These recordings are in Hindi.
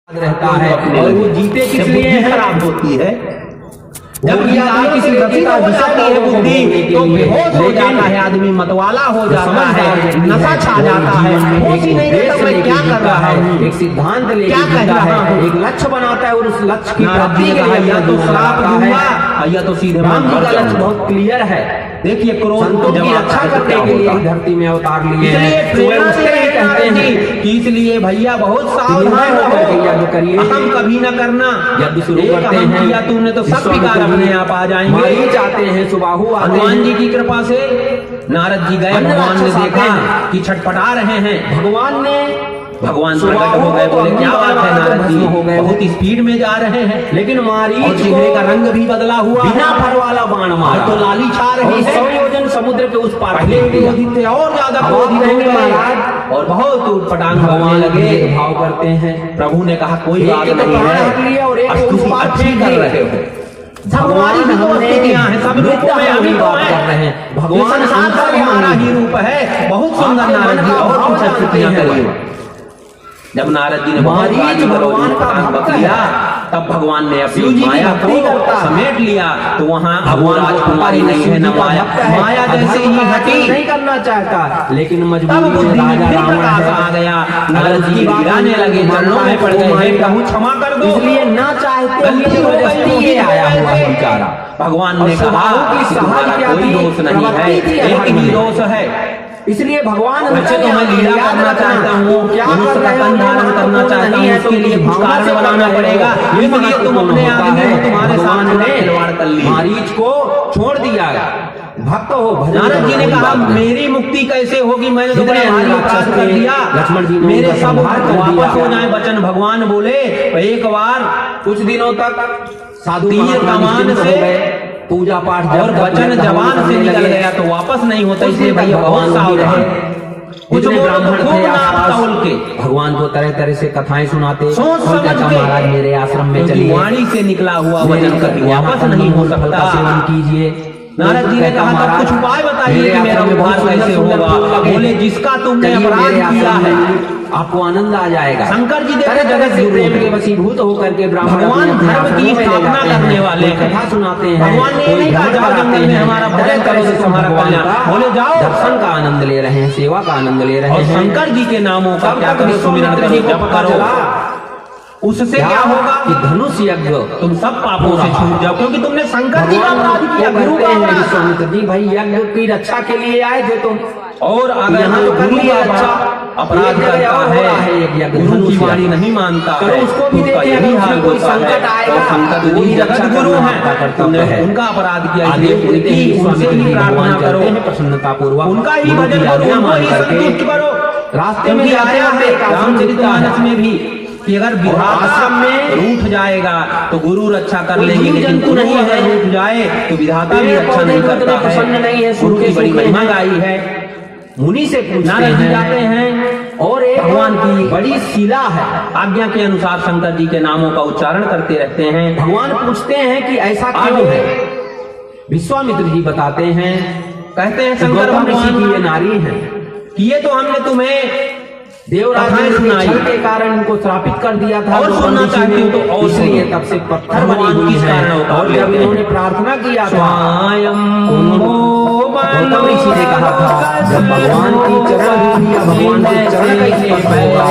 रहता है और वो जीते किस लिए खराब होती है। जब किसी व्यक्ति का घुसती है बुद्धि तो बेहोश हो जाता है, आदमी मतवाला हो जाता है, नशा छा जाता है, होश ही नहीं रहता मैं क्या कर रहा हूँ, एक सिद्धांत लेके क्या कह रहा है, एक लक्ष्य बनाता है और उस लक्ष्य की प्राप्ति के लिए या तो श्राप दूंगा या तो सीधे राम जी का लक्ष्य बहुत क्लियर है। देखिए क्रोध को जब अच्छा करने के लिए धरती में अवतार लिए हैं, सुबह उठते ही कहते हैं कि इसलिए भैया बहुत सावधान होकर यज्ञ करिए, हम कभी न करना। यज्ञ शुरू करते हैं या तुमने तो सब विकार अपने आप आ जाएंगे। मारी जाते हैं सुबाहु हनुमान जी की कृपा से नारद जी गए, भगवान ने देखा कि छटपटा रहे हैं, भगवान प्रकट हो गए, बोले क्या बात है नारद जी, हो गए बहुत स्पीड में जा रहे हैं, लेकिन मारीच चेहरे का रंग भी बदला हुआ, बिना फर वाला बाण मारा तो लाली छा रही है, 100 योजन समुद्र के उस पार क्रोधित थे और ज्यादा क्रोधित होंगे महाराज और बहुत उटपटांग भगवान लगे भाव करते हैं। प्रभु ने कहा कोई बात नहीं है और अच्छी कर रहे हो, भगवान की तो वस्तुएं हैं, सब रूपों में हम ही बात कर रहे हैं, भगवान संसार का हमारा ही रूप है, बहुत सुंदर नारद जी और कुछ स्तुतियां करिए। जब नारद जी ने भगवान का भक्त लिया तब भगवान ने अपनी माया को समेट लिया, तो वहाँ भगवान राजकुमारी नहीं है न माया जैसे ही हटी नहीं करना चाहता, लेकिन मजबूरी में राजा रावण आ गया, नारद जी गिराने लगे, चरणों में पड़ गए, प्रभु क्षमा कर दो, इसलिए ना चाहते जबरदस्ती आया हुआ बेचारा। भगवान ने कहा कि तुम्हारा कोई दोष नहीं है, एक ही दोष है, इसलिए भगवान वैसे तो मैं लीला करना चाहता हूँ, मनुष्य का तन धारण करना चाहता हूँ, उसके लिए कुछ कारण बनाना पड़ेगा, इसलिए तुम अपने आदमी को तुम्हारे सामने खिलवाड़ कर ली, मारीच को छोड़ दिया, भक्त हो। नारद जी ने कहा मेरी मुक्ति कैसे होगी, मैंने तो भारी अपराध कर दिया, लक्ष्मण जी मेरे सब वापस हो जाए वचन। भगवान बोले एक बार कुछ दिनों तक साधु कमान से पूजा पाठ और वचन जवान से निकल गया तो वापस नहीं होता, इसलिए भैया बहुत सावधान। कुछ ब्राह्मण थे आसपास के, भगवान को तरह तरह से कथाएं सुनाते, सोच समझ के महाराज मेरे आश्रम में चलिए, वाणी से निकला हुआ वचन कभी वापस नहीं हो सकता, सेवन कीजिए। नारद जी ने कहा तब कुछ उपाय बताइए कि मेरा उद्धार कैसे होगा। बोले जिसका तुमने अपराध किया है आपको आनंद आ जाएगा। शंकर जी देखो जगत से प्रेम के वशीभूत होकर के भगवान धर्म की स्थापना करने वाले कथा सुनाते हैं, भगवान ने नहीं कहा जाओ जंगल में हमारा भजन करो से तुम्हारा कल्याण, बोले जाओ दर्शन का आनंद ले रहे हैं, सेवा का आनंद ले रहे हैं, शंकर जी के नामों का क्या करो सुमिरन करो जप करो, उससे क्या होगा कि धनुष यज्ञ तुम सब पापों से छूट जाओ, क्योंकि तुमने शंकर जी का अपराध किया, गुरु का अपराध। विश्वामित्र जी भाई यज्ञ की रक्षा के लिए आए थे तुम, और अगर यहाँ तो गुरु का अच्छा अपराध करता है, गुरु की वाणी नहीं मानता है, उसको भी देखिए यही हाल होता है, तो शंकर जी जगत गुरु हैं, तुमने उनका अपराध किया, इसलिए उनसे ही प्रार्थना करो प्रसन्नता पूर्वक, उनका ही भजन करो, उनको ही संतुष्ट करो। रास्ते में आया है रामचरितमानस में भी कि अगर विधाता में रूठ जाएगा तो गुरु रक्षा कर लेंगे, लेकिन गुरु अगर रूठ जाए तो विधाता भी रक्षा नहीं करता है। गुरु की बड़ी महिमा गाई है, मुनि से नारद जी जाते हैं और एक भगवान की बड़ी शीला है, आज्ञा के अनुसार शंकर जी के नामों का उच्चारण करते रहते हैं। भगवान पूछते हैं कि ऐसा क्यों है, विश्वामित्र जी बताते हैं, कहते हैं शंकर भगवान की ये नारी है कि ये तो हमने तुम्हें देवराज ने सुनाई के कारण इनको श्रापित कर दिया था, और सुनना चाहते हो तो और इसलिए तब से पत्थर भगवान किस कारण होता, और जब इन्होंने प्रार्थना किया गौतम ऋषि ने कहा था जब भगवान की चरण धूली या भगवान के चरण का स्पर्श होगा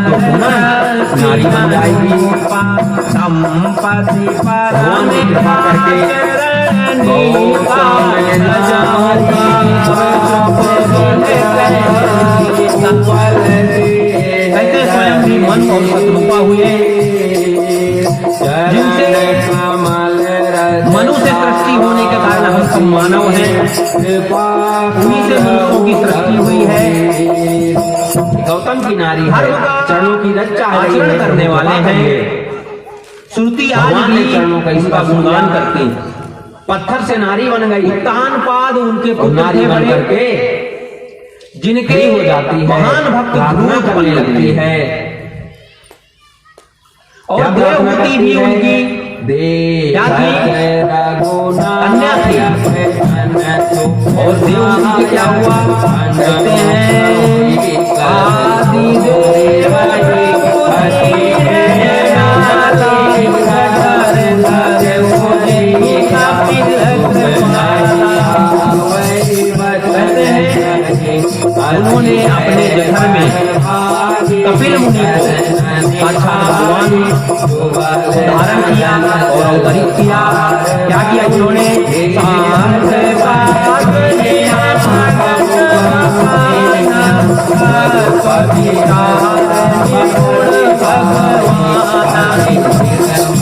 तो पुनः नारी बन जाएगी। भगवान की कृपा करके कहते स्वयं भी मन और शत्रुपा हुए, जिनसे मनुष्य सृष्टि होने के कारण हम सब मानव हैं, उन्हीं से मनुष्यों की सृष्टि हुई है। गौतम की नारी है, चरणों की रक्षा आचरण करने वाले हैं, श्रुति आज भी चरणों का इसका गुणगान करती है। पत्थर से नारी बन गई, उत्तान पाद उनके नारी बन करके जिनकी हो जाती है, महान भक्त ध्रुव बनने लगती है, और देवहूति भी उनकी क्या थी, कन्या थी, और देवहूति क्या हुआ, कहते हैं आदि देव किया, क्या किया इन्होंने?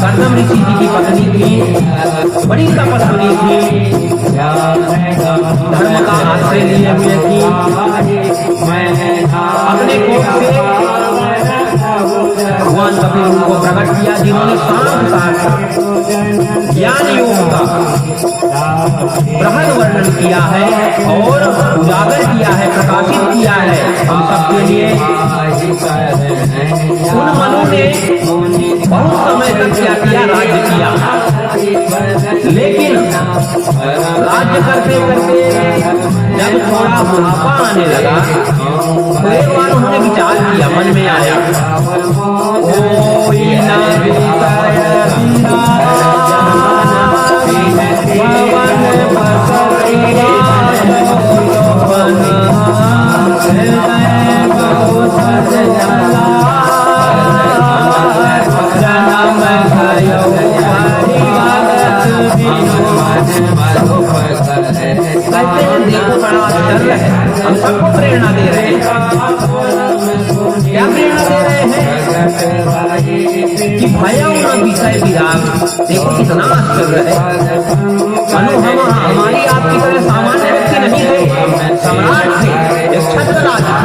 कर्दम ऋषि जी की पत्नी थी, बड़ी तपस्वी थी, धर्म का आश्रय लिए हुए थी, अपने कोख से भगवान कपिल उनको प्रकट किया, जिन्होंने शांत ज्ञान योग का बृहद वर्णन किया है और उजागर किया है, प्रकाशित किया है हम सबके लिए। उन मनु ने बहुत समय तक क्या किया? राज्य किया, लेकिन राज्य करते करते जब थोड़ा बुढ़ापा आने लगा तो एक बार उन्होंने विचार किया, मन में आया, कहते हैं देखो बड़ा आश्चर्य है, हम सबको प्रेरणा दे रहे हैं। क्या प्रेरणा दे रहे हैं? कि भयम विषय विराग। देखो कितना आश्चर्य है। हम हमारी आपकी तरह सामान्य व्यक्ति नहीं थे, सम्राट थे, एक छत्रराज था।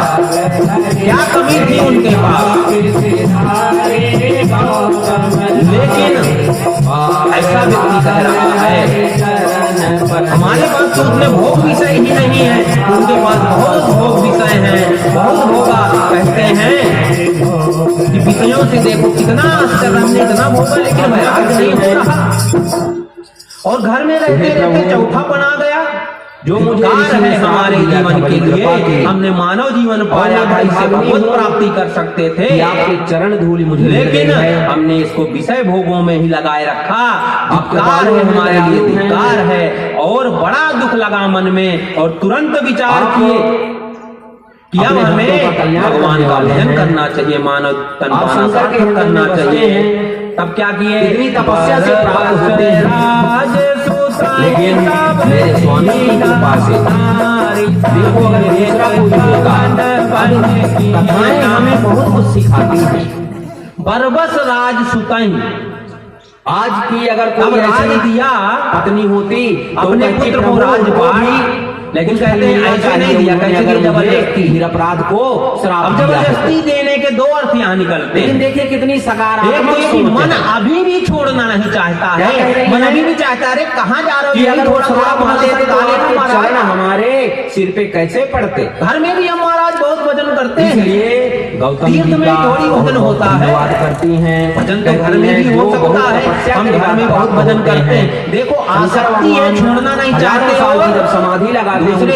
क्या कमी थी उनके पास? लेकिन ऐसा व्यक्ति कह रहा है हमारे पास तो उतने भोग विषय ही नहीं है, उनके पास बहुत भोग विषय हैं, बहुत भोगा। कहते हैं कि विषयों से देखो कितना आश्चर्य, हमने इतना भोगा लेकिन वैराग्य नहीं हो रहा, और घर में रहते रहते चौथापन आ गया। जो मुझकार है हमारे जीवन के लिए, हमने मानव जीवन पाया था, इससे भगवत प्राप्ति कर सकते थे, आपके चरण धूलि मुझे, लेकिन हमने इसको विषय भोगों में ही लगाए रखा। धिक्कार है हमारे लिए, धिक्कार है, और बड़ा दुख लगा मन में, और तुरंत विचार किए कि अब हमें भगवान का भजन करना चाहिए, मानव तन पाना सार्थक करना चाहिए। तब क्या किए? इतनी तपस्या से प्राप्त होते हैं, लेकिन मेरे स्वामी की कृपा से देखो, अगर दूसरा कोई होगा, कथाएं हमें बहुत कुछ सिखाती हैं। बरबस राज सुतई, आज की अगर कोई राज दिया पत्नी होती, अपने पुत्र को राजपाट, लेकिन कहते हैं ऐसा नहीं दिया, कहते हैं जबरदस्ती, निरपराध को श्राप। अब जबरदस्ती देने के दो अर्थ यहाँ निकलते हैं। देखिए कितनी सकारात्मक। मन अभी भी छोड़ना नहीं चाहता है, मन अभी भी चाहता है कहाँ जा रहे हो, अगर थोड़ा थोड़ा हमारे सिर पे कैसे पड़ते। घर में भी हम महाराज बहुत भजन करते हैं, इसलिए गौतम तीर्थ में थोड़ी भजन होता है, करती हैं भजन तो घर में भी हो सकता है, हम घर में बहुत भजन करते हैं। देखो आसक्ति है, छोड़ना नहीं चाहते, जब समाधि लगा दूसरे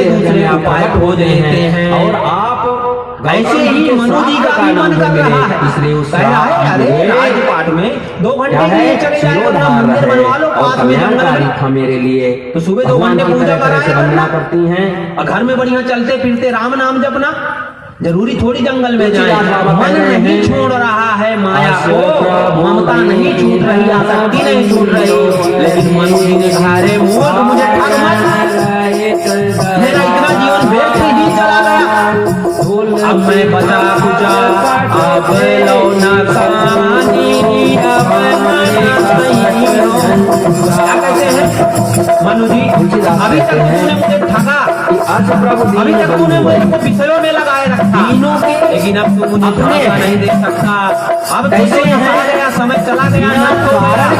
उपाय हो जाते हैं, और आप ऐसे ही मनु जी का भी मन कर रहा है, इसलिए उस अरे राजपाट में 2 घंटे के लिए चले जाए, अपना मंदिर बनवा लो पास में, जंगल था मेरे लिए, तो सुबह 2 घंटे पूजा कराया करती हैं, और घर में बढ़िया चलते फिरते राम नाम जपना। जरूरी थोड़ी जंगल में जाए। मन नहीं छोड़ रहा है माया को, ममता नहीं छूट रही, आसक्ति नहीं छूट रही, लेकिन मनु जी ने कहा अरे मूर्ख मुझे ठग मत, मेरा इतना जीवन व्यर्थ ही चला गया, अब मैं बचा कुचा अब लौना खानी, अब क्या कहते हैं मनु जी, अभी तक तूने मुझे ठगा, अभी तक तूने मुझे विषयों में लगाए रखा, लेकिन अब तू मुझे भरोसा नहीं दे सकता। अब कैसे चला गया, समय चला गया,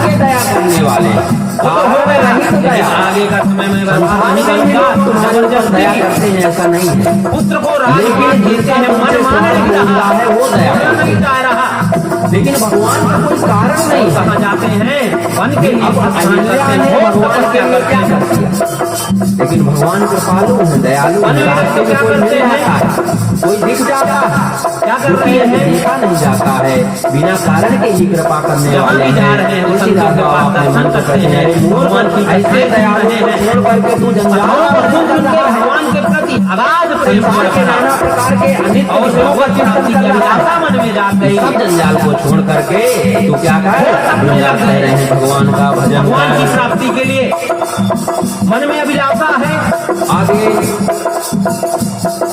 के दया करने वाले तो हो गए, आगे का समय में नहीं करूंगा, जबरदस्त दया करते हैं, ऐसा नहीं है। पुत्र को राजपाट देते हैं, मन माने नहीं रहा है, वो दया नहीं चाह रहा, लेकिन भगवान का कोई कारण नहीं। कहाँ जाते हैं बन के लिए, भगवान क्या करते हैं, लेकिन भगवान कृपालु है, दयालु है, क्या करते हैं, कोई दिख जाता क्या कर रहे हैं, देखा नहीं जाता है, बिना कारण के ही कृपा करने वाले जा रहे हैं, उसी दर्शन करते हैं, भगवान की ऐसे दया रहे हैं, छोड़ करके तू भगवान के प्रति अगाध प्रेम के नाना प्रकार के अनित और मन में जा गई, सब जंजाल को छोड़ करके तो क्या कर लग रहे हैं भगवान का भजन भगवान की प्राप्ति के लिए मन में अभिलाषा है। आगे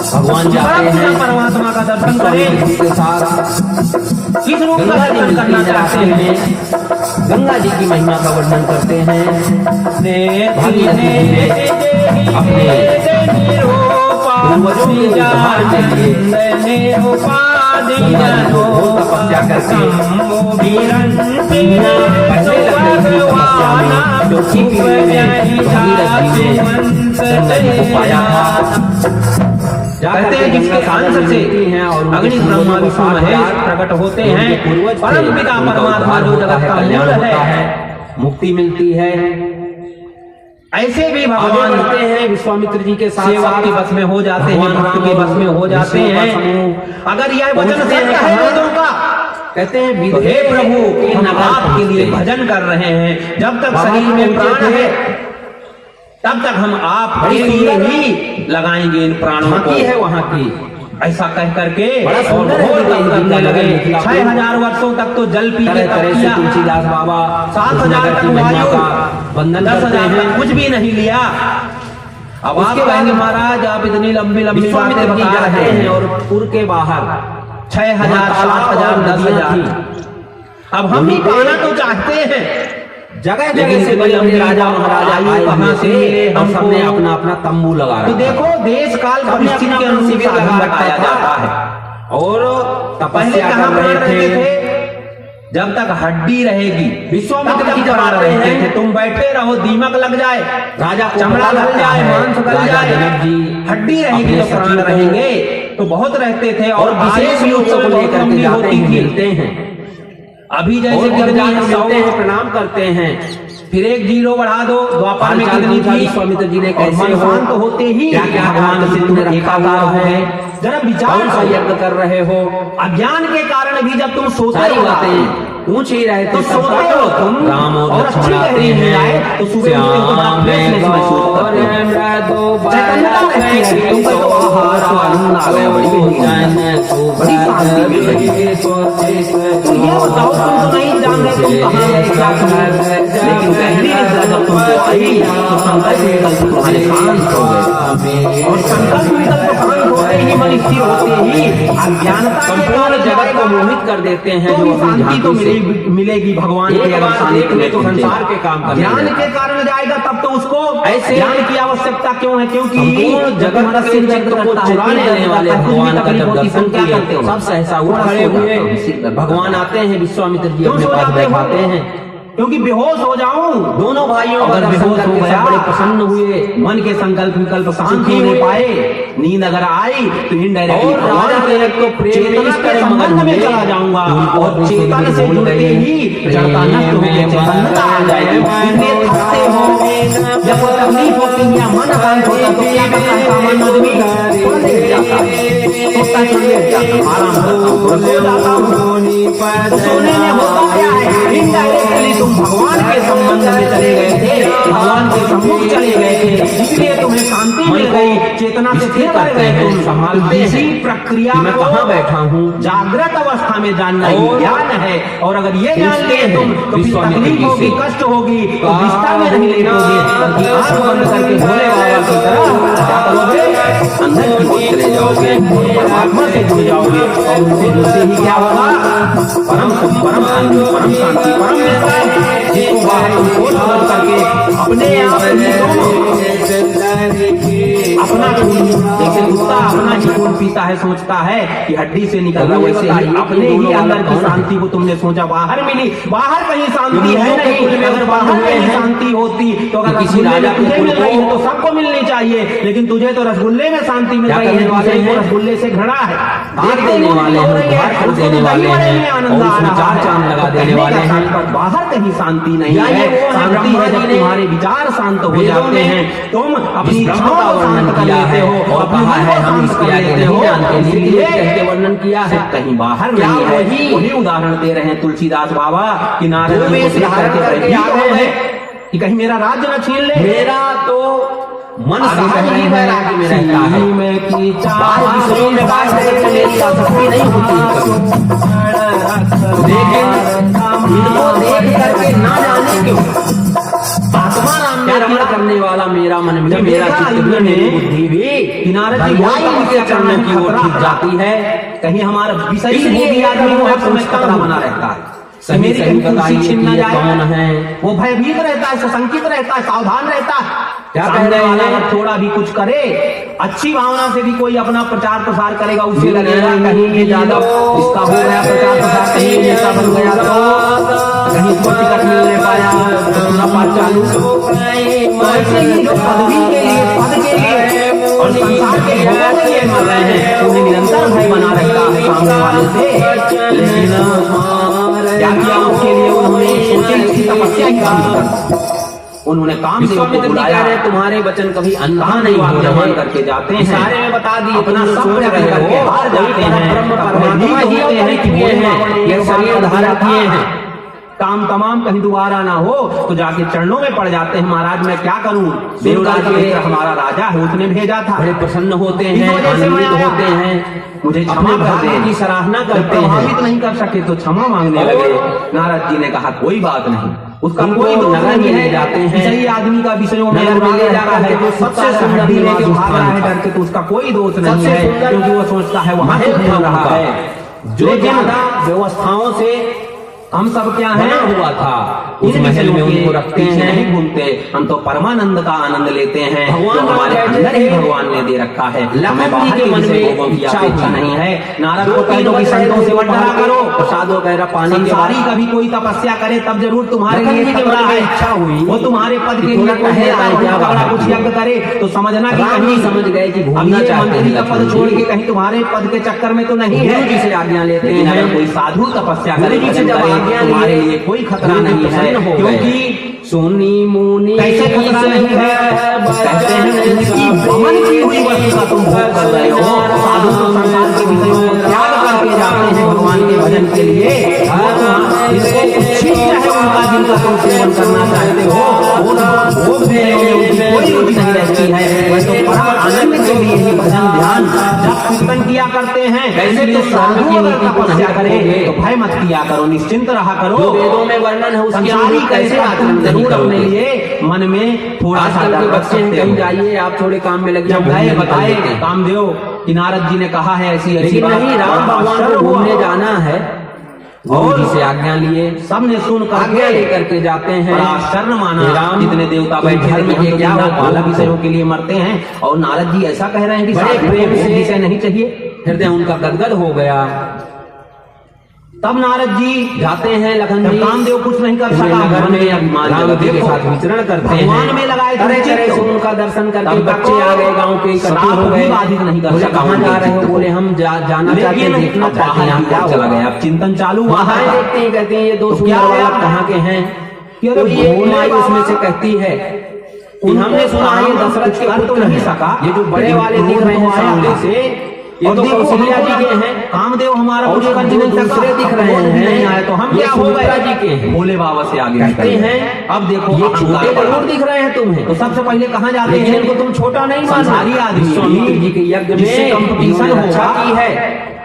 भगवान जाते हैं परमात्मा का दर्शन करें, के साथ किस रूप का गंगा जी दर्शन करना चाहते हैं। गंगा जी की महिमा का वर्णन करते हैं। अपने पूर्वजों के उद्धार के लिए गंगा जी को घोर तपस्या करके पहले लगे तपस्या में जो भगीरथ जी ने गंगा जी को पाया था। कहते हैं जिसके अंश से अग्नि ब्रह्मा विष्णु महेश प्रकट होते हैं, परम पिता परमात्मा जो जगत का मूल है, मुक्ति मिलती है। ऐसे भी भगवान होते हैं विश्वामित्र जी के साथ सेवा के बस में हो जाते हैं, भक्त के बस में हो जाते हैं। अगर यह वचन सत्य है वेदों का, कहते हैं तो हे प्रभु हम आपके लिए भजन कर रहे हैं। जब तक शरीर में प्राण है तब तक हम आपके लिए ही लगाएंगे इन प्राणों को। है वहाँ की ऐसा कह करके बड़ा सुंदर और है, बहुत करने लगे। 6000 वर्षों तक तो जल पी के तप किया। तुलसीदास बाबा 7000 तक वायु, वंदन 10,000 तक कुछ भी नहीं लिया। अब आप कहेंगे महाराज आप इतनी लंबी लंबी बातें बता रहे हैं और पुर के बाहर 6000 7000 10,000 अब हम भी पाना तो चाहते हैं, जगह जगह से बड़े बड़े राजा महाराजा आए कहाँ से हम सबने अपना अपना तंबू लगा रखा। तो देखो देश काल परिस्थिति के अनुसार लगा बताया जाता है। और पहले कहाँ पर रहते थे, जब तक हड्डी रहेगी विश्वामित्र जी जब रहते थे, तुम बैठे रहो दीमक लग जाए, राजा चमड़ा गल जाए, मांस गल जाए, हड्डी रहेगी तो प्राण रहेंगे। तो बहुत रहते थे और विशेष उत्सव को लेकर के जाते हैं, मिलते हैं। अभी जैसे मिलते हैं, प्रणाम करते हैं, फिर एक जीरो बढ़ा दो, द्वापर में कितनी थी, विश्वामित्र जी ने कैसे शांत होते ही क्या क्या भगवान से तुमने एकाकार है, जरा विचार सा यज्ञ कर रहे हो। अज्ञान के कारण भी जब तुम सोते सारी बातें पूछ ही रहे तो सोते हो तुम राम और अच्छी गहरी में आए तो सुबह उठते हो महसूस करते हो। चैतन्यता रहती है, तुम तो आहार आनंद आ गया, बड़ी शांति मिल रही है। तो ये बताओ तुम तो नहीं जान रहे तुम कहाँ गए क्या करें, लेकिन गहरी निद्रा जब तुमको आई तो संकल्प विकल्प तुम्हारे शांत हो गए और संकल्प विकल्प शांत होते ही मन स्थिर होते ही अज्ञानता संपूर्ण जगत को मोहित कर देते हैं। तो शांति तो मिलेगी भगवान के अगर शांति में तो संसार के काम करने ज्ञान के कारण जाएगा तब तो उसको ऐसे ज्ञान की आवश्यकता क्यों है, क्योंकि जगत के जगत को चुराने लेने वाले भगवान का जब दर्शन किया सब सहसा उठ खड़े हुए, भगवान आते हैं, विश्वामित्र जी अपने पास बैठाते हैं क्योंकि बेहोश हो जाऊं। दोनों भाइयों अगर बेहोश हो गया बड़े प्रसन्न हुए, मन के संकल्प विकल्प शांत होने पाए, नींद अगर आई तो इनडायरेक्टली राजा ने तो चेतना के संबंध में चला जाऊंगा और चेतन से जुड़ते ही जड़ता नष्ट हो गई, चेतनता आ जाएगी। इसलिए थकते हो जब कोई तकलीफ होती है या मन अशांत होता तो क्या करता है सामान्य आदमी, थोड़ा देर जाता है, सोचता चलिए जाता आराम करता हूँ, सो जाता हूँ। सोने में होता क्या है, इनडायरेक्टली तुम भगवान के संबंध में चले गए थे, भगवान के सम्मुख चले गए थे, इसलिए तुम्हें शांति मिल गई, चेतना से स्थिर कर गए। तुम संभालते इसी प्रक्रिया में कहाँ बैठा हूँ, जागृत अवस्था में जानना ही ज्ञान है। और अगर ये जान लिए तुम तो फिर तकलीफ होगी, कष्ट होगी तो बिस्तर में नहीं लेटोगे, बल्कि आंख बंद करके भोले बाबा की तरह क्या करोगे, अंदर की ओर चले जाओगे, परमात्मा से जुड़ जाओगे और उनसे जुड़ते ही क्या होगा, परम सुख, परम शांति, परम शांति, परम मिलता है। जिसको बाहर खोल खोल करके अपने आप अपना जैसे कुत्ता अपना ही खून पीता है, सोचता है कि हड्डी से निकल रहा, वैसे ही अपने ही अंदर की शांति को तुमने सोचा बाहर मिली, बाहर कहीं शांति है नहीं। अगर बाहर कहीं शांति होती तो अगर किसी राजा तुझे मिल रही है तो सबको मिलनी चाहिए, लेकिन तुझे तो रसगुल्ले में शांति मिल रही है, रसगुल्ले से घड़ा है, बाहर देने वाले हैं, देने वाले हैं, आनंद आ रहा, चार चांद लगा देने वाले हैं। बाहर कहीं शांति नहीं है, शांति है जब तुम्हारे विचार शांत हो जाते हैं, तुम अपनी इच्छाओं को शांत कर लेते हो, अपने मन को शांत कर लेते हो, इसलिए वर्णन किया है कहीं बाहर नहीं है। वही उदाहरण दे रहे हैं तुलसीदास बाबा कि नारद कि कहीं मेरा राज्य न छीन ले, मेरा तो मन सहज ही वैराग्य में रहता है, में की बाहर विषयों में बात करके मेरी आसक्ति नहीं होती। लेकिन इनको देख करके ना जाने क्यों आत्मा नाम में रमण करने वाला मेरा मन भी, मेरा चित्त भी, मेरी बुद्धि भी नारद जी भगवान के चरणों की ओर खींच जाती है। कहीं हमारा विषय भोगी आदमी वो हर समय खतरा बना रहता है। सही सही बताइए कि ये कौन है? वो भयभीत रहता है, सशंकित रहता है, सावधान रहता है। क्या कह सामने रहे वाला हैं? अगर थोड़ा भी कुछ करे, अच्छी भावना से भी कोई अपना प्रचार प्रसार करेगा, उससे लगेगा कहीं ये ज्यादा इसका हो गया प्रचार प्रसार, कहीं ये नेता बन गया तो कहीं इसको टिकट मिल नहीं पाया तो पूरा पाठ चालू। तो ऐसे ही जो पदवी के लिए, पद के लिए और संसार के भोगों के लिए मर रहे हैं, उन्हें निरंतर भय बना रहता है सामने वाले से। लेकिन क्या किया उसके लिए? उन्होंने सोचे इसकी तपस्या ही काम कर, उन्होंने काम विश्वामित्र जी कह रहे हैं तुम्हारे वचन कभी अंधा नहीं हो रहे करके जाते हैं, सारे में बता दिए अपना तुम सब सोच जगह रहे करके हो हार जाते हैं, ब्रह्म परमात्मा ही होते हैं कि किए हैं, ये शरीर धारण किए हैं, काम तमाम कहीं दोबारा ना हो तो जाके चरणों में पड़ जाते हैं। महाराज मैं क्या करूं? देवराज के हमारा राजा है, उसने भेजा था। बड़े प्रसन्न होते इस हैं, वजह से मैं आनंदित आया। होते हैं, मुझे क्षमा अपने कर भाग्य दे की सराहना जब करते प्रभावित हैं। नहीं कर सके तो क्षमा मांगने लगे। नारद जी ने कहा कोई बात नहीं, उसका उनको कोई दोष नगर में नहीं ले है। जाते हैं। सही आदमी का विषयों में नगर में ले जाता है, जो सबसे सुंदर हड्डी लेके वाला भाग रहा है स्थान डर के, तो उसका कोई दोष नहीं सबसे है, सुंदर क्योंकि वो सोचता है वहां से महल घूम था रहा उनका। है। जो लेकिन ज्यादा व्यवस्थाओं से हम सब क्या है बना हुआ था, उस इन महल विषयों में के उनको रखते पीछे हैं। नहीं घूमते, हम तो परमानंद का आनंद लेते हैं। भगवान जो हमारे कहते अंदर ही थे, भगवान ने दे रखा है, लखन हमें जी बाहर के के मन विषय में भोगों की इच्छा अपेक्षा हुई। नहीं है। नारद जो को कह दो कि संतों से मत डरा करो, प्रसादों कह रहा पानी के संसारी बाद कभी कोई तपस्या करे तब जरूर तुम्हारे लखन लिए जी के खतरा मन में है। इच्छा हुई, वो तुम्हारे पद के कि लिए थोड़ा कोई टहल नेता आए, बहुत क्या बड़ा बात कुछ है। यज्ञ करे तो समझना कि राम जी कहीं समझ गए कि अब घूमना ये चाहते मंदिर हैं का पद लक्ष्मण छोड़ जी। के कहीं तुम्हारे पद के चक्कर में तो नहीं है। गुरु जी से आज्ञा लेते लेकिन हैं। अगर कोई साधु तपस्या गुरु करे, जी से भजन जब करे, आज्ञा तुम्हारे लिए, लिए कोई खतरा गुरु जी नहीं है, प्रसन्न हो गए। क्योंकि सोनी मुनि कैसे खतरा नहीं है? कहते हैं जिसकी वमन की हुई वस्तु का तुम भोग कर रहे हो। साधु तो संसार के विषयों को त्याग करके जाते हैं भगवान के भजन के लिए। जिसको उच्छिष्ट है उनका, जिनका तुम सेवन करना चाहते हो, वो भोग देने में उनकी कोई रुचि नहीं रहती है। वह तो परम आनंद के लिए ही भजन ध्यान जब कीर्तन किया करते हैं। कैसे इसलिए तुम साधु धर्म की अगर नीति को तपस्या नहीं करे रखोगे? तो भय मत किया करो, निश्चिंत रहा करो। जो वेदों में वर्णन है उसके संसारी अनुरूप कैसे कैसे आचरण तुम नहीं जरूर अपने करोगे? लिए मन में थोड़ा सा आजकल डर के रख बच्चे हैं, सकते कहीं हो। जाइए आप थोड़े काम में लग जब जाओ, गए घूमने बताए निकल लेते। कामदेव कि नारद जी ने कहा है ऐसी ऐसी लेकिन बात, नहीं, राम बड़ा भगवान आश्चर्य को हुआ। घूमने जाना है, गुरु जी से आज्ञा लिए, सबने सुन आज्ञा करके लेकर के जाते हैं। बड़ा आश्चर्य माना। हे राम, जितने देवता तुम बैठे धर्म हैं के क्या हो, बाला विषयों के लिए मरते हैं, और नारद जी ऐसा कह रहे हैं कि बड़े साधु को प्रेम भोग से विषय नहीं चाहिए। हृदय उनका गदगद हो गया। तब नारद जी जाते हैं लखन जब जी, कामदेव कुछ नहीं कर पूरे सका, नगर मन में में अभिमान राम जगा। जी के देखो, साथ विचरण करते हैं। भगवान में लगाए थे तरह तरह चित्त। से उनका दर्शन करके तब तक बच्चे आ गए गांव के, इकट्ठे श्राप हो भी गए। बाधित नहीं कर बोले सका कहाँ उनके जा रहे हो? चित्त को। बोले हम जाना चाहते हैं, लेकिन देखना अब चाहते हैं, बाहर क्या चला होगा? गया। अब चिंतन चालू हुआ वहां था। देखते हैं, कहते हैं ये दो तो सुंदर क्या बालक हुआ? कहाँ के हैं? कि अरे तो ये भोले माई उसमें से बाबा, कहती है कि उनको हमने सुना है ये दशरथ के कर तो पुत्र नहीं हैं। सका, ये जो बड़े लेकिन वाले दिख रहे हैं क्रोध तो सामने आया। से, ये और तो देखो, कौशल्या जी हमको के हैं। कामदेव हमारा और कुछ जो कर दो नहीं सका, दूसरे दिख रहे क्रोध भी हैं, नहीं आया, तो हम ये क्या हो सुमित्रा गए? जी के हैं। भोले बाबा से आगे कहते निकल गए। हैं अब देखो ये अहंकार छोटे बढ़ा। जरूर दिख रहे हैं तुम्हें, तो सबसे पहले कहाँ जाते लेकिन हैं? इनको तुम छोटा नहीं मानो। संसारी आदमी विश्वामित्र जी के यज्ञ जिससे में कंपटीशन इन्होंने रक्षा होगा की है,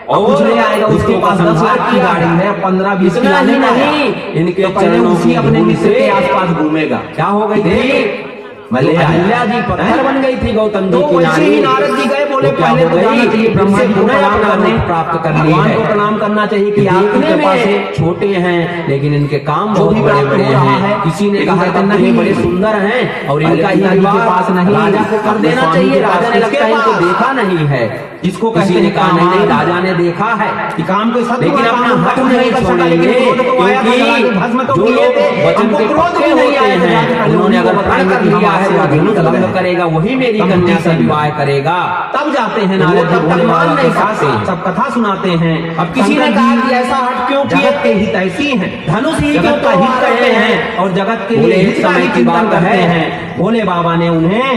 और कुछ ले आएगा, उसके पास 10 लाख की गाड़ी है, 15-20 इतना ही नहीं, इनके तो पहले चरणों उसी की अपने धूल मित्र से के आसपास घूमेगा। क्या हो गई थी? मैं ले आया। अहिल्या जी पत्थर बन गई थी गौतम जी तो की वैसे ही नारी। नारद जी गए, बोले तो क्या पहले हो तो गई? जाना चाहिए ब्रह्मा जी को पुनः प्रणाम अपना करने, रूप प्राप्त कर ली भगवान है। को प्रणाम करना चाहिए कि आपकी देखने कृपा से में छोटे हैं, लेकिन इनके काम जो बहुत भी बड़े प्राप्त बड़े हो रहा है। हैं। किसी ने लेकिन कहा कहते था नहीं, नहीं बड़े सुंदर हैं, और पहले इनका ही पिताजी के विवाह पास नहीं, राजा को कर अपने देना स्वामी चाहिए। के पास, राजा ने लगता है किसके इनको पास? देखा नहीं है, जिसको किसी कहते ने हैं कहा नहीं कामान। राजा ने देखा है, कि काम के सत्य लेकिन अपना हक नहीं कर सका, छोड़ेंगे, लेकिन क्रोध तो आया था, क्योंकि भस्म तो जो किए लोग थे, वचन हमको के क्रोध पक्के भी नहीं होते आया, तो हैं, जाके पहले उन्होंने अगर बताया प्रण कर कि हम लिया है आपसे तो आगे निकल भंग गए। करेगा, वही मेरी तब कन्या से ठीक है। विवाह करेगा। तब जाते हैं तो वो नारद जी तब तक भोले मान बाबा नहीं के पास, सकते। सब कथा सुनाते हैं। अब किसी ने शंकर कहा जी कि ऐसा हट क्यों किए? जगत के हित ऐसी हैं, धनुष ही जगत क्यों का हित तोड़ करते रहे हैं हैं? और जगत के बोले लिए एक हित का समय ही की चिंतन बात करते है। हैं। भोले बाबा ने उन्हें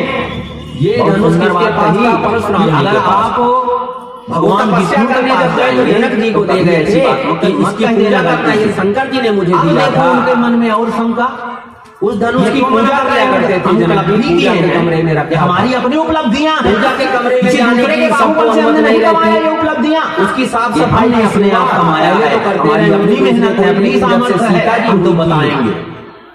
ये बहुत धनुष सुंदर किसके बात पास कही था? परशुराम कि जी के अगर पास। आप भगवान तपस्या विष्णु के करने पास जब गए तो जाएंगे, जनक जी को तो दे कभी गए ऐसी थे बात कि मत इसकी कह पूजा देना करना ये गलती से। शंकर जी ने मुझे अब दिया देखो था। उनके मन में और शंका, उस धनुष की पूजा किया करते थे जनक जी, पूजा के कमरे में रखा। हमारी अपनी उपलब्धियां हैं, पूजा के कमरे में किसी जाने दूसरे के की बाहुबल से हमने नहीं कमाया ये उपलब्धियां। उसकी साफ सफाई ने अपने आप कमाया है, तो करते हमारी रहे, अपनी मेहनत है, अपनी सामर्थ्य है, सीता जी हम तो बताएंगे।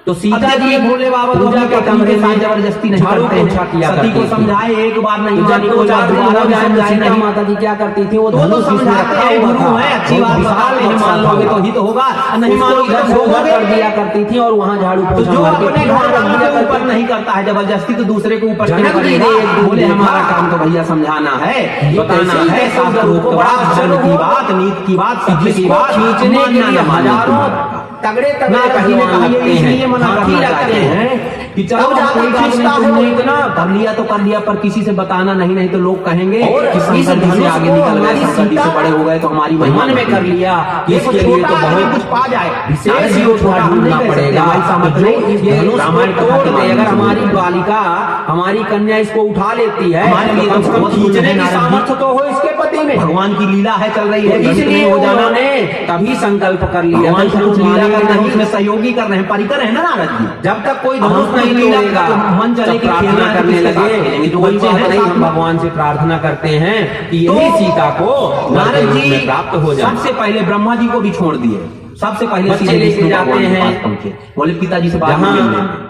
तो सीता जी भोले बाबा पूजा के कमरे में जबरदस्ती नहीं झाड़ू करते पोछा किया हैं, सती को करती थी। समझाए एक बार नहीं तो जब मानी, दो कोई चार दिन दोबारा हो भी जाए तो समझाए सीता नहीं। माता जी क्या करती थी, वो तो धनुष जिसमें समझाते रखा हैं, हुआ गुरु था, है, अच्छी वो बात विशाल बताते हैं, मान लोगे तो हित होगा, नहीं मानोगे तो उसको भोगोगे। कर दिया करती थी और वहाँ झाड़ू तो पोछा जो मार के अपने फिर घर रख वालों दिया के ऊपर करती नहीं करता है जबरदस्ती, तो दूसरे के ऊपर जनक क्यों जी ने करेगा? एक दिन बोले देखा, हमारा काम तो भैया समझाना है, बताना कैसे है, कैसे शास्त्रोक्त को बात, बड़ा धर्म की हो, बात, नीति की बात, सत्य की जिसको बात, खींचने के मानना लिए न मानना हजारों तुम्हारा। तगड़े ना कहीं ने कहा ये इसलिए मना हाथी करना लगते चाहते हैं हैं कि चलो तब जाकर कोई बात नहीं, खींचता है तुमने वो। इतना कर लिया तो कर लिया, पर किसी से बताना नहीं, नहीं तो लोग कहेंगे और कि इस शंकर जी से धनुष आगे को निकल गए, हमारी शंकर जी से सीता बड़े हो गए तो हमारी मन महिमा में कर लिया। ये इसके इसके लिए लिए तो बहुत कुछ पा जाए, विशेष जी योजना ढूंढना पड़ेगा। हमारी सामर्थ्य जो नहीं, इस ये धनुष को रामायण कथा तोड़ के दे, माध्यम अगर से हमारी बोलते हैं। बालिका हमारी कन्या इसको उठा लेती है, हमारे लिए कम से कम बहुत खींचने की नारद जी। सामर्थ्य तो हो इसके पति में। भगवान की लीला है, चल रही है, इसलिए हो जाना उन्होंने तभी संकल्प कर लिया, भगवान से कुछ लीला कर रहे हैं, नहीं उसमें सहयोगी कर रहे हैं, परिकर है ना नारद जी। जब तक कोई हम धनुष कोई नहीं लीला तोड़ेगा, तो मन चले जब कि प्रार्थना खेलना है तो करने किसके साथ लगे, खेलेंगे? तो जो कोई बच्चे बात हैं नहीं, साथ हम में। भगवान से प्रार्थना करते हैं कि तो यही सीता को नारद जी प्राप्त हो जाए। सबसे पहले ब्रह्मा जी को भी छोड़ दिए, सबसे पहले बच्चे सीधे लेके विष्णु जाते भगवान के हैं। पास पहुंचे, बोले पिताजी से बात जहाँ नहीं,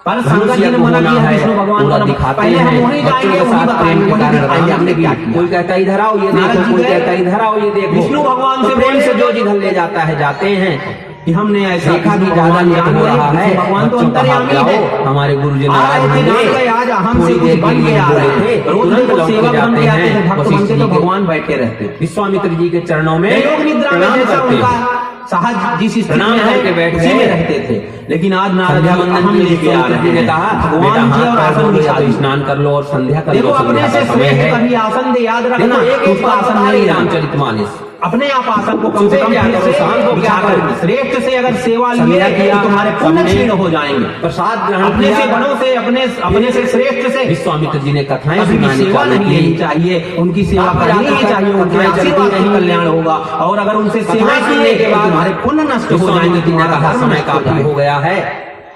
पर शंकर जी ने मना किया, विष्णु भगवान पूरा को दिखाते पहले हम हैं, वहीं बच्चों जाएंगे, के वहीं साथ बताएंगे, प्रेम के वहीं कारण दिखाएंगे हमने क्या किया। कोई कहता है इधर आओ ये नारद देखो, जी कोई गए, कहता है इधर आओ ये देखो। विष्णु भगवान से प्रेम से बोले, जो जिधर ले जाता है जाते हैं कि हमने ऐसा देखा कि विष्णु ज्यादा भगवान लेट जान हो गए, रहा है, विष्णु भगवान तो बच्चों का हाथ अंतर्यामी है, लाओ, हमारे गुरु जी आ रहे थे, जान गए, आज हमसे थोड़ी कुछ देर बन के के लिए आ रहे बोले थे, थे, रोज तुरंत को लौट सेवक के बन के जाते आते थे, हैं, भक्त वशिष्ठ बनते जी तो के भगवान बैठे रहते। विश्वामित्र जी के चरणों में योग निद्रा में प्रणाम जैसा करते उनका हैं। सहज जिस स्थिति प्रणाम में करके है बैठ उसी गए। में रहते थे, लेकिन आज नारद संध्या जी वंदन हम के लिए लेके आ रहे जी ने हैं, कहा बेटा भगवान जी हाथ और पैर आसन धो लो, बिछा या तो दीजिए। स्नान कर लो और संध्या कर देखो लो, अपने संध्या से का समय श्रेष्ठ है। कभी आसन दे, याद रखना, देखो एक उसका आसन नहीं लेना। रामचरितमानस अपने आप आसन को कम से कम क्या फिर करो, से शाम को क्या बिछा कर, करो। श्रेष्ठ से अगर सेवा लिए संध्या किया, तो तुम्हारे पुण्य सबने क्षीण हो जाएंगे। प्रसाद ग्रहण अपने किया। से बड़ों से, अपने से श्रेष्ठ से विश्वामित्र जी ने कथाएं कभी भी सुनानी सेवा चालू नहीं लेनी की। चाहिए, उनकी सेवा आप करनी ही जाकर चाहिए, उनके कथाएं चलती आशीर्वाद से रहेंगी। कल्याण होगा। और अगर उनसे सेवा कथाएं सुनने किए के तो बाद तुम्हारे पुण्य नष्ट हो जाएंगे, विश्वामित्र जी ने तुम्हारा कहा धर्म समय नष्ट हो काफी जाएगा। हो गया है,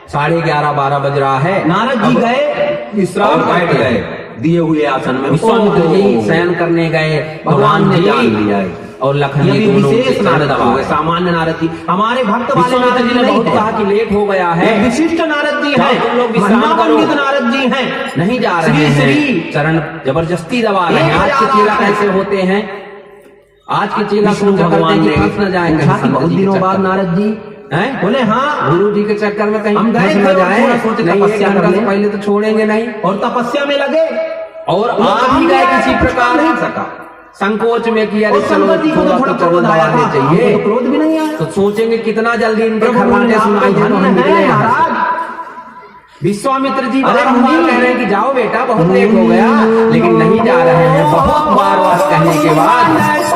11:30 बज रहा है। नारद जी अब गए, विश्राम और बैठ करते गए हैं। दिए हुए आसन में। विश्वामित्र जी शयन करने गए, भगवान ने जी जान लिया है। और लखन ये जी भी दोनों विशेष के नारद चरण हो गए, दबा सामान्य नारद जी, हमारे भक्त वाले विश्वामित्र नारद जी जी ने नहीं बहुत कहा कि लेट हो गया है, ये विशिष्ट नारद जी जाओ हैं, तुम लोग विश्राम महिमा करो। पंडित नारद जी हैं, नहीं जा श्री रहे हैं, श्री चरण जबरदस्ती दबा रहे हैं। आज के 1000 चेला कैसे होते हैं, आज के चेला विष्णु सोचा करते भगवान हैं ने कि फंस न जाए पूछा कि बहुत दिनों बाद नारद जी हैं, बोले हाँ, गुरु जी के चक्कर में कहीं हम गए फंस थे न और जाए, थोड़ा सोचे नहीं तपस्या 1 कर घंटा से लें। पहले तो छोड़ेंगे नहीं। और तपस्या में लगे और वो आ काम भी गए नहीं किसी आया, प्रकार नहीं सका। संकोच में किया, और शंकर जी को तो थोड़ा क्रोध आया था, चाहिए, हमको तो क्रोध भी नहीं आया। तो सोचेंगे कितना जल्दी इनके प्रभु बोले, खर्राटे आप तो सुनाई दे तो हम धन्य निकले हैं यहाँ से। महाराज। विश्वामित्र जी अरे बारंबार मुनि, कह रहे हैं कि जाओ बेटा बहुत लेट हो गया, लेकिन नहीं जा रहे हैं। बहुत बार कहने के बाद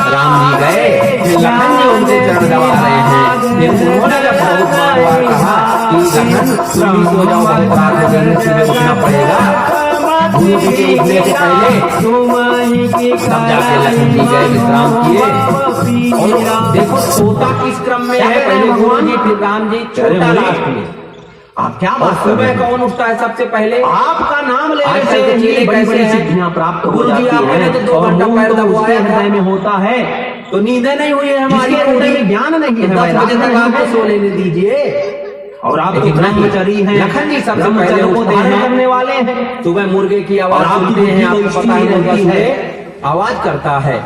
राम जी गए, फिर लखन जी उनके चरण दबा रहे हैं। फिर उन्होंने जब बहुत बार कहा कि लखन तुम भी सो जाओ, बहुत रात हो गई, सुबह उठना पड़ेगा, गुरु जी के उठने से पहले, तब जाके लखन जी गए, विश्राम किए। और देखो सोता किस क्रम में है, पहले भगवान जी फिर राम जी, छोटा लास्ट में। आप क्या और बात कर रहे सुबह हैं? कौन उठता है सबसे पहले, आपका नाम लेने आजकल से के ही चेले बड़ी बड़ी कैसे हैं? सिद्धियां प्राप्त हो गुरु जी जाती आपने हैं। तो 2 और घंटा मूल पैर तो दबवाया उसके था। हृदय में होता है, तो नींदें नहीं हुई है हमारी, जिसके हृदय में ज्ञान नहीं है, 10 बजे तक आपको सो लेने दीजिए। और आप लेकिन नहीं, ब्रह्मचारी हैं, लखन जी सबसे ब्रह्मचर्य पहले को उठते धारण हैं। करने वाले हैं। सुबह मुर्गे की और आवाज आपकी सुनते हैं, बुद्धि आपको तो पता स्थिर है रहती मुर्गा है। सुबह आवाज करता है।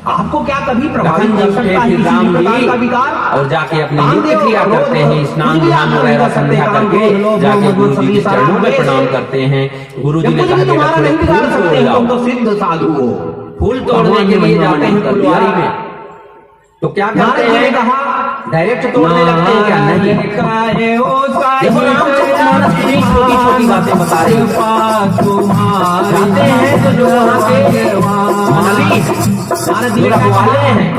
आपको क्या कभी प्रभावित लखन कर जी सकता उठे, है फिर किसी राम भी प्रकार जी का विकार? और जाके अपनी काम नित्य देव, क्रिया क्रोध, करते हैं, स्नान कुछ भी आप ध्यान नहीं वगैरह कर सकते, संध्या काम, करके क्रोध, लोभ, जाके मोह, गुरु जी के सभी चरणों में सारा प्रणाम द्वेष। करते हैं। गुरु जी जब ने कुछ कहा भी तुम्हारा नहीं बिगाड़ फूल सकते तोड़ हैं, लाओ। तुम तो सिद्ध साधु हो। फूल तोड़ने भगवान के ने लिए महिमा जाते हैं मंडित कर फुलवारी दिया। में, तो क्या नारद करते जी ने हैं, कहा डायरेक्ट तोड़ने लगते हैं क्या? नहीं। देखो रामचरितमानस कितनी छोटी छोटी बातें बता रहे हैं। जाते हैं तो जो वहाँ के मौलवी, नारद जी ने रखवाले हैं,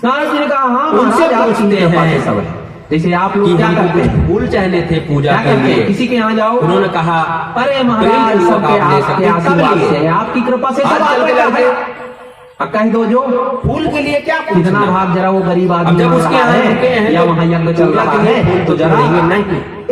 नारद जी ने कहा हाँ, उनसे महाराज, आप पूछते चिंता हैं पाते सब है। जैसे आप लोग कि क्या करते हैं, हमको फूल चाहने थे पूजा क्या के करते हैं, लिए। किसी के यहाँ जाओ, उन्होंने कहा अरे महाराज प्रेम सबके पूर्वक आप ले आपके सकते हैं, सब आशीर्वाद लिए। से, आपकी कृपा से सब आजकल आपके के लड़के लड़के अब कह दो जो फूल के लिए क्या कितना पूछना? भाग जरा वो गरीब अब आदमी जब मर उसके रहा यहाँ रुके हैं या तो वहाँ यज्ञ चल पूजा रहा के लिए है तो जरा देंगे नहीं।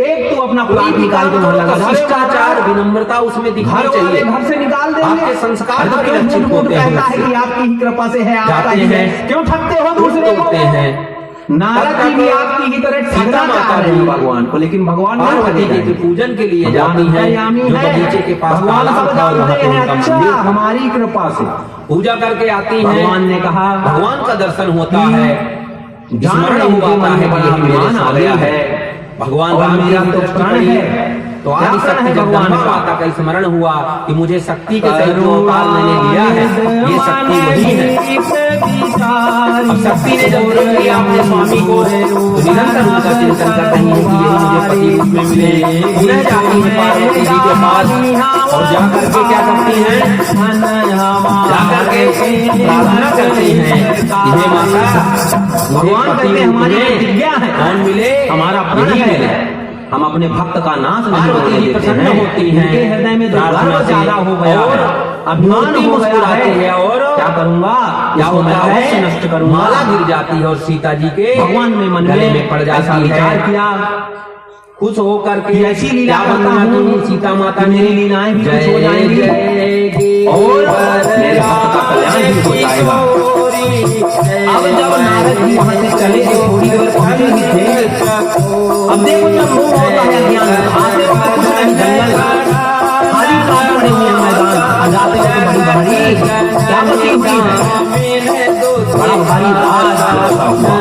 एक तो अपना कोई प्लाट भी निकाल के काम वहाँ करो लगा तो दो। शिष्टाचार विनम्रता उसमें दिखनी घर वाले चाहिए। घर से निकाल देंगे। आपके संस्कार अरे तो क्यों परिलक्षित झूठ मूठ होते हैं कहता है कि आपकी ही कृपा से है, आपका जाते ही है, हैं, क्यों ठगते हो दूसरे को? होते हैं। नारद जी भी आपकी ही तरह सीता ठगना माता चाह रहे भी हैं भगवान को, लेकिन भगवान नहीं पार्वती ठगेगा। जी के पूजन के लिए भगवान जाती हैं, अंतर्यामी जो है। बगीचे के पास भगवान तालाब सब था, वहाँ जानते पे हैं। उनका अच्छा, मंदिर था। हमारी कृपा से पूजा करके आती हैं। भगवान ने कहा भगवान का दर्शन होता है, जान स्मरण रहे हुआ हो है कि बड़ा यही मेरे अभिमान आ गया सामने है। भगवान और राम जी मेरा की तो दृष्टि प्राण पड़ी है। तो क्या आदि प्राण शक्ति है जगदम्बा भगवान का? माता का स्मरण हुआ कि मुझे शक्ति के सहित जो अवतार मैंने लिया है, ये शक्ति वही है। अब शक्ति ने जब देख लिया अपने स्वामी को, तो निरंतर उनका चिंतन कर रही है कि यही मुझे पति रूप में मिले। पुनः जाती है पार्वती जी के पास और जाकर के क्या करती हैं, जाकर के प्रार्थना करती हैं कि हे माता, भगवान कहते हैं हमारी प्रतिज्ञा है, कौन मिले, हमारा प्राण यही है, मिले। हम अपने भक्त का नाश नहीं पार्वती होने जी देते प्रसन्न हैं। होती हैं, उनके हृदय में जो प्रार्थना गर्व से ज्यादा हो गया और है, अभिमान मूर्ति हो गया मुस्कुराती है, है और क्या करूंगा, क्या इसको मैं होता अवश्य है, नष्ट करूंगा। माला गिर जाती है और सीता जी के भगवान में मन गले में पड़ ऐसा जाती विचार है। किया, खुश होकर के कि ऐसी लीला क्या करता वंदना हूँ, की सीता माता कि ने, मेरी लीलाएं भी कुछ हो जाएंगी और मेरे भक्त का कल्याण भी हो जाएगा। अब जब नारद जी वहां से चले तो थोड़ी देर पहुंचे ही थे। अब देखो जब मोह होता है ज्ञान, आते वक्त कुछ नहीं, जंगल खाली प्लाट पड़े हुए हैं मैदान, और जाते वक्त बड़ी भारी क्या बची हुई है, बड़ा भारी राज चलता हुआ।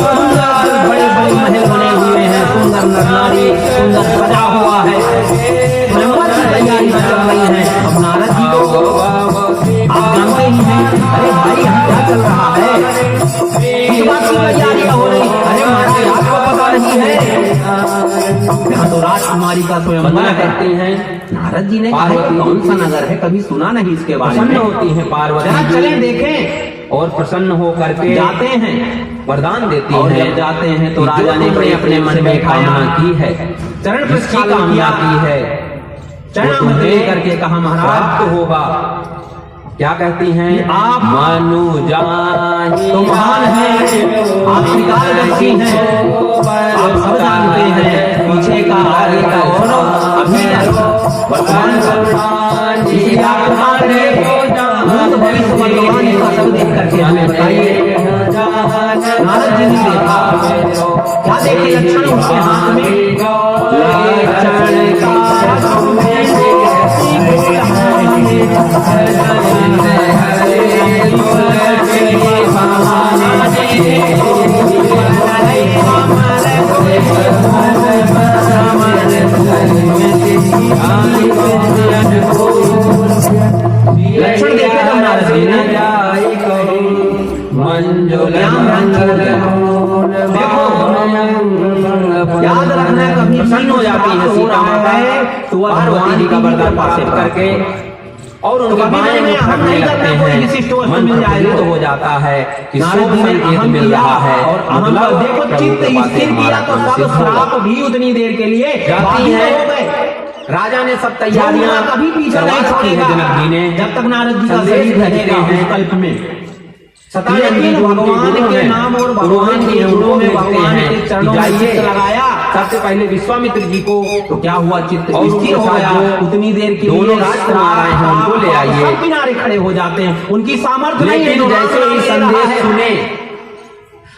सुंदर बड़े बड़े महल बने हुए हैं, सुंदर नर नारी, सुंदर सजा हुआ है, स्वयंवर की तैयारी चल रही है। अब नारद जी को आप जानते ही हैं, अरे भाई यहाँ क्या चल रहा है, किस बात की तैयारी हो रही, अरे महाराज आपको पता नहीं है, यहाँ तो राजकुमारी का स्वयंवर करते है। हैं। नारद जी ने कहा कि कौन सा नगर है, कभी सुना नहीं इसके बारे प्रसन्न में, होती है पार्वती जरा जी चलें देखें। और प्रसन्न होकर के जाते हैं वरदान देती और हैं। जब जाते हैं तो कि राजा ने जो अपने मन में कामना की है, चरण जिसकी प्रक्षालन कामना किया, की है, चरणामृत लेकर के कहा महाराज प्राप्त होगा। क्या कहती हैं, आप मनु जाहि तो महान हैं, आप त्रिकालदर्शी हैं, आप सब जानते हैं, पीछे का आगे का और अभी वर्तमान का इसी राजकुमार ने भूत भविष्य वर्तमान का सब देख करके हमें बताइए। नारद जी ने देखा, क्या देखे लक्षण उसके हाथ में, लक्षण देखे जब नारद जी ने, देखो याद रखना कभी प्रसन्न हो जाती है सीता माता तो वह पार्वती जी का वरदान प्राप्त करके और उनके बाएं में फटने लगते हैं, मन प्रफुल्लित हो जाता है कि शुभ संकेत मिल रहा है। और अहम का देखो चित्त स्थिर किया तो सब श्राप भी उतनी देर के लिए जाती है। हो गए। राजा ने सब तैयारियां कभी पीछा नहीं छोड़ेगा जनक जी ने, जब तक नारद जी का संदेश शरीर रहेगा भेजे उस हैं। कल्प में। लेकिन भगवान के नाम और भगवान के गुणों में भगवान के चरणों में चित्त लगाया। सबसे पहले विश्वामित्र जी को, तो क्या हुआ, चित्त और स्थिर हो उनके गया। साथ जो उतनी देर के दोनों लिए राजकुमार आए हैं, उनको ले आइए। सब किनारे खड़े हो जाते हैं, उनकी सामर्थ्य नहीं है। लेकिन जैसे ही संदेश सुने,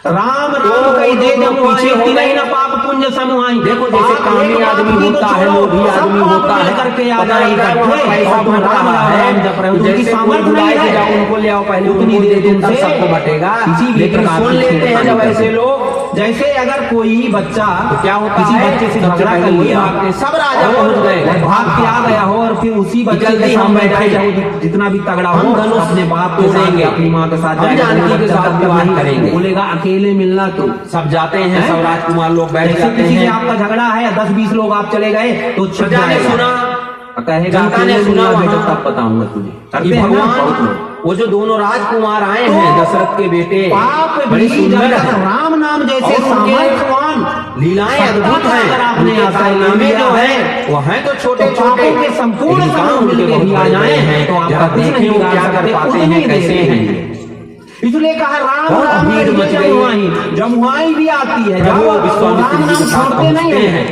राम राम कही दे जब पीछे होती नहीं ना पाप पुण्य समूहाई। देखो जैसे कामी आदमी होता है, लोभी आदमी होता है, करके आ पता नहीं जाएगा, कौन पैसा और बट राम रहा राम है, जप रहे हो, तो उनकी जैसे सामर्थ्य कोई नहीं बुलाए है। जाओ, उनको ले आओ, पहले उतनी उनको देर दे दो, तब से सबको बटेगा। किसी भी लेकिन प्रकार सुन की लेते हैं जब छेड़खानी ऐसे लोग, जैसे अगर कोई बच्चा तो क्या होता किसी है, बच्चे से सबसे झगड़ा पहले कर वही लिया, भागते हैं, सब राजा और पहुंच गए, वह भाग के आ गया हो और फिर उसी बच्चे जल्दी के हम हम बैठे बैठे जाओ, जाओ, जितना भी तगड़ा हो हम धनुष अपने बाप के साथ तोड़ेंगे, अपनी माँ के साथ हम जाएगा, जानकी के साथ विवाह करेंगे। बोलेगा अकेले मिलना तो सब जाते हैं, सब राजकुमार लोग बैठ जैसे जाते किसी से हैं। आपका झगड़ा है, 10-20 लोग आप चले गए तो छिप प्रजा ने जाएगा। सुना, कहेगा जनता ने अकेले सुना मिलना बेटा, वहाँ तब बताऊंगा तुझे। कि करते हैं ना बहुत भगवान, लोग। वो जो दोनों राजकुमार आए तो हैं, दशरथ के बेटे, पाप बड़े भी सुंदर जब तक हैं। राम नाम जैसे और उनके सामर्थ्यवान लीलाएं अद्भुत हैं। अगर आपने उनके आशा कारनामे लिया जो है, हैं वो हैं तो छोटे तो छोटे, पापों के संपूर्ण लेकिन काम समूह उनके मिलके बहुत भी आ बड़े जाएं, हैं। तो आप जरा कुछ देखें नहीं वो क्या बिगाड़ कर सकते, पाते उतनी हैं, ही कैसे देर हैं। है। इसलिए कहा राम बहुत राम भीड़ करिए मच गई। जमुआई भी आती है, प्रभु जब विश्वामित्र राम जी के नाम साथ छोड़ते नहीं पहुंचते है,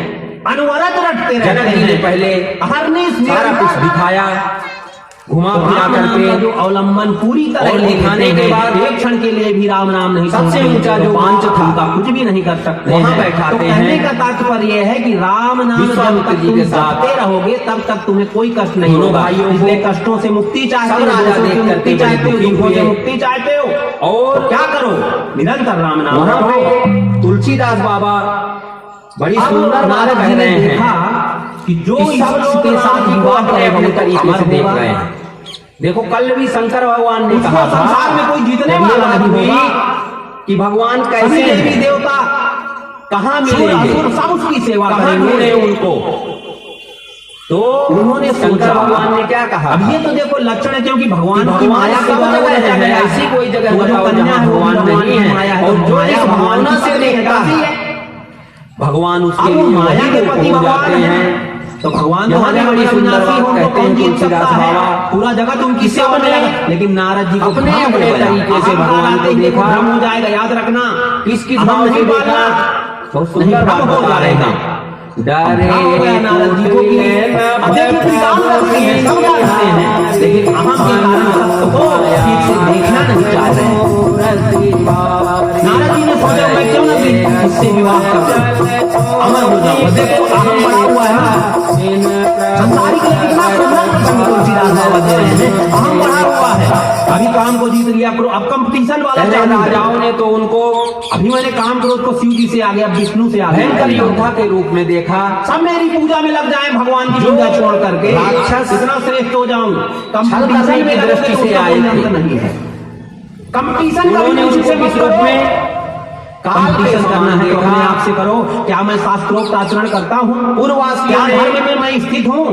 अनवरत रटते रहते जनक जी ने हैं। पहले हर ने सारा कुछ दिखाया, घुमा फिरा राम नाम का करके, जो अवलंबन पूरी तरह और ले दिखाने लेते के हैं, बाद एक क्षण के लिए भी राम नाम नहीं सबसे सुनते, ऊंचा जो पांच मंच था, उनका कुछ भी नहीं कर सकते वहां हैं। बैठाते तो कहने हैं। का तात्पर्य यह है कि राम नाम जब विश्वामित्र तक जी तुम के साथ जपते रहोगे तब तक तुम्हें कोई कष्ट नहीं दोनों होगा। भाइयों को इसलिए कष्टों से मुक्ति चाहते सब हो, राजा दोषों से देख मुक्ति करके चाहते हो, दुखी दुखों से हुए। मुक्ति चाहते हो, और तो क्या करो, निरंतर राम नाम वहां रटो। पे तुलसीदास बाबा बड़ी अब सुंदर बात नारद कह जी ने रहे हैं देखा कि जो कि सब इस लोग के साथ राम जी को विवाह अपने करेगा अपने वो तो तरीके अमर से देख होगा। रहे हैं। देखो कल भी शंकर भगवान ने उसको कहा था संसार में कोई जीतने जब ये वाला बात नहीं हुई होगा कि भगवान सभी कैसे देवी हैं, देवता कहाँ असुर मिलेंगे, सब उसकी सेवा कहाँ करेंगे। ढूंढे उनको। तो उन्होंने शंकर सोचा भगवान ने क्या कहा, अब ये तो देखो लक्षण है, क्योंकि भगवान की भगवान माया सब जगह है, ऐसी कोई जगह बताओ जहाँ भगवान नहीं है। और जो इस भावना से देखता है भगवान उसके अब लिए माया वही के रूप पति हो भगवान जाते है, हैं। तो भगवान यहाँ भी बड़ी सुंदर बात कहते हैं तुलसीदास बाबा, पूरा जगत उनकी सेवा में लगा। लेकिन नारद जी को अपने भ्रम अपने हो गया। तरीके से अहंकार भगवान को आते ही देखा। भ्रम हो जाएगा, याद रखना। किस किस अहम भाव से नहीं देखा, पालना, बहुत नहीं सुंदर भ्रम बात हो बता रहे जाएगा। हैं। डरे हो गया नारद जी को कि अब देखिए त्रिकाल करते हैं, सब जानते हैं, लेकिन अहम के कारण सत्य को ठीक से देखना नहीं चाह रहे हैं। नारद जी ने सोचा मैं क्यों ना कि इससे विवाह कर अमर हो जाऊं। देखो अहम बड़ा हुआ है ना, संसारी के लिए कितना सुंदर प्रसंग तुलसीदास बाबा दे रहे हैं। अहम बढ़ा हुआ है, अभी काम को जीत लिया, अब कंपटीशन वाला पहले चालू है। राजाओं ने तो उनको अभी मैंने काम क्रोध को शिव जी से आ गया, विष्णु से आ भयंकर गया, योद्धा के रूप में देखा। सब मेरी पूजा में लग जाए, भगवान की जो पूजा छोड़ करके राक्षस इतना श्रेष्ठ हो जाऊं। छल करने की दृष्टि से आए थे। नहीं है कंपटीशन, उन्होंने उनको किस रूप में काल के कंपटीशन करना समान है तो अपने देखा। आप से करो। क्या मैं शास्त्रोक्त आचरण करता हूँ? पूर्ववासियों क्या ने धर्म में मैं स्थित हूँ?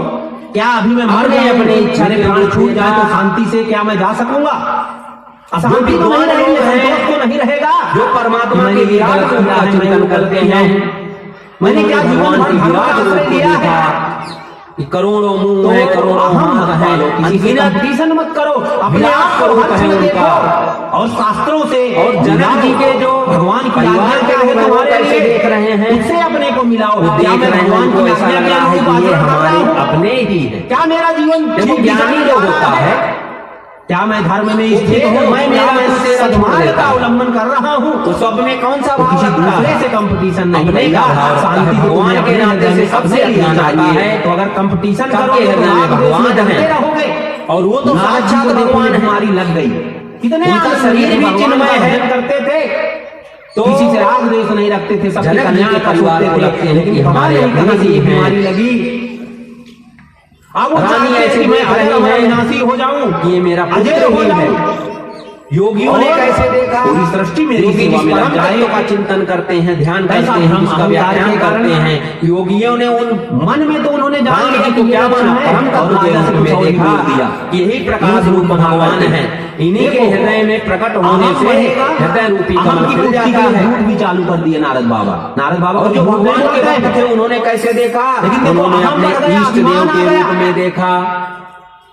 क्या अभी मैं मर अपने गया, अपनी इच्छा मेरे के प्राण छूट जाए तो देखा। शांति से क्या मैं जा सकूंगा? अशांति तो जो नहीं रहेगी, लोग हैं, संतोष तो नहीं रहेगा। जो परमात्मा मैंने के ये विराट गलत रूप किया का है, चिंतन मैंने करते गलत किया हैं। है। मैंने क्या जीवन भगवान भर की धर्म का विराट आश्रय रूप को लिया है? देखा कि करोड़ों मुंह तो है, करोड़ों अहम हाथ है, किसी से अनगिनत कंपटीशन मत करो, अपने विलास आप को करो हर कहे चीज उनका। देखो और शास्त्रों से और जनक जी के जो भगवान की परिवार आज्ञा के क्या है लोग तुम्हारे कैसे लिए, देख रहे हैं, उससे अपने को मिलाओ। वो क्या देख मैं रहे हैं, भगवान की उनको ऐसा आज्ञा लग के रहा है अनुरूप कि ये आचरण कर रहा हमारे हूं? अपने ही है। क्या मेरा जीवन देखो ठीक ज्ञानी दिशा जो में जा होता रहा है, क्या मैं धर्म में स्थित ये हूँ? मैं क्या मेरा मैं तेरा छोड़ सद्मार्ग देता का हूं। अवलंबन कर रहा हूँ? तो सब में कौन सा तो भाव किसी रखता दूसरे है? से कंपटीशन नहीं अपने रहेगा। का भाव रखता शांति है। तो भगवान तुम्हें के अपने नाते हृदय से में सबसे सबसे लिया लिया जाता चाहिए। है। तो अगर कंपटीशन सबके करोगे तो हृदय में आप भगवान उसमें डरते है। रहोगे। और वो तो नारद जी साक्षात को देखो भगवान है। बीमारी लग गई, कितने उनका आनंद शरीर में भी भगवान चिन्मय का है। भजन करते थे, तो किसी से राग द्वेष नहीं रखते थे, सबके जनक जी कल्याण के का परिवार सोचते को थे। लगते हैं लेकिन कि पता हमारे नहीं अपने कहाँ से ही ये हैं। बीमारी लगी। अब वो रानी चाहते हैं ऐसे कि मैं देख अजर रही अमर है अविनाशी हो जाऊं, कि ये मेरा पुत्र अजय हो ही है। जाऊं। योगियों ने और कैसे देखा, पूरी सृष्टि मेरी योगी सेवा जिस में लग परम जाए। तत्व का चिंतन करते हैं, ध्यान ऐसा करते हैं, हम उसका अहंकार व्याख्यान के कारण करते हैं। योगियों ने उन मन में तो उन्होंने जान राम लिया जी कि को क्या ये माना, है, परम और तत्व के राजा रूप से में कुछ और ही देखा बोल दिया। कि यही प्रकाश रूप भगवान है। इन्हीं के हृदय में प्रकट होने से हृदय रूपी कमल खिल जाता है। झूठ भी चालू कर दिए नारद बाबा। नारद बाबा और को जो झूठ भगवान नहीं के बोलते भक्त हैं। थे उन्होंने कैसे देखा, लेकिन देखो, उन्होंने अहम अपने बढ़ गया, इष्ट देव अभिमान आ के गया। रूप में देखा।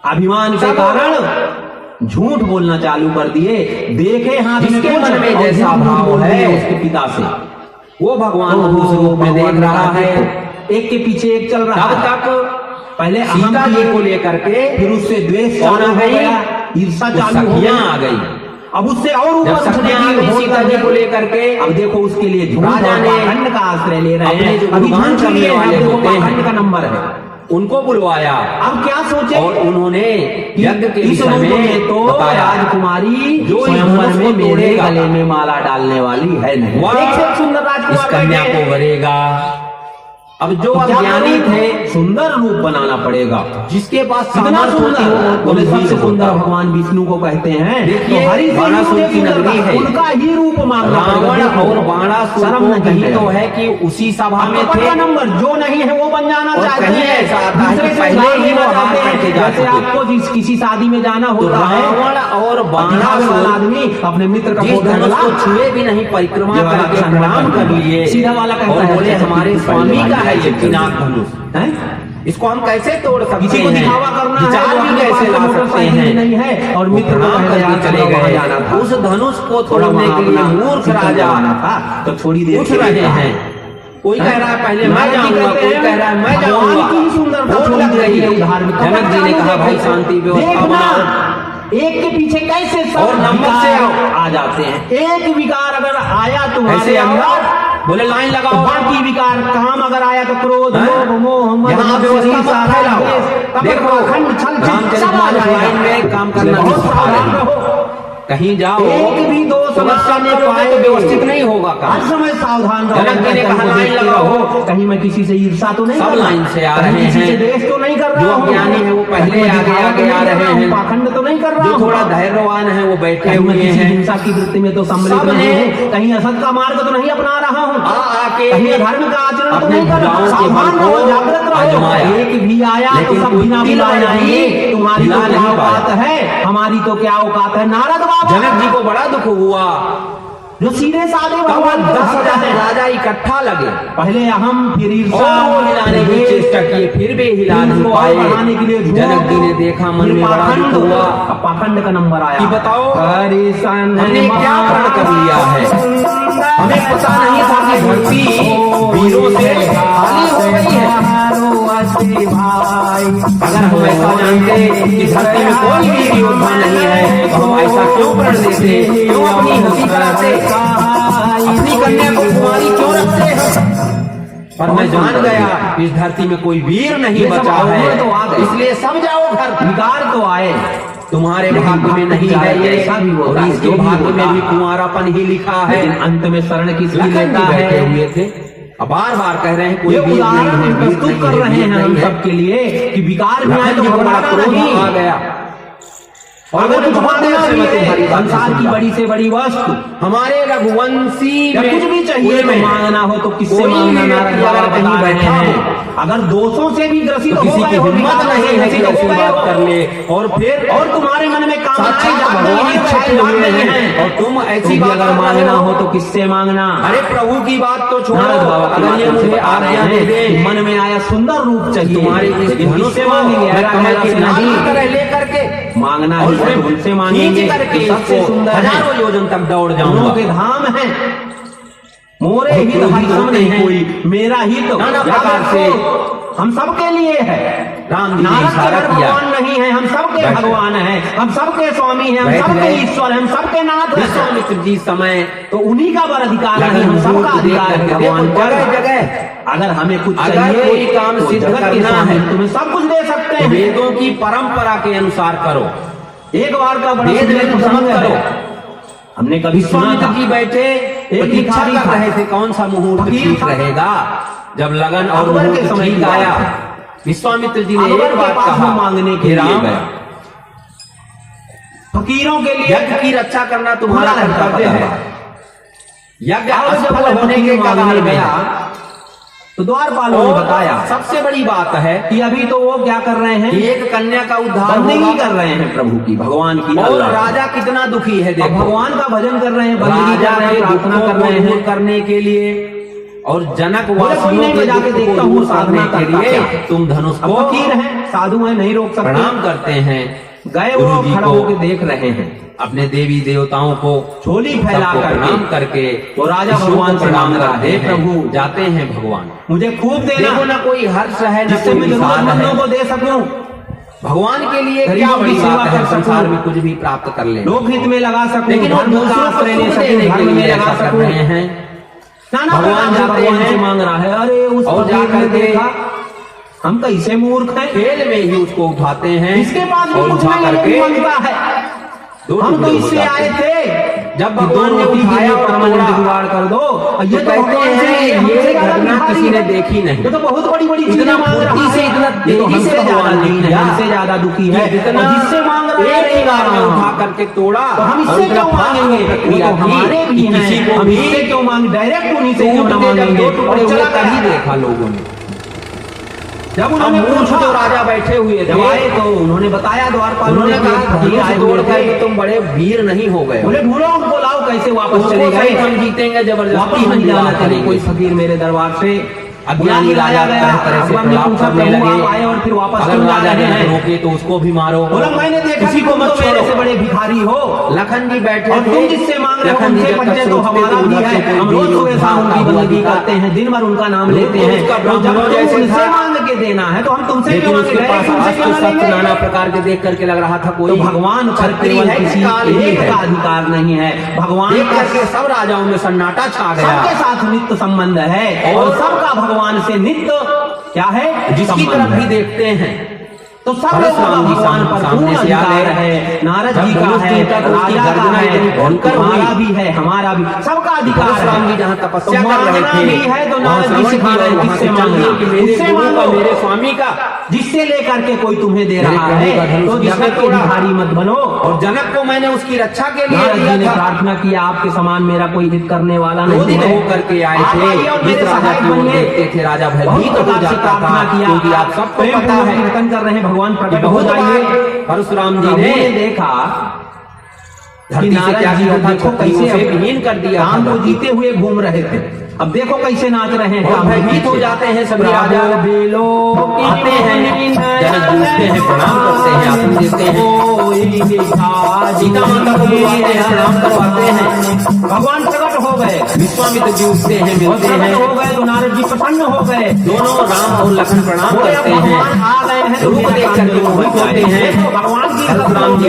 अभिमान के सब कारण झूठ बोलना चालू कर दिए। देखे हाथ में जिसके कुछ मन में और जैसा झूठ भाव बोल दिए है, उसके पिता से, वो भगवान उस रूप में देख रहा है। एक के पीछे एक चल रहा तब है। तक पहले अहम सीता जी को लेकर के फिर उससे द्वेष कौन चालू आ हो गई? गया, ईर्षा वो चालू हो सखियां गई। आ गई। अब उससे और जब ऊपर उठने सखियां आ की गई होड़ सीता लग जी गई। को लेकर के, अब देखो उसके लिए झूठ राजा और ने पाखंड का आश्रय ले रहे अपने हैं। जो अभी गुणगान झूठ करने लिए हैं, वाले अब देखो होते हैं, पाखंड का नंबर है। उनको बुलवाया अब क्या सोचे, और उन्होंने यज्ञ के इस विषय रूप में तो बताया। राजकुमारी जो इस स्वयंवर धनुष में को मेरे तोड़ेगा, गले में माला डालने वाली है नहीं। वह एक से एक सुंदर इस राजकुमार कन्या बैठे को हैं। वरेगा। अब जो अज्ञानी थे, सुंदर रूप बनाना पड़ेगा। जिसके पास कितना सामर्थ्य होती है सुंदर, वो बोले बुद्धि से सबसे सुंदर सुंदर भगवान विष्णु को कहते हैं। देखिए, तो हरि से बाणासुर मुझे की सुंदर नगरी है। उनका ही रूप मांगना रावण पड़ेगा। और बाणासुर शर्म को नहीं कहीं है। तो है कि उसी सभा में आपको थे, पता नंबर जो नहीं है वो बन जाना और चाहते कहीं हैं। ऐसा आता है दूसरे कि से पहले उधार ही वो लेना हार चाहते हैं। करके जा जैसे चुके। आपको किसी शादी में जाना तो होता है, रावण और दिखावे वाला बाणासुर आदमी अपने मित्र का जिस फोटो धनुष को लगा, छुए भी नहीं, परिक्रमा ये वाला करके अच्छा प्रणाम नहीं कर लिए, सीधा वाला कहता और है, बोले अच्छा, हमारे अच्छा, स्वामी अच्छा, का है ये अच्छा, पिनाक धनुष, हैं? इसको हम कैसे तोड़ सकते किसी को हैं, दिखावा करना है, विचार वो भी अपने कैसे पास ला सकते मोटरसाइकिल हैं, नहीं है और वो मित्र को प्रणाम कहे, करके यार, चले थोड़ा वहाँ गए। जाना था। उस धनुष को थोड़ा तोड़ने वहाँ के लिए अपना मूर्ख चिकन राजा बनाना था, तो थोड़ी देर पूछ के लिए रहे कहा। हैं, कोई कह रहा है पहले मैं नारद जी जाऊंगा, कहते कोई हैं, कह रहा है मैं भगवान जाऊंगा, की ही सुंदरता वोट थोड़ी लग देर गई के लिए है। धार्मिक जनक जी ने कहा भाई शांति व्यवस्था देखना, बनाओ, एक के पीछे कैसे सब और नंबर से विकार आ जाते हैं। एक विकार अगर आया तुम्हारे ऐसे आओ, अंदर, बोले लाइन तो लगाओ, बाकी विकार, काम अगर आया तो क्रोध, हैं? लोभ, मोह, मद, यहाँ मत्सरी, व्यवस्था मत सारा फैलाओ। द्वेष, कपट, देखो, पाखंड, छल, सब आ रामचरितमानस जाएगा। लाइन में काम करना बहुत नहीं सिखा सावधान रहे। रहो। कहीं जाओ, एक भी दोष समस्या न नहीं करोगे पाए तो व्यवस्थित नहीं होगा हर काम। समय सावधान रहो। जनक जी ने कहीं कहा, को लाइन देखते लगाओ। रहो, कहीं मैं किसी से ईर्षा तो नहीं सब कर रहा, लाइन से आ कहीं रहे किसी हैं। से द्वेष तो नहीं कर जो रहा हूँ, अज्ञानी है वो पहले कहीं मैं आगे दिखावा आगे तो आ नहीं कर रहे रहा हूँ, हैं। पाखंड तो नहीं कर रहा जो हूँ, थोड़ा धैर्यवान है वो बैठे कहीं मैं हुए किसी हैं, हिंसा की वृत्ति में तो सम्मिलित सबने नहीं हूँ, कहीं असत का मार्ग तो नहीं अपना रहा हूँ, आके कहीं अधर्म का आचरण तो अपने नहीं कर रहा हूँ। भुजाओं के बल सावधान को रहो, जागृत रहो। आजमाया। एक भी आया तो लेकिन सब कोई बिना तिल बुलाए आएंगे। नहीं, तुम्हारी तो हिला क्या नहीं पाया। औकात है, हमारी तो क्या औकात है। नारद बाबा जनक जी को बड़ा दुख हुआ, जो सीधे साधे तब भगवान के भक्त 10,000 हैं। राजा इकट्ठा लगे पहले अहम, फिर ईर्षा, और वो हिलाने की चेष्टा किए, फिर भी हिला फिर नहीं उसको और पाए। बढ़ाने के लिए झूठ, जनक जी ने देखा, मन फिर में बड़ा पाखंड, दुख हुआ अब पाखंड का नंबर आया कि बताओ हरिशन हमने क्या प्रण कर लिया है। हमें पता नहीं था कि धरती वीरों से खाली हो गई है। अगर हम ऐसा जानते कि धरती में कोई वीर योद्धा नहीं है तो हम ऐसा क्यों प्रण देते, क्यों अपनी हंसी कराते, अपनी कन्या को कुंवारी क्यों रखते हैं। पर मैं जान गया इस धरती में कोई वीर नहीं ये सब बचा अवगुण तो आ है, गए। इसलिए सब जाओ घर। विकार तो आए, तुम्हारे लेकिन भाग्य में नहीं भक्त है ये, ऐसा भी होता और है, इसके ये भी भाग्य होता में भी है। कुंवारापन ही लिखा है। लेकिन अंत में शरण किसकी लखन लेता जी बैठे है। हुए थे, अब बार बार कह रहे हैं कोई ये वीर उदाहरण नहीं है, हम वीर प्रस्तुत नहीं कर है, रहे वीर हैं हम नहीं है। सबके लिए कि विकार में आए लखन तो जी को बड़ा घबराना क्रोध नहीं। आ गया, और अगर बोले कुछ बहुत देर से मैं तुम्हारी बात संसार की सुन रहा। बड़ी से बड़ी वस्तु हमारे रघुवंशी या में कुछ भी चाहिए तो में मांगना हो तो किससे कोई मांगना। भी नारद व्यक्ति बाबा अगर कहीं बता रहे बैठा हैं, अगर दोषों से भी ग्रसित तो हो किसी गए की हो, हिम्मत विकारों नहीं से है कि ग्रसित हो ऐसी गए बात हो, कर ले, और फिर और तुम्हारे मन में कामनाएं साक्षात जाग गई भगवान हैं, बैठे इच्छाएं हुए जाग गई हैं, हैं, और तुम ऐसी तुम भी बात अगर कर रहे मांगना हो हो तो किससे मांगना। अरे प्रभु की बात तो छोड़ो, नारद बाबा की अगर ये बात मुझे बता रहे आज्ञा दे हैं, दे, मन में आया सुंदर रूप चाहिए, तुम्हारे इस लेकिन धनुष किससे को मांगेंगे। मैं ऐरा कमल गहरा की से नाली नहीं, की तरह ले करके मांगना और ही है तो उनसे मांगेंगे, खींच करके सबसे इसको सुंदर है। हजारों योजन तक दौड़ गुरुओं जाऊंगा। के धाम है, मोरे और हित कोई हरिसम नहीं नहीं कोई, मेरा हित नाना याद प्रकार से रखो, हम सबके लिए है। राम जी ने नारद इशारा केवल किया। भगवान नहीं है, हम सबके बैठ- भगवान हैं, हम सबके स्वामी हैं, हम बैठ सबके गए। ईश्वर हैं, हम सबके नाथ हैं। विश्वामित्र जी समय तो उन्हीं का वर अधिकार नहीं, हम सबका अधिकार है भगवान पर। जगह जगह अगर हमें कुछ अगर चाहिए कोई काम तो सिद्ध जगत के करना स्वामी है, तुम्हें सब कुछ दे सकते हैं। वेदों की परंपरा के अनुसार करो, एक बार का बड़ा वेद सुंदर में प्रसंग मत है। करो। हमने कभी सुना विश्वामित्र था, जी बैठे प्रतीक्षा भिखारी कर था। रहे थे कौन सा मुहूर्त फकीर ठीक था। रहेगा। जब लगन और अकबर के मुहूर्त समय ठीक की बात आया, है। विश्वामित्र जी ने अकबर एक के बात पास कहा, वो मांगने के हे लिए राम, गया। फकीरों के लिए यज्ञ की रक्षा करना तुम्हारा पूरा कर्तव्य कर्तव्य है। यज्ञ अब जब असफल वो होने के फकीर कगार मांगने में गया है। तो द्वारपालों ने और बताया सबसे बड़ी बात है कि अभी तो वो क्या कर रहे हैं, कि एक कन्या का उद्धार बंदगी होगा, कर रहे हैं प्रभु की, भगवान की। और अल्लाह की। राजा कितना दुखी है अब देखो। भगवान का भजन कर रहे हैं, बंदगी राजा कर रहे के हैं, प्रार्थना दुखों कर को रहे दूर हैं। करने के लिए और जनक बोले कोई वासियों नहीं, के मैं जाके दुख देखता को हूँ दूर साधना करने के करता लिए क्या। तुम धनुष अब को फकीर हैं, साधु हैं, नहीं रोक सकते। प्रणाम करते हैं। गए वो गुरु जी खड़ा को, होकर देख रहे हैं, अपने देवी देवताओं को झोली फैला सबको करके प्रणाम करके वो राजा ईश्वर भगवान को से प्रणाम मांग रहा करते है, हैं। प्रभु जाते हैं भगवान, मुझे खूब देना, देखो ना कोई हर्ष है, न जिससे कोई मैं विषाद जरूरतमंदों है। को दे सकूं, भगवान के लिए गरीबों क्या की बड़ी सेवा बात कर है, सकूं, संसार में कुछ भी प्राप्त कर ले, लोकहित में लगा सकूं, लेकिन वो धर्म का दूसरों को आश्रय ले सुख सकूं, देने के धर्म में लिए लगा ऐसा कर सकूं। रहे हैं। नाना भगवान प्रकार से जाते भगवान हैं से मांग रहा है। अरे उस और फकीर जाकर ने के देखा, हम कैसे मूर्ख हैं, खेल में ही उसको उठाते हैं, इसके पास भी और कुछ उठा नहीं है, ये भी करके मांगता है। दो हम तो टुकड़े हो इससे जाते आए हैं। थे जब भगवान ने उठाया और परमानेंट जुगाड़ कर दो। ये तो कहते हैं ये घटना किसी ने देखी नहीं। ये तो बहुत बड़ी बड़ी चीजें इतना मांग रहा फुर्ती से, है। इतना ये तो तेजी हमसे से ज्यादा भगवान ने नहीं है, किया। हमसे ज्यादा दुखी है। इतना और जिससे मांग रहा है एक ही बार में उठा करके तोड़ा, तो हम और इससे इतना क्यों फास्ट मांगेंगे? प्रक्रिया वो तो थी हमारे भी कि हैं, किसी को हम भी इससे क्यों मांगे? डायरेक्ट उन्हीं से क्यों ना टूटते जब मांगेंगे? दो टुकड़े और हुए चला तभी गया। देखा लोगों ने। जब अब उन्होंने मूर्ख पूछा जो राजा बैठे हुए जब आए थे, तो उन्होंने बताया द्वारपाल, उन्होंने कहा फकीर आए तोड़ हुए कर थे। कि तुम बड़े वीर नहीं हो गए, बोले ढूंढो उनको, लाओ, कैसे वापस उसको चले सही गए? हम जीतेंगे, वापस जबरदस्ती नहीं जाना चाहिए करेंगे। कोई फकीर मेरे दरबार से। अज्ञानी राजा तरह तरह से अकबर ने प्रलाप पूछा, करने प्रभु, लगे। आप आए और फिर वापस अगर क्यों जा राजा रहे ने हैं? रोके तो उसको भी मारो। बोला मैंने देखा किसी कि को तुम मत तो मेरे छोड़ो। से बड़े भिखारी हो, लखन जी बैठे और थे, तुम जिससे मांग रहे हो लखन जी उनसे जब तक पंचे तो सोचते हमारा तो भी उधर है। से कोई हम रोज वीर सुबह शाम उठा उनकी हुआ बंदगी दिखा। करते हैं, दिन भर उनका नाम लेते तो हैं। उसका तो जब ब्राह्मणों तुम जैसे उनसे था, मांग के देना है तो हम तुमसे लेकिन क्यों उसके मांगे? पास तुमसे क्यों अस्त्र मांगेंगे? शस्त्र नाना प्रकार के देख करके लग रहा था कोई तो भगवान पर क्षत्रिय केवल है, किसी काल ही एक है। का अधिकार नहीं है। भगवान देख का करके सब राजाओं में सन्नाटा छा गया। सबके साथ नित्य संबंध है और सबका भगवान से नित्य क्या है? जिसकी संबंध तरफ है। भी देखते हैं तो सब लोगों का परशुराम जी भगवान पर सामने पूर्ण से आ अधिकार गए। है। नारद जब जी का धनुष है, टूटा तो उसकी राजा का गर्दन है, इतनी भयंकर हुई। हमारा भी है, हमारा भी, सबका अधिकार परशुराम जी है। जहाँ तपस्या तो कर रहे मांगना थे, भी है तो वहाँ नारद जी श्रवण सिखा किया, रहे हैं, वहाँ से किससे चाहिए मांगना? कि मेरे जिससे गुरु का, मांगो, मेरे स्वामी का, जिससे लेकर के कोई तुम्हें दे मेरे रहा प्रभु का है, धनुष तो दिया जिसका था, कोई भारी मत बनो। और जनक को मैंने उसकी रक्षा के लिए नारद जी दिया ने था। प्रार्थना किया, आपके समान मेरा कोई हित करने वाला नहीं क्रोधित है। होकर के आए आप थे, आइए और जिस मेरे राजा सहायक की ओर बनिए। देखते थे राजा बहुत भयभीत हो प्रकार से जाता प्रार्थना था, किया, क्योंकि आप सबको प्रेम पता पूर्वक है कीर्तन कर रहे हैं, भगवान कि प्रकट हो बहुत जाइए। बार परशुराम जी प्रभु ने ने देखा धरती से नारद क्या जी किया को था, देखो क्षत्रियों कैसे से विहीन कर दिया काम को था। जीते हुए घूम रहे थे, अब देखो कैसे नाच रहे हैं। और भयभीत हो जाते हैं सभी राजा, आते हैं, जनक जूझते हैं, प्रणाम करते हैं, आसन देते हैं, सीता माता को बुलाते हैं, प्रणाम करवाते हैं। भगवान प्रकट हो गए, विश्वामित्र जी उठते हैं, और मिलते प्रकट हैं, हो गए तो नारद जी प्रसन्न हो गए। दोनों राम और लखन प्रणाम बोले, अब करते हैं। भगवान आ गए हैं तो रूप मेरा देख काम करके तो मोहित हो होते जाएगा। हैं। तो भगवान जी परशुराम जी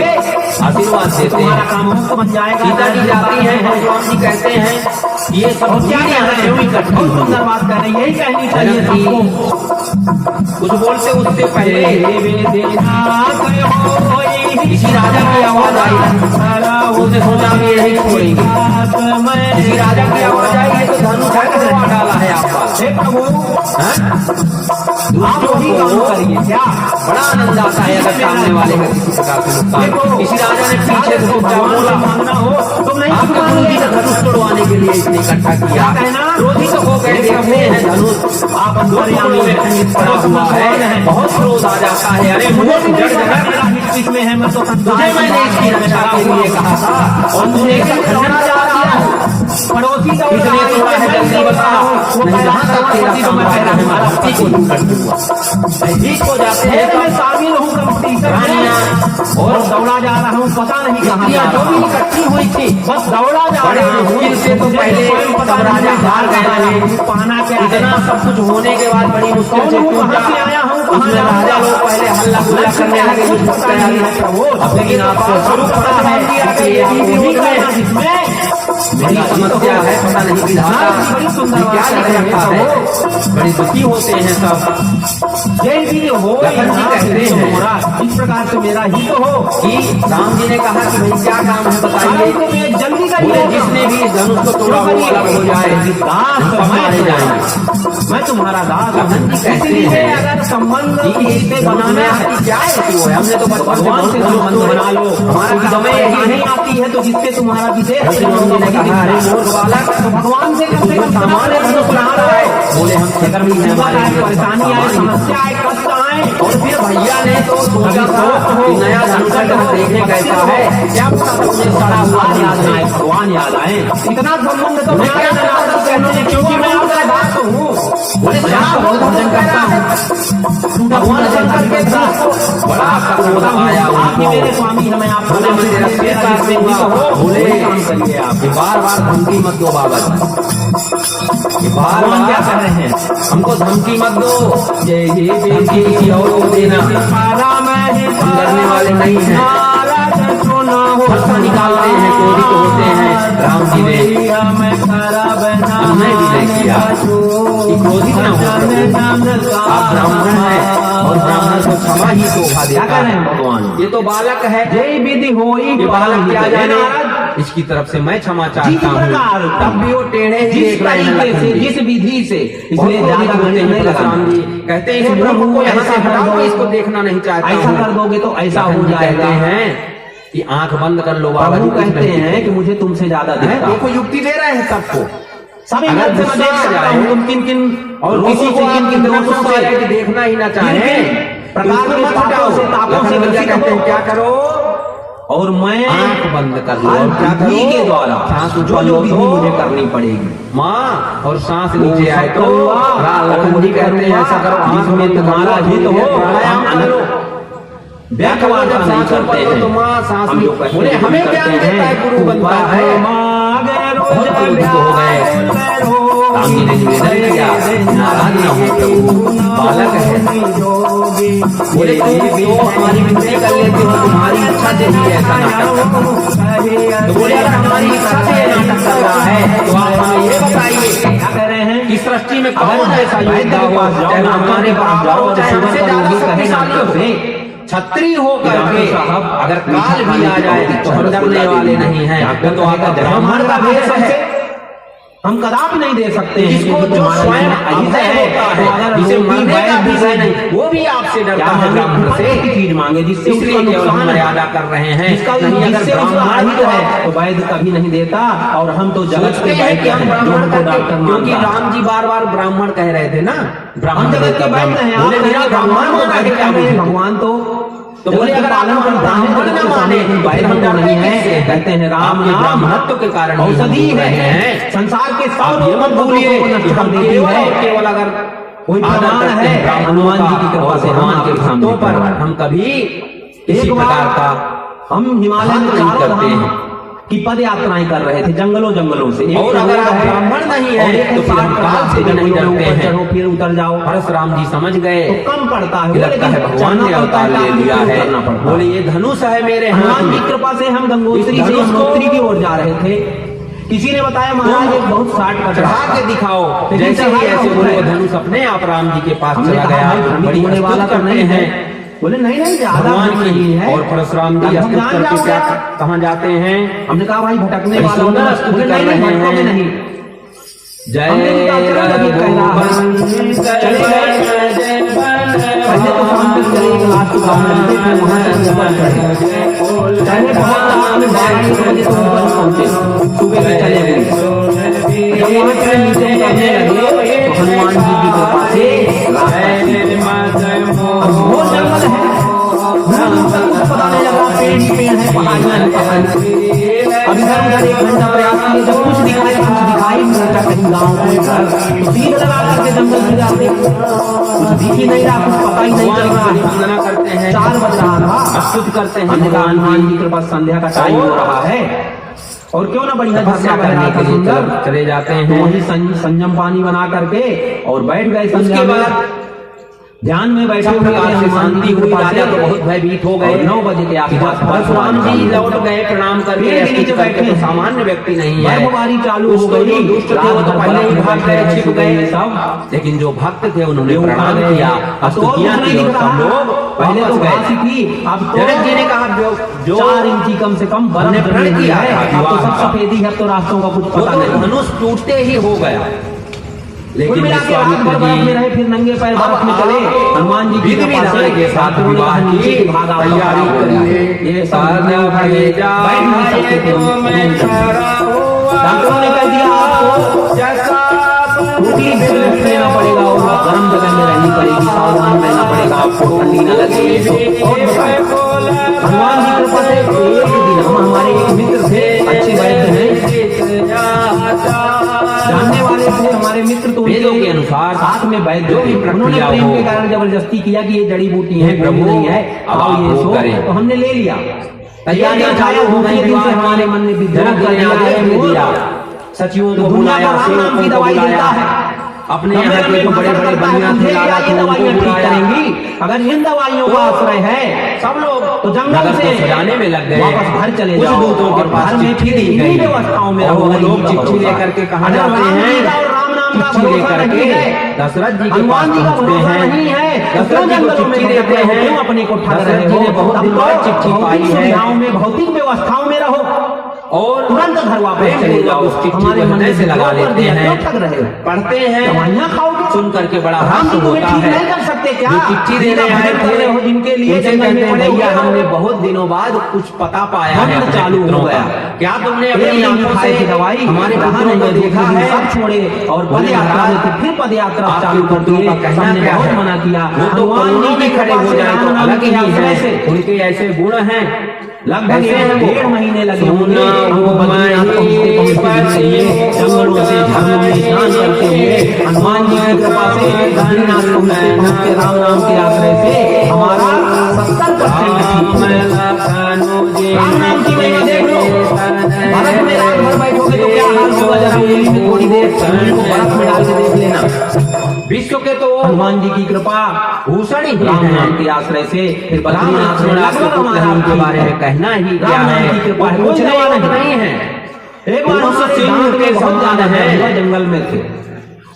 आशीर्वाद देते तुम्हारा हैं। काम मुक्त बन जाएगा। सीता जी जाती हैं, परशुराम जी कहते हैं ये सब और क्या चीजें कह रहे क्यों इकट्ठी हैं? बहुत हुई? सुंदर बात कर रहे हैं, यही कहनी चाहिए जनक जी सबको। कुछ बोलते उससे पहले किसी राजा की आवाज आई, उसने सोचा हम यही छोड़ेंगे। किसी राजा की आवाज आई है तो धनुष करवा डाला है आपका। हे प्रभु, आप वही काम करिए क्या? बड़ा आनंद आता है अगर सामने वाले का किसी प्रकार से नुकसान। किसी राजा ने पीछे से सोचा बोला मांगना हो तो नहीं आपके गुरु जी ने धनुष तोड़वाने के लिए इसने इकट्ठा किया। क्रोधित हो गए, देखते हैं धनुष आप अंतर्यामी में खंडित पड़ा हुआ है, बहुत क्रोध आ जाता है। अरे मुझे जड़ जनक इसमें है, मैं तो तुझे मैंने इसकी रक्षा के लिए कहा था और तूने इसका खंडन जा दिया। पड़ोसी का किसने तोड़ा है जल्दी बता, नहीं जहाँ तक तेरा साम्राज्य है मैं भक्ति को दूर कर दूंगा। भयभीत हो जाते हैं मैं शामिल हूँ रानियां और दौड़ा जा रहा हूँ, पता नहीं कहाँ जा जो रहा भी हूँ। इकट्ठी हुई थी बस दौड़ा जा बड़े रहा हूँ। मुश्किल से तो पहले सब राजा हार गए थे। पाना क्या है? इतना सब कुछ होने के बाद बड़ी मुश्किल से कहाँ से आया हूँ, कहाँ उसमें जाऊँगा? राजा लोग पहले हल्ला गुल्ला करने लगे, कुछ पता नहीं है प्रभु। अब लेकिन आपको शुरू पता है कि ये आप उम्मीद में बड़ी समस्या है, पता नहीं विधाता ये क्या लिख रखा है। बड़ी दुखी होते हैं सब। जय भी हो लखन जी कहते हैं मोरा, इस प्रकार से मेरा हित हो कि राम जी ने कहा कि भाई क्या काम है बताइए। जल्दी बोले जिसने भी धनुष को तोड़ा वो अलग हो जाए, दास सब मारे जाएंगे। मैं तुम्हारा दास लखन जी कहते इसलिए हैं अगर संबंध कि इससे बनाना है, क्या है, हमने तो बचपन से भगवान से संबंध बना लो। हमारा समय समय नहीं आती है तो जिससे तुम्हारा विशेष परशुराम जी ने कहा अरे मूर्ख बालक, तो भगवान से कम से कम सामान्य धनुष बना रहा है। बोले हम खतर भी हैं, हमारे लिए परेशानी आए, समस्या आए, कष्ट आए, और फिर भैया ने तो सोचा था कि नया धनुष देखने कैसा है, क्या पता तुमने सड़ा हुआ याद आए, भगवान याद आए। इतना संबंध तो मैं क्योंकि मैं आपका दास हूँ। बोले मैं आपको बहुत भजन करता हूँ। भगवान शंकर के साथ बड़ा क्रोध आया आप ही मेरे उनको। स्वामी हैं, मैं आपको बोले मैं तेरा सिर काट दूंगा। बोले काम करिए आप। बार बार धमकी मत दो बाबा जी, बार भगवान क्या बार कर रहे हैं? हमको धमकी मत दो, धमकी किसी और को देना, हम डरने वाले नहीं हैं। फरसा निकालते हैं, क्रोधित होते हैं। राम जी ने हमने विजय किया कि क्रोधित न हो प्रभु, आप ब्राह्मण हैं और ब्राह्मण को क्षमा ही शोभा क्या देता कर रहे हैं है। भगवान? ये तो बालक है, जय विधि होई ये बालक क्या जाने इसकी तरफ से मैं क्षमा जिस चाहता हूँ। प्रकार तब भी वो टेढ़े ही जिस देख रहे हैं तरीके से लखन जी। जिस विधि से, इसलिए बहुत ज्यादा बोलते घंटे हैं नहीं परशुराम लगाना। जी, कहते हैं हे इस प्रभु, मूर्ख को यहाँ से ऐसा हटाओ, कर मैं दो, इसको देखना नहीं चाहता ऐसा हूँ। कर दोगे तो ऐसा लखन हो जी कहते जाएगा। हैं कि आंख बंद कर लो बाबा प्रभु जी, कुछ कहते नहीं हैं कि मुझे तुमसे ज्यादा है, दिखता देखो युक्ति दे रहे हैं सबको। सभी अगर लोग से मैं गुस्सा देख आ सकता जाए हूँ तुम किन किन और लोगों किसी को को किन किन इतना दोषों गुस्सा से, आए कि देखना ही ना चाहे, किन प्रकार तो के मत पापों हटाओ। से, तापों से लखन भैया ग्रसित कहते हैं हो। क्या करो, और मैं आंख बंद कर लो हर और क्या विधि करो, के द्वारा सांस जो ऊपर जो लो विधि तो मुझे करनी पड़ेगी माँ, और सांस वो नीचे सब आए तो करूंगा, लखन जी कहते हैं ऐसा करो, आंख जिसमें बंद कर तुम्हारा लो, हित हो, प्राणायाम हम कर लो। व्यर्थ जब वार्ता नहीं सांस करते ऊपर लो हैं। तो माँ सांस हम में जो कहते बोले हैं, हमें करते ज्ञान देता है, हैं। गुरु बनता है। बहुत क्रोधित हो गए। राम जी ने निवेदन किया, नाराज न हो प्रभु, बालक है। बोले तुम तो हमारी विनती कर लेते हो, तुम्हारी इच्छा से ही ऐसा नाटक करते हो। तो बोले अगर हमारी इच्छा से ये नाटक कर रहा है तो आप हमें ये बताइए क्या कह रहे हैं कि सृष्टि में अगर कौन ऐसा वैद्य योद्धा के हो, पास जाओ, चाहे वो डॉक्टर हमारे के पास बाप जाओ, हो, चाहे शुगर हमसे का ज्यादा रोगी कहे शक्तिशाली डॉक्टर हो, से, छत्री हो करके डॉक्टर साहब, अगर काल भी आ जाए तो हम डरने वाले नहीं हैं। डॉक्टर तो आपका ब्राह्मण का भेष है, है, हम कदापि नहीं दे सकते हैं। जिसको क्योंकि जो तुम्हारा स्वयं यहाँ अभिषय है, होता तो अगर है, जिसे रोगी मरने का वैद्य विषय से- नहीं, वो भी आपसे डरता क्या है मांगे, ब्राह्मण से। की चीज मांगे जिससे इसलिए उसका केवल नुकसान मर्यादा कर रहे हैं। जिसका नहीं अगर जिससे उसका ब्राह्मण हित है तो वैद्य कभी नहीं देता। और हम तो जगत सोचते के हैं कि वैद्य हम हैं, जो ब्राह्मण हमको करके, डॉक्टर क्योंकि मानता है। राम जी बार बार ब्राह्मण कह रहे थे ना, हम ब्राह्मण जगत के वैद्य हैं, बोले आप मेरा मेरा ब्राह्मण भगवान होना है क्या है, मुझे? भगवान तो बोले अगर आप पालन करता है, ब्राह्मण जगत न के माने सामने तो वैद्य हम तो नहीं डरते है। किससे? कहते हैं राम आपके नाम ब्राह्मणत्व के कारण ही हम औषधि बोल रहे है, हैं। संसार के सब आप ये मत रोगों को भूलिए नष्ट कि कर हम देती केवल है। और केवल अगर कोई आदर प्रमाण करते है हैं ब्राह्मणों हनुमान जी का की कृपा और से हम भगवान आपके के सामने भक्तों पर खड़े हैं। हम कभी किसी एक प्रकार बार का हम हिमालय में नहीं चारों करते धाम हैं। की पद यात्राएं कर रहे थे, जंगलों जंगलों से। एक और अगर रोड आप है, ब्राह्मण नहीं है और एक तो फिर हम काल से भी नहीं जंगलों में डरते ऊपर हैं। चढ़ो फिर उतर जाओ, परशुराम जी समझ गए तो कम पड़ता है। कि वो लगता है लेकिन भगवान जाना ने पड़ता अवतार ले है, लिया है। करना पड़ता है। बोले ये धनुष है मेरे हाथ हनुमान में। की कृपा से हम गंगोत्री इस से धनुष को- यमुनोत्री की ओर जा रहे थे। किसी ने बताया महाराज एक बहुत शॉर्टकट चढ़ा रास्ता के दिखाओ, लेकिन जैसे ही चढ़ाई ऐसे बहुत बोले है। वो धनुष अपने आप राम जी के पास हमने चला कहा गया। भाई भ्रमित बड़ी होने वाला अस्तुत तो नहीं करते है। हैं बोले नहीं नहीं ज्यादा भगवान भ्रमित नहीं की। है। और परशुराम जी अब अस्तुत जान करके क्या जाओगे? कहाँ जाते हैं? हमने कहा भाई भटकने बड़ी वाला सुंदर होगा। स्तुति बोले कर नहीं नहीं रहे भटकोगे हैं। नहीं। जय हमने भी कहा चलो जब ये कह रहा है चले गए। पहले तो शाम तक चले एक लास्ट गाँव में थे, फिर वहाँ से ऊपर चढ़े। चढ़े बहुत रात में 12-1 बजे तो ऊपर पहुंचे, सुबह के चले गए। जब वहाँ से नीचे उतरने लगे तो हनुमान जी की कृपा से रास्ता अब वो जंगल है, दूर दूर तक कुछ पता नहीं लगा, पेड़ ही पेड़ है, पहाड़ियाँ ही पहाड़ियाँ। अब इधर उधर 1 घंटा प्रयास किए, जब कुछ दिखाई सोचा कहीं गाँव कोई घर, तो भीड़ लगा करके जंगल में जाते, कुछ दिख ही नहीं रहा, कुछ पता ही नहीं चल रहा। वंदना करते हैं, 4 बज रहा था, अस्तुत करते हैं हमने कहा हनुमान जी के पास संध्या का टाइम हो रहा है और क्यों ना बढ़िया तपस्या झरना बह करने रहा के था लिए सुंदर। चले जाते तो हैं। वही संयम पानी बना करके और बैठ गए संध्या उसके में। बाद ध्यान में बैठे हुए प्रकार से हनुमान शांति जी हुई, कृपा राजा से तो बहुत भयभीत हो गए। 9 बजे के आसपास परशुराम जी लौट गए प्रणाम करके, पेड़ के नीचे स्तुति करके, बैठे तो सामान्य व्यक्ति नहीं है। बर्फबारी चालू हो कुछ तो गई, जो दुष्ट थे वो तो पहले ही भाग गए, छिप गए सब। लेकिन जो भक्त थे उन्होंने ये प्रणाम उठा किया, गए। स्तुतियां की और सब लोग पहले तो वापस घास ही गए। थी, अब तो जनक जी ने कहा जो 4 इंची कम से कम बर्फ हमने प्रण जमी किया है, था, अब तो सब विवाह। सफेदी है, अब तो रास्तों का कुछ वो पता तो नहीं। धनुष टूटते ही हो गया। कुल लेकिन मिला के रात भर विश्वामित्र बर्फ में रहे, जी फिर नंगे पैर बर्फ में चले। हनुमान जी की विधि कृपा विधान के से साथ शास्त्रों ने कहा विवाह नीचे की की भाग आप तैयारी लोग करिए। ये सब साधन बैठ नहीं सकते थे डॉक्टरों ने कह दिया आपको टोटली बेड रेस्ट लेना पड़ेगा और गर्म जगह में रहनी पड़ेगी, सावधान रहना पड़ेगा, आपको ठंडी न लगे। और बताएं, हनुमान जी कृपा से एक दिन हमारे एक मित्र थे, अच्छे वैद्य हैं, जानने वाले थे हमारे मित्र, तो वेदों के अनुसार साथ में वैद्य जो भी थे। उन्होंने प्रक्रिया प्रेम हो, के कारण जबरदस्ती किया कि ये जड़ी बूटी है, प्रभु, प्रभु नहीं है, अब आओ आप ये वो सो, करें। तो हमने ले लिया। तैयारियां चालू हो गई, दूसरे दिन से हमारे मन में विद्रोह जनक कर जी ने दिया आदेश है, दे वो दिया, सचिवों को दुनिया बुलाया, को राम नाम की सेवकों को दवाई बुलाया, देता है। अपने यहाँ के जो बड़े बड़े बनिया थे लाला थे उनको दवाइयाँ ठीक बुलाया। करेंगी, अगर इन दवाइयों का आश्रय है सब लोग तो जंगल नगर से को सजाने में लग गए, वापस घर चले कुछ जाओ दूतों के और पास घर में चिट्ठी फिर दी इन्हीं गई। व्यवस्थाओं में और रहो, वो गरीबी लोग का चिट्ठी भरोसा। लेकर के कहाँ अगर जाते राम जी हैं? का और राम नाम का चिट्ठी भरोसा लेकर नहीं के है, दशरथ जी के हनुमान पास जी का पहुंचते भरोसा हैं। नहीं है, दशरथ जी को जंगलों में चिट्ठी भटकते देते हो, हैं, क्यों अपने को ठग दशरथ रहे जी हो? ने बहुत तब दिन तो बाद चिट्ठी भौतिक पाई है। सुविधाओं में भौतिक व्यवस्थाओं में रहो। और तुरंत घर वापस चले जाओ। उस चिट्ठी हमारे को मन हृदय से से लगा लेते हैं, क्यों ठग रहे हो? पढ़ते हैं, दवाइयाँ खाओगे, सुन करके बड़ा राम हर्ष जी तुम्हें होता ठीक है। नहीं कर सकते क्या? जो चिट्ठी देने आए कर रहे हो थे जिनके लिए उनसे जंगल कहते में हैं पड़े भैया हुए हो। हमने बहुत दिनों बाद कुछ पता पाया है बंद अपने चालू हो पुत्रों गया। का। क्या तुमने अपनी एक आंखों खाई से की दवाई हमारे कहा पुत्रों को नहीं देखा है? सब छोड़े और बोले पद यात्रा में महाराज, थे, फिर पद यात्रा आपके चालू कर पुत्रों दिए। का कहना सबने क्या बहुत है? मना किया। वो तो हनुमान जी करोड़ों की में खड़े कृपा हो से, जाए तो राम नाम अलग की ही आश्रय से है, उनके ऐसे गुण हैं। लगभग कैसे हैं वो? 1.5 महीने लगे होंगे सोना हमको बद्रीनाथ पहुंचते हुए, जंगलों से झरनों में स्नान करते हुए हनुमान जी की कृपा से बद्रीनाथ पहुंचते राम नाम के आश्रय से हमारा 70% ठीक है। राम नाम की महिमा देख लो। भारत में रात भर बैठोगे तो क्या हाल होगा, जरा उंगली में थोड़ी देर उंगली को बर्फ में डाल के देख लेना। विश्व के तो हनुमान जी की कृपा भूषण ही राम है। नाम के आश्रय से फिर राम बद्रीनाथ में लक्ष्मण लगभग हमारा के बारे में कहना ही क्या राम है? नाम की कृपा है, वो कुछ पूछने वाला नहीं नहीं है। एक बार उस हमारे सिंह दांत के में बहुत समान ज्यादा है। है, जंगल में थे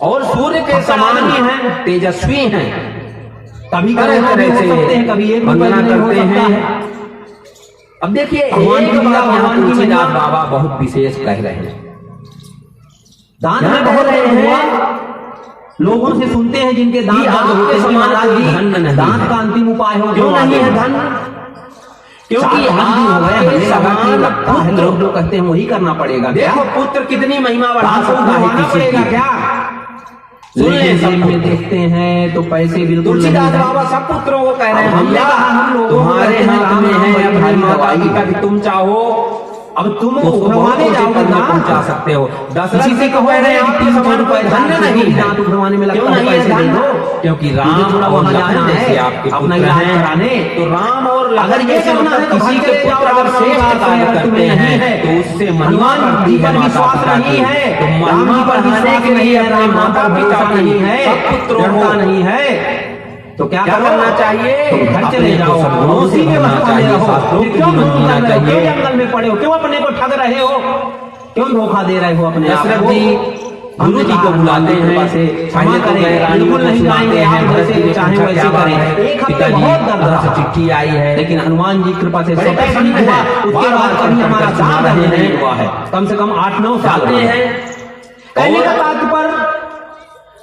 और सूर्य के समान है, तेजस्वी हैं। कभी तरह तरह तरह हो से सकते हैं, कभी एक वंदना नहीं हो करते सकता हैं। है। अब देखिए भगवान एक की लीला, बात यहाँ भगवान की तुलसीदास महिमा। बाबा बहुत विशेष कह रहे हैं। दांत यहाँ में कह बहुत रहे दर्द हैं हुआ, लोगों से सुनते हैं जिनके दांत कि दर्द आपके होते हैं, समान महाराज कोई जी, धन नहीं दांत है। का अंतिम उपाय हो क्यों नहीं है धन? क्योंकि आपके समान लगता है, पुत्र, लोग जो कहते हैं वही करना पड़ेगा। क्या देखो पुत्र कितनी महिमा बढ़ा दांत को सकता है उठवाना किसी पड़ेगा की। क्या? सुन ले लेकिन सब जेब में देखते हैं तो पैसे बिल्कुल तुलसीदास नहीं है। बाबा सब पुत्रों को कह रहे हैं हमने भैया कहा हम लोगों को तुम्हारे कहते हैं हाथ राम में नाम है बड़ी अपनी भारी माता दवाई पिता की तुम चाहो अब तुम उसको उठवाने बहुत जाओगे ऊंचे पद ना में पहुंचा सकते हो। दशरथ किसी से जी को कह रहे हैं आपके समान कोई धन्य नहीं है। दांत उठवाने में क्यों लगता है नहीं है पैसे दे धन? दो, क्योंकि मुझे राम थोड़ा और वहां लखन जाना जैसे है आपके अपना पुत्र इलाज हैं। कराने। तो राम और अगर लखन ये जैसे करना है मतलब तो किसी घर के चले जाओ, पुत्र अगर राम श्रेष्ठ नाम का कार्य आश्रय करते तुम्हें नहीं हैं है। तो उससे महिमा हनुमान बढ़ती जी है पर माता विश्वास पिता नहीं की। है, तो राम महिमा जी पर बढ़ाने विश्वास के नहीं लिए है, अपने राम माता पर पिता भरोसा की नहीं है, सब पुत्रों दृढ़ता को नहीं है, तो क्या करना चाहिए? तुम घर अपने चले को जाओ, सद्गुणों से उसी में भरना मस्त चाहिए, रहो। शास्त्रों की क्यों जीवन ढोंग जीना कर रहे हो? क्यों चाहिए। जंगल में पड़े हो? क्यों अपने को ठग रहे हो? क्यों धोखा दे रहे हो अपने आप दशरथ को? जी गुरु जी को बुलाते हैं, क्षमा करें, बिल्कुल नहीं जाएंगे, आप जैसे चाहे वैसे करें। एक हफ्ते बहुत दर्द रहा, चिट्ठी आई है, लेकिन हनुमान जी कृपा से बड़े स्वतः प्रसन्न हुआ। हैं। उसके बाद बार-बार कभी हमारा करके दांत सुना रहे नहीं हैं। हुआ है, कम से कम 8-9 साल जाते हुए हैं। कहने का और तात्पर्य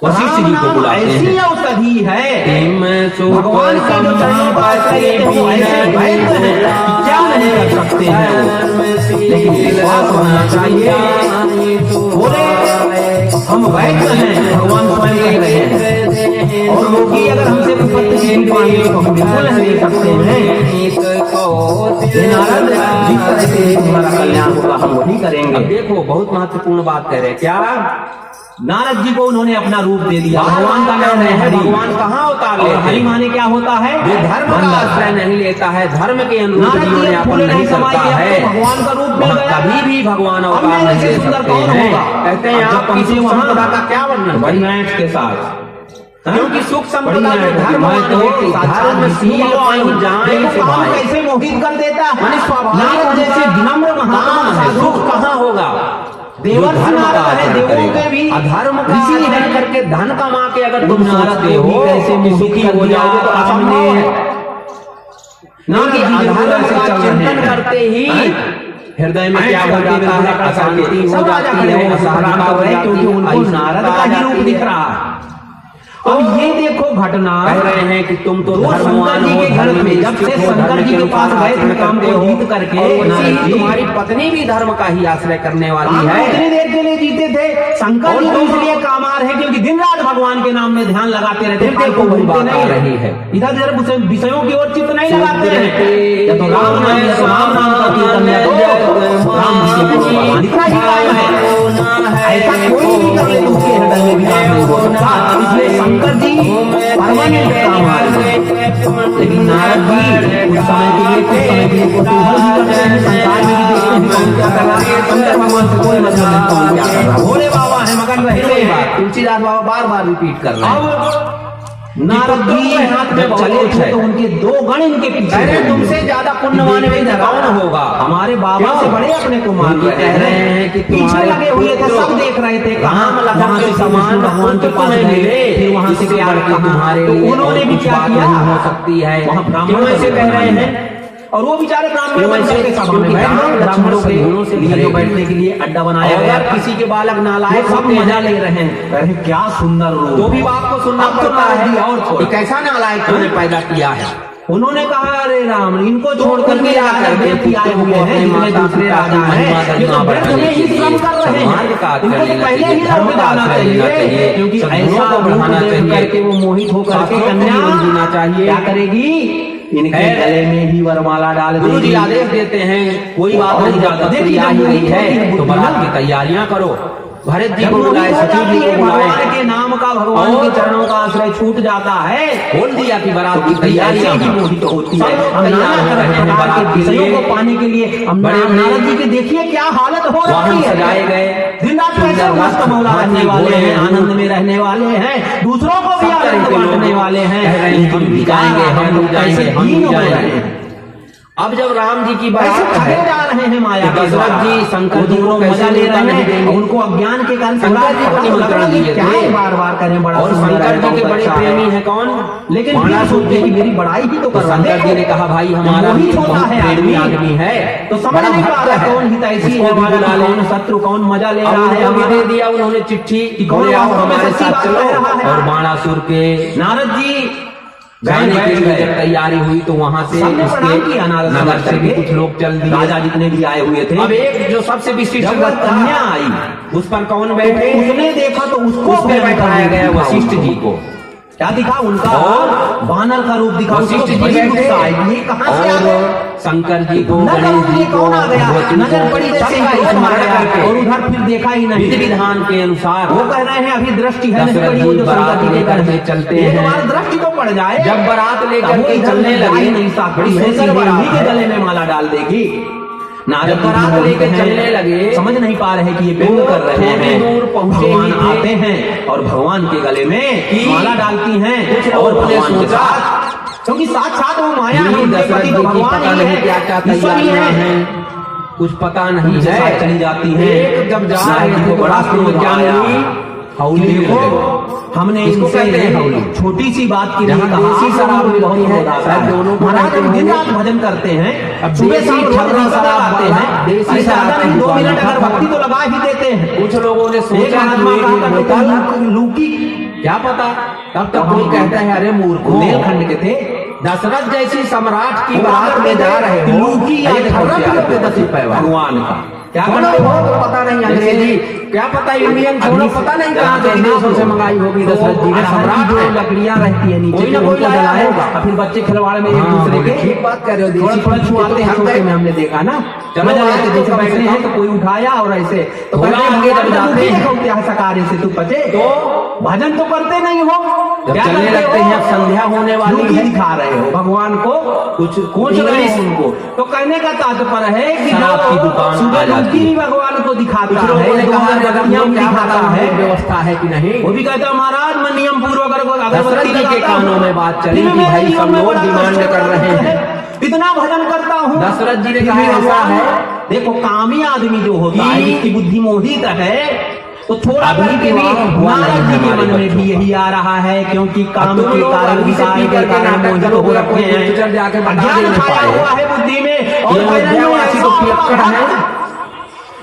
वशिष्ठ जी को बुलाते ऐसी हैं। औषधि है, भगवान भगवान के जो चरणों का आश्रय लेते हैं वो ऐसे वैद्य हैं कि क्या नहीं कर सकते हैं वो। लेकिन विश्वास होना चाहिए। बोले हम वैद्य हैं, भगवान स्वयं कह रहे हैं, और लोग अगर हमसे कुपत्र की भीख मांगे तो हम बिल्कुल नहीं दे सकते हैं। हे नारद, जिस तरह से तुम्हारा कल्याण होगा हम वही करेंगे। अब देखो बहुत महत्वपूर्ण बात कह रहे हैं। क्या नारद जी को उन्होंने अपना रूप दे दिया। भगवान का नाम है हरि। भगवान कहाँ उतार और लेते हरि हैं? माने क्या होता है? वे धर्म का आश्रय नहीं लेता है, धर्म के अनुरूप नारद जी जीवन अब यापन फूले नहीं नहीं समाये करता कि अब है। तो भगवान का रूप मिल वहाँ गया। कभी भी भगवान अब अवतार मेरे नहीं से ले सुंदर सकते कौन हैं। होगा? कहते हैं अब जब आपकी पहुंचे सुख वहाँ संपदा का क्या वर्णन बड़ी करें? नायक के साथ, क्योंकि सुख संपदा बड़ी जो नायक है। धर्म मैं तो धर्म साक्षात शील पाई जाए देखो से काम भाई। कैसे मोहित कर देता है। माने स्वाभाविक नारद जैसे विनम्र महात्मा कहाँ है? साधु सुख कहाँ होगा? देवर जो धर्म नारद का है, आचरण देवों करेगा। के भी अधर्म का ऋषि आचरण है। करके धन कमा के अगर तुम नारद सोचते को भी हो कैसे कि मोहित सुखी कर हो दिया जाओगे तो असंभव आपने। है। नारद क्योंकि जी जरूर अधर्म ऐसे का चल रहे चिंतन हैं। करते ही हृदय में क्या हो करके जाता है? बिल्कुल अशांति हो सब राजा जाती खड़े है, होकर असहनता प्रणाम हो कर रहे हैं, जाती क्योंकि है, उनको अहिंसा नारद आ का ही रूप जाती दिख है। रहा है। अब ये देखो घटना कह रहे हैं कि तुम तो वो धर्मवान शंकर जी हो, के घर धर्म में में जब स्थित से हो, शंकर धर्म जी के के पास अनुसार गए थे आचरण काम करते को हो। जीत करके, और वैसे नारद ही जी तुम्हारी पत्नी भी धर्म का ही आश्रय करने वाली काम है। कितनी देर के लिए जीते थे? शंकर जी तो इसलिए कामार है क्योंकि दिन रात भगवान के नाम में ध्यान लगाते रहते हैं। देखो वही बात आ रही है। इधर उधर विषयों की ओर चित्त नहीं लगाते हैं। या तो राम नाम या तो राम नाम का कीर्तन या तो राम जी के गुण इतना ही काम है। ऐसा कोई नहीं कर ले उसके हृदय में भी काम नहीं हो सकता। इसलिए शंकर जी परमानेंट काम आ रहे हैं। लेकिन नारद जी कुछ समय के लिए कुतूहल भी करते हैं, संसार में भी देखते हैं कौन क्या कर रहा है। शंकर भगवान से कोई मतलब नहीं कौन क्या कर रहा है। भोले बाबा है मगन रहते हैं। तुलसीदास बाबा बार बार रिपीट कर रहे हैं। अब नारद जी हाथ में चले थे तो उनके 2 गण इनके पीछे कह रहे हैं, थे। तुमसे ज्यादा पुण्यवान व्यक्ति कौन होगा? हमारे बाबा क्यों? से बड़े अपने को मान ये रहे हैं कि पीछे तुम्हारे लगे हुए थे, सब देख रहे थे कहाँ राम लखन वहां के से समान भगवान के पुत्र पास तुम्हें गए, मिले, फिर वहां से इससे क्या बढ़ के कहा तुम्हारे तो लिए उन्होंने और भी कुछ क्या बात किया? नहीं हो सकती है। वहाँ ब्राह्मण क्यों ऐसे को कह रहे बनाया। हैं? और वो बेचारे ब्राह्मण क्यों बन ऐसे? करके सभा में क्योंकि बैठ राम गए। लक्ष्मण ब्राह्मणों के सद्गुणों से लिए भरे जो हुए बैठने के लिए अड्डा बनाया और गया, अगर किसी के बालक नालायक सब होते मजा हैं ले रहे हैं। अरे क्या सुंदर रूप, तो भी बाप को सुनना अब तो पड़ता नारद जी है। और छोड़। कि कैसा नालायक तुमने पैदा किया है। उन्होंने कहा अरे राम, इनको छोड़ करके उनके राजा आकर व्यर्थ के आए हुए हैं, अपने जितने माता दूसरे पिता राजा की हैं, महिमा ये तो गरिमा व्यर्थ में बढ़ाने ही के श्रम लिए कर रहे समाज का हैं। आचरण इनको तो लेना पहले चाहिए, ही धर्म रंग का डालना आचरण लेना चाहिए, चाहिए, क्योंकि सद्गुणों ऐसा को बढ़ाना रूप देख चाहिए, करके वो मोहित होकर के शास्त्रों को कन्या जीवन जीना चाहिए। क्या करेगी, इनके है। गले में ही वरमाला डाल गुरु जी देगी। आदेश देते हैं कोई बात और नहीं, ज्यादा जब देखिए, तक आ ही जब गई मोहित है होती तो है बारात बुद्धि की तैयारियां करो। भरत जी जब को मोहित बुलाए, हो सचिव जाती जी है, को बुलाए, भगवान के नाम का, भगवान के चरणों का आश्रय छूट जाता है, बोल दिया कि बारात की तो तैयारियां ऐसे ही मोहित होती है। सब लोग हम तैयार नाना हो रहे हैं प्रकार बारात के के विषयों लिए। को पाने के लिए हम बड़े बड़े नारद जी के देखिए क्या हालत हो रही वाहन है। सजाए गए, दिन रात कैसे सुंदर मस्त रथ, मौला रहने हाथी, वाले हैं, घोड़े, आनंद में रहने वाले हैं, दूसरों को भी सब तरह आनंद के लोग बांटने वाले हैं। कह रहे हैं, हम भी जाएंगे, हम भी जाएंगे, हम भी जाएंगे। अब जब राम जी की कैसे बात ठगे है जा रहे हैं माया तो के द्वारा। दशरथ जी शंकर जी को दोनों कैसे मजा ले न्योता रहे नहीं हैं, देंगे? उनको अज्ञान के कारण शंकर जी को निमंत्रण दिए क्या थे। बार बार करें, बड़ा और सुंदर है, शंकर जी के बहुत बड़े अच्छा प्रेमी है। है कौन? लेकिन माना फिर सोचते कि मेरी बड़ाई ही तो तो कर रहा शंकर जी ने कहा भाई हमारा मोहित भी होता बहुत है प्रेमी आदमी है, तो समझ बड़ा नहीं पा भक्त रहा है, कौन हितैषी उसको है भी हमारा, बुला ले। कौन शत्रु, कौन मजा ले अब रहा है उनको भी हमारा। दे दिया उन्होंने चिट्ठी कि कौन बोले आओ वास्तव में हमारे सच्ची साथ बात चलो। कह रहा है। और बाणासुर के नारद जी जाने के लिए गए। जब तैयारी हुई तो वहां से सबने प्रणाम किया नारद नगर समझ से भी करके। कुछ लोग चल दिए। राजा जितने भी आए हुए थे, अब एक जो सबसे विशिष्ट जब वह रथ था, कन्या आई, उस पर कौन बैठे? उसने देखा तो उसको उसमें बैठाया गया वशिष्ठ जी को। क्या दिखा उनका, और वानर का रूप दिखा, उसको वशिष्ठ जी बड़ी बैठे गुस्सा आई, ये कहां से आ गए। और शंकर जी को, नजर गणेश जी ये को, कौन आ गया, भगवती नजर को, पड़ी जैसे सबका ही स्मरण मारा करके और उधर फिर देखा ही नहीं। विधि विधान के अनुसार वो कह रहे हैं अभी दृष्टि है नहीं दशरथ पड़ी, जी वो जो बारात शंकर जी के लेकर घर के चलते एक हैं। बार दृष्टि तो पड़ जाए, जब बारात लेकर तब वो के इधर चलने जा लगे, ही नहीं सकती, बड़ी ऐसी सुंदर बारात देवी के है। गले में माला डाल देगी। नारद जब जी बारात बोलते लेके हैं, चलने लगे, समझ नहीं पा रहे कि ये व्यंग कर रहे थोड़ी हैं। दूर पहुंचे ही भगवान थे। आते हैं और भगवान के गले में कि माला डालती हैं कुछ और लोगों ने भगवान के सोचा, साथ, क्योंकि साक्षात वो माया है, उनके दशरथ पति जी तो की भगवान पता ही नहीं है, क्या क्या ईश्वर ही तैयारियां है। हैं, कुछ पता नहीं उनके है। साथ चली जाती हैं। एक जब जा नारद रहे जी थे को तो बड़ा रास्ते में क्रोध क्या आया। मिली? हौली देखो, मिल गई। हमने इसको इनसे कहते हैं हौली। छोटी सी बात के लिए जहाँ कहा, देसी शराब बहुत मिलती है, क्रोध आता शायद है। दोनों को महाराज कहते हम दिन होंगे। रात भजन करते हैं, अब सुबह देसी शाम रोज ठर्रा दिन शराब आते वाला, हैं, देसी ऐसे शराब ज्यादा की नहीं, 2 दुकान मिनट अगर था। भक्ति तो लगा ही देते हैं। कुछ लोगों ने एक सोचा कि महात्मा एक कहा बोतल, करते लूकी, क्या पता, तब तक कोई कहता है अरे मूर्ख, बुंदेलखंड के थे, दशरथ जैसी सम्राट की बारात में जा रहे हो, लूकी याद एक ठर्रा करते पियोगे हैं 10 रुपए वाला। भगवान का क्या छोड़ो करते वो हो तो पता नहीं अंग्रेजी, क्या पता इंडियन, छोड़ो पता नहीं कहाँ से विदेशों से मंगाई होगी दशरथ जी ने, सम्राट जो है। लकड़ियां रहती है नीचे कोई ना जो कोई उनको लाया जलाए, होगा। और फिर बच्चे खिलवाड़ में एक हाँ, दूसरे के ठीक बात कर रहे हो, थोड़ा देसी थोड़ा चीज़ छुआते तो हैं, हम सोते गए। में हमने देखा ना, चलो मजा आज लेते तो जैसे कम से बैठे हैं कम तो कोई उठाया और ऐसे तो थोड़ा कहते हैं, आगे जब भगवान जाते हैं, तो क्या सकारे से तू बचे तो भजन तो करते नहीं हो, जब क्या चलने करते लगते हो? हैं, संध्या होने वाली लूकी है, दिखा रहे हो भगवान को, कुछ कोच रहे इंग्लिश हो उनको। तो कहने का तात्पर्य है कि शराब जो की दुकान सुबह आ जाती लूकी है। भगवान को दिखाता कुछ है, लोगों ने दो कहा लकड़ियां जब भी क्या दिखाता पता है, व्यवस्था है कि नहीं। वो भी कहता है महाराज मैं नियम पूर्वक दशरथ जी के कानों में बात चली कि भाई सब लोग डिमांड कर रहे हैं, इतना भजन करता हूँ। दशरथ जी ने फिर कहा भी ऐसा भगवान, है, देखो कामी आदमी जो होता है, कि जिसकी बुद्धि मोहित है, तो थोड़ा अभी करके भी विवाह हुआ नारद नहीं जी के हमारे मन में बच्चों भी यही आ रहा है, क्योंकि काम तुम के लोग कारण अभी से विकार पी के करके कारण नाटक मोहित करोगे, हो रखे कोई हैं, गुप्तचर जाके बता अज्ञान दे नहीं छाया पाए। हुआ है बुद्धि में, और ये कह रहे हैं अयोध्यावासी तो ऐसा पियक्कड़ होगा। है।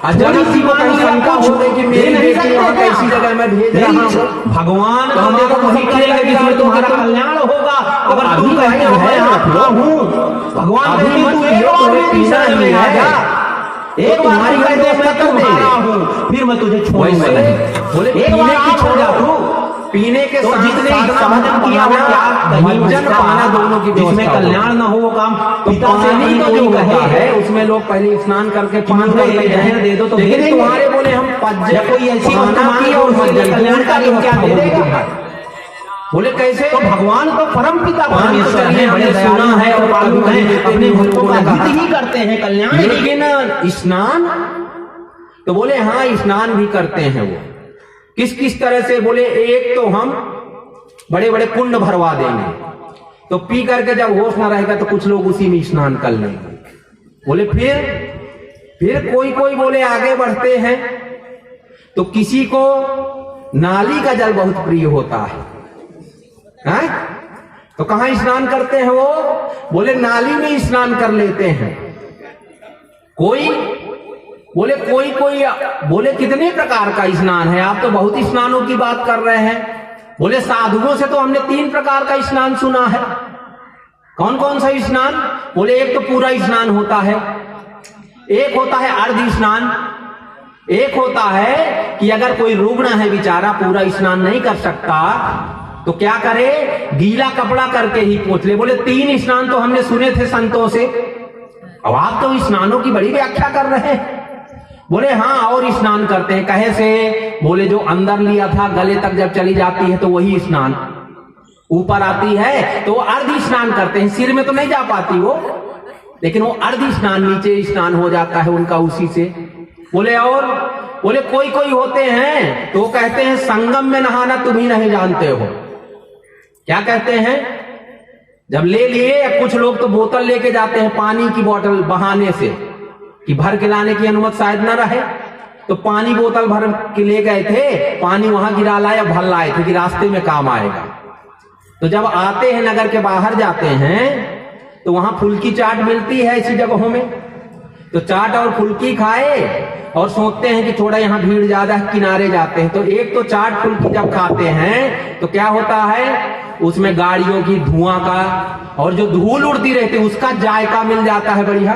अजब सी को कहीं शंका हो गई कि मेरी बेटी वहाँ कैसी जगह मैं भेज रहा हूँ। भगवान तो हमारे देखो को वही करेगा जिसमें तुम्हारा कल्याण होगा। अगर अभी तू कहते भाई हो है मैं ना, अपना हूँ, भगवान अभी कहते हैं, मत तू पियो, एक बार तुम्हें मेरी पीना शरण ही में आ है। जा, एक बार तुम्हारी तू कहते व्यवस्था मैं कर देंगे। तुम्हारा हूँ, फिर मैं तुझे छोड़ूंगा वैसे नहीं। बोले एक पीने बार की आप हो जा छोड़ो, तू, पीने के तो साथ जितने साथ इतना समझ भजन किया हो, क्या कहीं भजन उसका पाना दोनों की जिसमें व्यवस्था हो। कल्याण न हो वो काम तो पिता से पानी नहीं तो कोई जो कहे होता है उसमें लोग पहले स्नान करके पान मुझे करते ये हैं, जहर दे दो तो लेकिन दे देंगे। तुम्हारे बोले हम या कोई ऐसी वस्तु पाना मांगे की और उसके लिए भजन कल्याण का की क्या दे व्यवस्था देगा? होगी। बोले कैसे? तो भगवान तो परम पिता पान तो परमेश्वर चलिए है, बड़े हमने दयालु सुना है हैं, और कृपालु कभी हैं, कभी अपने लोगों भक्तों का ने कहा। हित ही करते हैं, कल्याण ही। लेकिन स्नान तो बोले हाँ स्नान भी करते हैं वो, किस किस तरह से? बोले एक तो हम बड़े बड़े कुंड भरवा देंगे, तो पी करके जब होश ना रहेगा तो कुछ लोग उसी में स्नान कर लेंगे। बोले फिर कोई कोई बोले आगे बढ़ते हैं, तो किसी को नाली का जल बहुत प्रिय होता है, हैं? तो कहां स्नान करते हैं वो? बोले नाली में स्नान कर लेते हैं। कोई बोले कोई बोले कितने प्रकार का स्नान है? आप तो बहुत स्नानों की बात कर रहे हैं। बोले साधुओं से तो हमने 3 प्रकार का स्नान सुना है। कौन कौन सा स्नान? बोले एक तो पूरा स्नान होता है, एक होता है अर्ध स्नान, एक होता है कि अगर कोई रुग्ण है बेचारा पूरा स्नान नहीं कर सकता तो क्या करे? गीला कपड़ा करके ही पोंछ ले। बोले 3 स्नान तो हमने सुने थे संतों से। अब आप तो स्नानों की बड़ी व्याख्या कर रहे हैं। बोले हाँ और स्नान करते हैं। कहे से? बोले जो अंदर लिया था गले तक जब चली जाती है तो वही स्नान, ऊपर आती है तो अर्ध स्नान करते हैं। सिर में तो नहीं जा पाती वो, लेकिन वो अर्ध स्नान नीचे स्नान हो जाता है उनका उसी से। बोले और? बोले कोई कोई होते हैं तो कहते हैं संगम में नहाना तुम ही नहीं जानते हो। क्या कहते हैं? जब ले लिए, कुछ लोग तो बोतल लेके जाते हैं, पानी की बोतल बहाने से कि भर के लाने की अनुमति शायद न रहे, तो पानी बोतल भर के ले गए थे, पानी वहां गिरा लाए, भर लाए थे कि रास्ते में काम आएगा। तो जब आते हैं नगर के बाहर जाते हैं तो वहां फुल्की चाट मिलती है ऐसी जगहों में, तो चाट और फुल्की खाए और सोचते हैं कि थोड़ा यहां भीड़ ज्यादा है, किनारे जाते हैं। तो एक तो चाट फुल्की जब खाते हैं तो क्या होता है? उसमें गाड़ियों की धुआं का और जो धूल उड़ती रहती है उसका जायका मिल जाता है बढ़िया।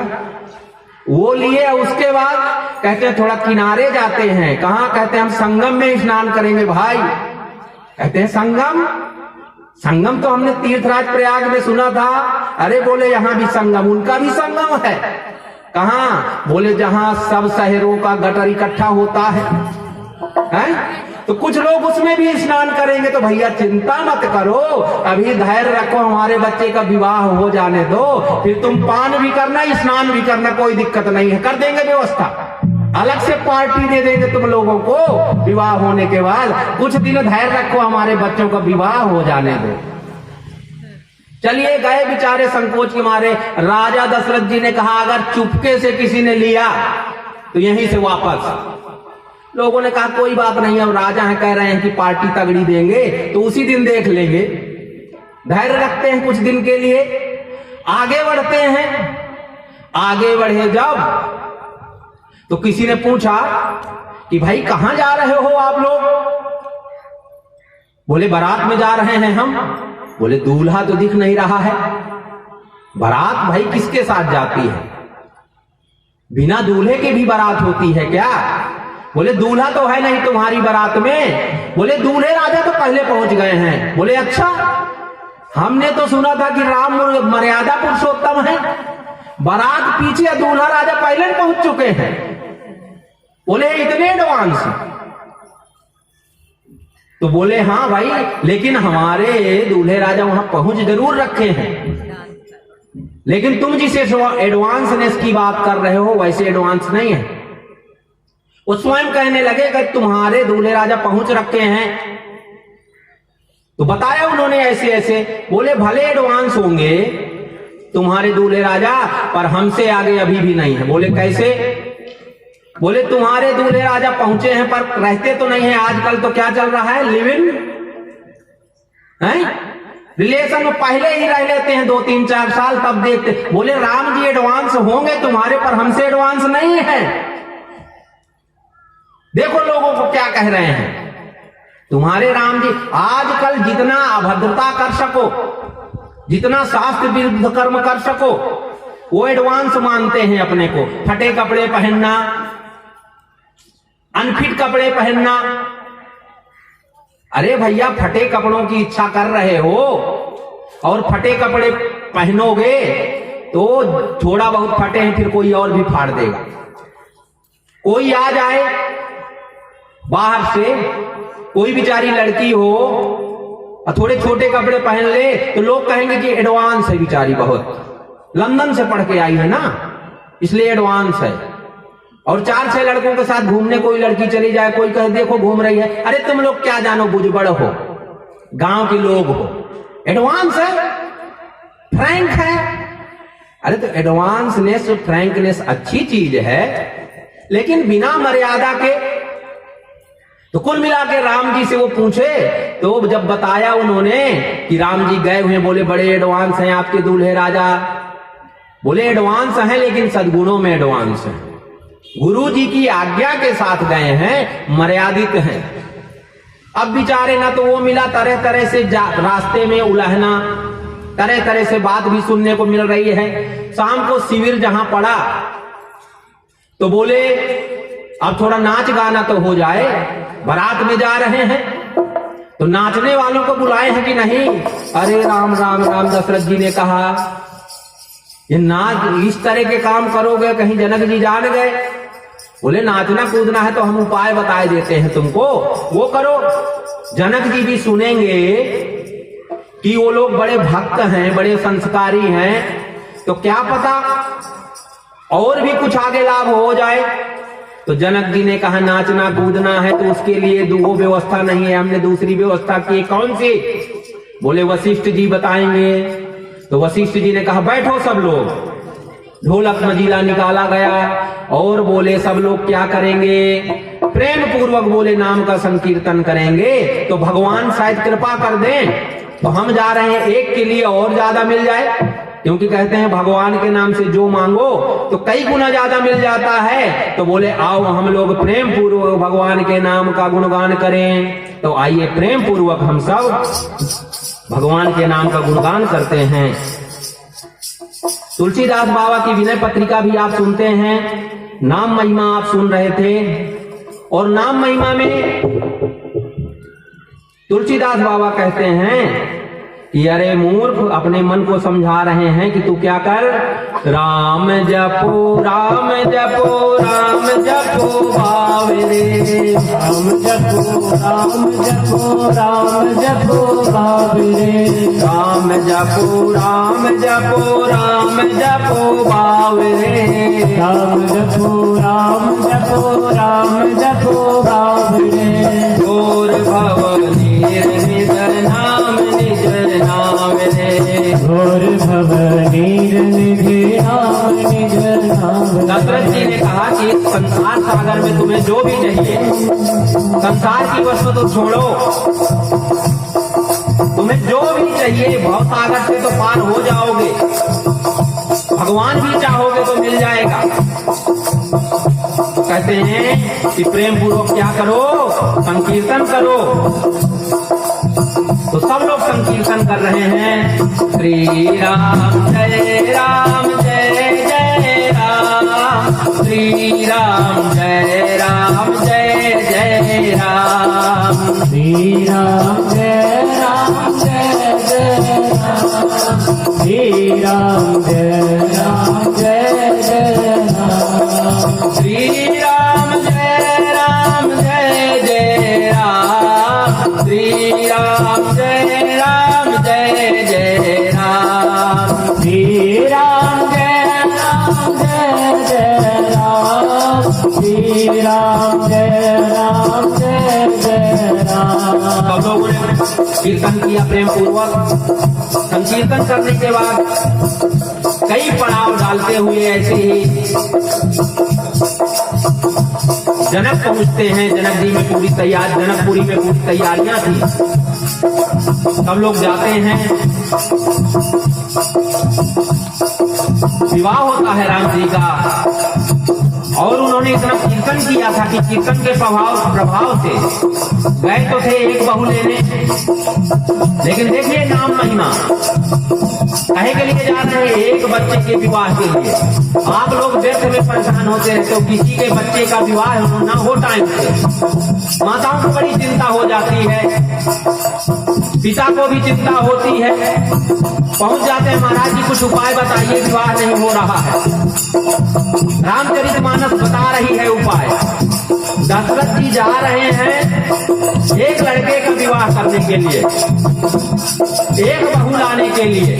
वो लिए उसके बाद कहते हैं थोड़ा किनारे जाते हैं। कहां? कहते हैं हम संगम में स्नान करेंगे भाई। कहते हैं संगम? संगम तो हमने तीर्थराज प्रयाग में सुना था। अरे बोले यहां भी संगम, उनका भी संगम है। कहां? बोले जहां सब शहरों का गटर इकट्ठा होता है? तो कुछ लोग उसमें भी स्नान करेंगे। तो भैया चिंता मत करो, अभी धैर्य रखो, हमारे बच्चे का विवाह हो जाने दो, फिर तुम पान भी करना स्नान भी करना, कोई दिक्कत नहीं है, कर देंगे व्यवस्था। अलग से पार्टी दे देंगे तुम लोगों को विवाह होने के बाद। कुछ दिन धैर्य रखो, हमारे बच्चों का विवाह हो जाने दो। चलिए गए बेचारे संकोच के मारे। राजा दशरथ जी ने कहा अगर चुपके से किसी ने लिया तो यहीं से वापस। लोगों ने कहा कोई बात नहीं, हम राजा हैं, कह रहे हैं कि पार्टी तगड़ी देंगे तो उसी दिन देख लेंगे। धैर्य रखते हैं कुछ दिन के लिए, आगे बढ़ते हैं। आगे बढ़े जब तो किसी ने पूछा कि भाई कहां जा रहे हो आप लोग? बोले बारात में जा रहे हैं हम। बोले दूल्हा तो दिख नहीं रहा है। बारात भाई किसके साथ जाती है? बिना दूल्हे के भी बारात होती है क्या? बोले दूल्हा तो है नहीं तुम्हारी बारात में। बोले दूल्हे राजा तो पहले पहुंच गए हैं। बोले अच्छा, हमने तो सुना था कि राम मर्यादा पुरुषोत्तम है, बारात पीछे, दूल्हा राजा पहले पहुंच चुके हैं। बोले इतने एडवांस? तो बोले हाँ भाई, लेकिन हमारे दूल्हे राजा वहां पहुंच जरूर रखे हैं, लेकिन तुम जिसे एडवांसनेस की बात कर रहे हो वैसे एडवांस नहीं है। वो स्वयं कहने लगे कि तुम्हारे दूल्हे राजा पहुंच रखे हैं। तो बताया उन्होंने ऐसे ऐसे। बोले भले एडवांस होंगे तुम्हारे दूल्हे राजा, पर हमसे आगे अभी भी नहीं है। बोले कैसे? बोले तुम्हारे दूल्हे राजा पहुंचे हैं पर रहते तो नहीं है। आजकल तो क्या चल रहा है, लिव इन रिलेशन में पहले ही रह लेते हैं 2, 3, 4 साल, तब देखते। बोले राम जी एडवांस होंगे तुम्हारे, पर हमसे एडवांस नहीं है। देखो लोगों को क्या कह रहे हैं, तुम्हारे राम जी आजकल जितना अभद्रता कर सको, जितना शास्त्र विरुद्ध कर्म कर सको, वो एडवांस मानते हैं अपने को। फटे कपड़े पहनना, अनफिट कपड़े पहनना। अरे भैया फटे कपड़ों की इच्छा कर रहे हो और फटे कपड़े पहनोगे तो थोड़ा बहुत फटे हैं, फिर कोई और भी फाड़ देगा। कोई आ जाए बाहर से, कोई बेचारी लड़की हो और थोड़े छोटे कपड़े पहन ले तो लोग कहेंगे कि एडवांस है बेचारी, बहुत लंदन से पढ़ के आई है ना इसलिए एडवांस है। और 4-6 लड़कों के साथ घूमने कोई लड़की चली जाए, कोई कहे देखो घूम रही है, अरे तुम लोग क्या जानो, बुजबड़ हो, गांव के लोग हो, एडवांस है, फ्रैंक है। अरे तो एडवांसनेस, फ्रैंकनेस अच्छी चीज है, लेकिन बिना मर्यादा के। तो कुल मिला के राम जी से वो पूछे, तो जब बताया उन्होंने कि राम जी गए हुए, बोले बड़े एडवांस हैं आपके दूल्हे राजा। बोले एडवांस हैं लेकिन सद्गुणों में एडवांस हैं, गुरु जी की आज्ञा के साथ गए हैं, मर्यादित हैं। अब बेचारे ना तो वो मिला, तरह तरह से रास्ते में उलहना, तरह तरह से बात भी सुनने को मिल रही है। शाम को शिविर जहां पड़ा तो बोले अब थोड़ा नाच गाना तो हो जाए, बारात में जा रहे हैं तो नाचने वालों को बुलाए हैं कि नहीं। अरे राम राम राम, दशरथ जी ने कहा ये नाच इस तरह के काम करोगे कहीं जनक जी जान गए। बोले नाचना कूदना है तो हम उपाय बताए देते हैं तुमको, वो करो। जनक जी भी सुनेंगे कि वो लोग बड़े भक्त हैं, बड़े संस्कारी हैं, तो क्या पता और भी कुछ आगे लाभ हो जाए। तो जनक जी ने कहा नाचना कूदना है तो उसके लिए वो व्यवस्था नहीं है, हमने दूसरी व्यवस्था की। कौन सी? बोले वशिष्ठ जी बताएंगे। तो वशिष्ठ जी ने कहा बैठो सब लोग। ढोलक मजीला निकाला गया और बोले सब लोग क्या करेंगे, प्रेम पूर्वक बोले नाम का संकीर्तन करेंगे तो भगवान शायद कृपा कर दें, तो हम जा रहे हैं एक के लिए और ज्यादा मिल जाए, क्योंकि कहते हैं भगवान के नाम से जो मांगो तो कई गुना ज्यादा मिल जाता है। तो बोले आओ हम लोग प्रेम पूर्वक भगवान के नाम का गुणगान करें। तो आइए प्रेम पूर्वक हम सब भगवान के नाम का गुणगान करते हैं। तुलसीदास बाबा की विनय पत्रिका भी आप सुनते हैं, नाम महिमा आप सुन रहे थे। और नाम महिमा में तुलसीदास बाबा कहते हैं कि अरे मूर्ख, अपने मन को समझा रहे हैं कि तू क्या कर, राम जपो राम जपो राम जपो भावे रे, राम जपो राम जपो राम जपो भावे रे, राम जपो राम जपो राम जपो भावे रे, राम जपो राम जपो राम जपो भावे रे, घोर भव नीर निज नाम निज नाम रे, घोर भव नीर निधि नाम निज नाम। दशरथ जी ने कहा कि संसार सागर में तुम्हें जो भी चाहिए, संसार की वस्तु तो छोड़ो, तुम्हें जो भी चाहिए भव सागर से तो पार हो जाओगे, भगवान भी चाहोगे तो मिल जाएगा। कहते हैं कि प्रेम पूर्वक क्या करो, संकीर्तन करो। तो सब लोग संकीर्तन कर रहे हैं, श्री राम जय राम जय जय राम, श्री राम जय राम जय जय राम, श्री राम जय राम जय जय राम, श्री राम जय राम जय जय राम, श्री राम जय राम जय जय राम, श्री राम जय राम जय जय राम, श्री राम जय राम जय जय राम, श्री राम जय राम जय जय राम। सब लोगों ने कीर्तन किया प्रेम पूर्वक। संकीर्तन करने के बाद कई पड़ाव डालते हुए ऐसे ही जनक पहुंचते हैं। जनक जी में पूरी तैयार, जनकपुरी में पूरी तैयारियां थी, सब लोग जाते हैं, विवाह होता है राम जी का। और उन्होंने इतना कीर्तन किया था कि कीर्तन के प्रभाव से गए तो थे एक बहू लेने, लेकिन देखिए नाम महिमा कहे के लिए जा रहे हैं एक बच्चे के विवाह के लिए। आप लोग व्यर्थ में परेशान होते रहते हो, किसी के बच्चे का विवाह ना हो टाइम से माताओं को बड़ी चिंता हो जाती है, पिता को भी चिंता होती है। पहुंच जाते हैं, महाराज जी कुछ उपाय बताइए, विवाह नहीं हो रहा है। रामचरितमानस बता रही है उपाय। दशरथ जी जा रहे हैं एक लड़के का विवाह करने के लिए, एक बहू लाने के लिए,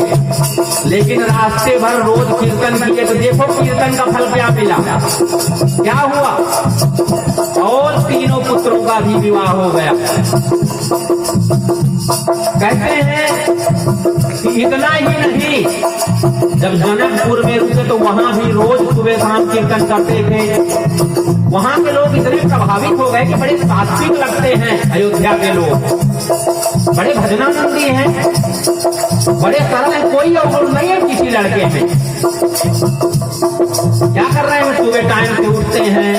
लेकिन रास्ते भर रोज कीर्तन किए तो देखो कीर्तन का फल क्या मिला, क्या हुआ, और तीनों पुत्रों का भी विवाह हो गया। कहते हैं इतना ही नहीं, जब जनकपुर में रुके तो वहां भी रोज सुबह शाम कीर्तन करते थे। वहां के लोग इतने प्रभावित हो गए कि बड़े सात्विक लगते हैं। अयोध्या के लोग बड़े भजनानंदी हैं, बड़े सरल हैं, कोई अवगुण नहीं है किसी लड़के में। क्या कर रहे हैं? सुबह टाइम से उठते हैं,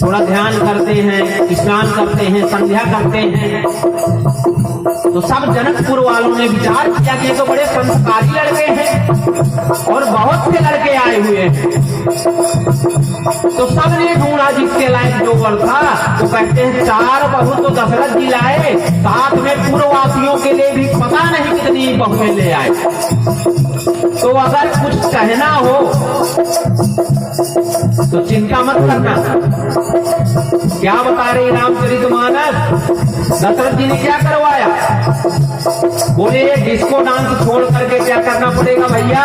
थोड़ा ध्यान करते हैं, स्नान करते हैं, संध्या करते हैं। तो सब जनकपुर वालों ने विचार किया कि ये तो बड़े संस्कारी लड़के हैं और बहुत से लड़के आए हुए हैं। तो सबने ढूंढा जिसके लायक जो वर था। तो कहते हैं 4 बहू तो दशरथ जी लाए, साथ में पूर्ववासियों के लिए भी पता नहीं कितनी बहुएं ले आए। तो अगर कुछ कहना हो तो चिंता मत करना। क्या बता रही रामचरितमानस? दशरथ जी ने क्या करवाया? बोले डिस्को डांस छोड़ करके क्या करना पड़ेगा भैया?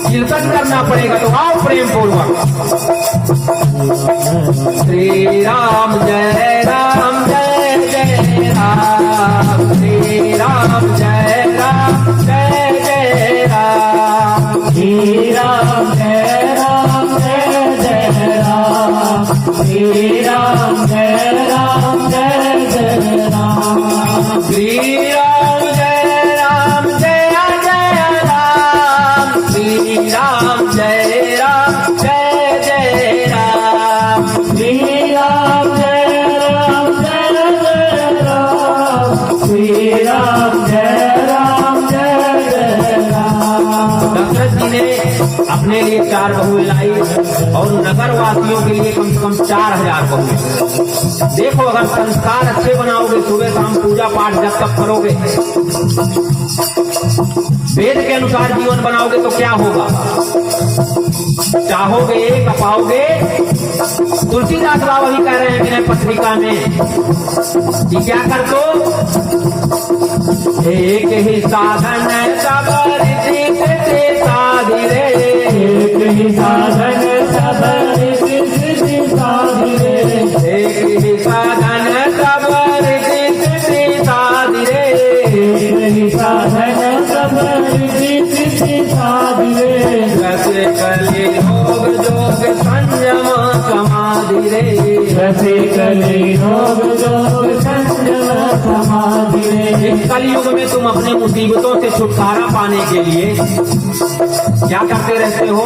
कीर्तन करना पड़ेगा। तो आओ प्रेम पूर्वक श्री राम जय राम जय जय राम, श्री राम जय राम जय जय राम, श्री राम जय राम जय जय राम, श्री राम जय राम जय जय राम, श्री राम जय राम जय जय राम, श्री राम जय राम जय जय राम, श्री राम जय राम जय जय राम, श्री राम जय राम जय जय राम। दशरथ जी ने अपने लिए 4 बहुएं लाई और नगर वासियों के लिए कम से कम 4000 बहुएं। देखो, अगर संस्कार अच्छे बनाओगे, सुबह शाम पूजा पाठ जब तक करोगे, वेद के अनुसार जीवन बनाओगे तो क्या होगा? चाहोगे एक पाओगे। तुलसीदास बाबा भी कह रहे हैं विनय पत्रिका में कि क्या कर दो? एक ही साधन सब रिद्धि सिद्धि साधि रे, एक ही साधन सब रिद्धि सिद्धि साधि रे, एक ही साधन सब रिद्धि सिद्धि साधि रे, एक ही साधन सब रिद्धि सिद्धि साधि रे, वैसे कले योग जोग संयम समाधि रे, वैसे कले योग जोग संयम समाधि रे। इस कलयुग में तुम अपनी मुसीबतों से छुटकारा पाने के लिए क्या करते रहते हो?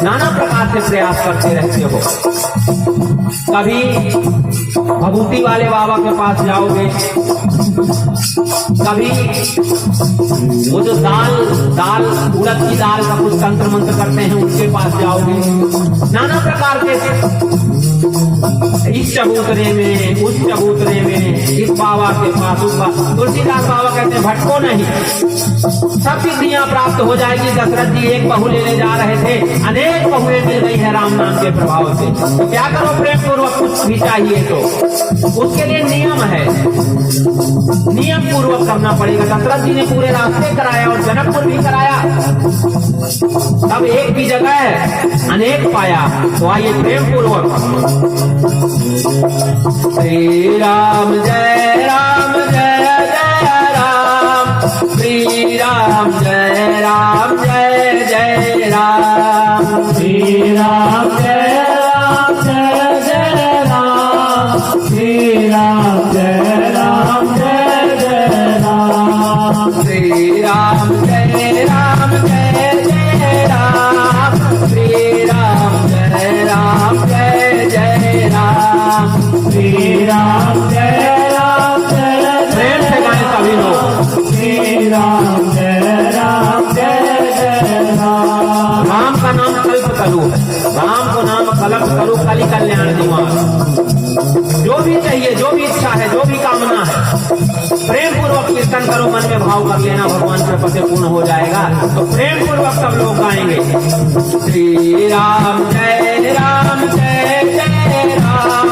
नाना प्रकार से प्रयास करते रहते हो। कभी भभूति वाले बाबा के पास जाओगे, कभी वो जो दाल उड़द की दाल का कुछ तंत्र मंत्र करते हैं उसके पास जाओगे। नाना प्रकार के इस चबूतरे में, उस चबूतरे में, इस बाबा के पास, उस बाबा। तुलसीदास बाबा कहते हैं भटको नहीं, सब सिद्धियां प्राप्त हो जाएगी। दशरथ जी एक बहू लेने जा रहे थे, अनेक बहुएं मिल गई है राम नाम के प्रभाव से। तो क्या करो? प्रेम पूर्वक कुछ भी चाहिए तो उसके लिए नियम है, नियम पूर्वक करना पड़ेगा। दशरथ जी ने पूरे रास्ते कराया और जनकपुर भी कराया, तब एक की जगह अनेक पाया। तो आइए प्रेम पूर्वक श्री राम जय राम जय जय राम, श्री राम जय राम जय जय राम, श्री राम जय राम जय जय राम, श्री राम जय राम जय जय राम, श्री राम जय राम जय जय राम, श्री राम जय राम जय जय राम, श्री राम जय राम जय प्रेम से गाएं सभी लोग। श्री राम जय राम जय जय राम। राम का नाम कल्प कलु है, राम को नाम कल्प कलु कली कल्याण निवास। जो भी चाहिए, जो भी इच्छा है, जो भी कामना है, प्रेम पूर्वक कीर्तन करो, मन में भाव कर लेना, भगवान कृपा से पूर्ण हो जाएगा। तो प्रेम पूर्वक सब लोग गाएंगे श्री राम जय राम जय जय राम,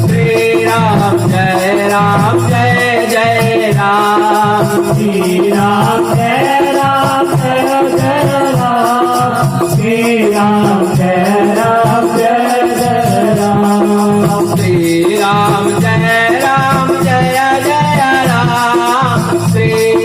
श्री राम जय राम जय जय राम, श्री राम जय राम जय जय राम, श्री राम जय राम जय जय राम, श्री राम जय राम जय जय राम, श्री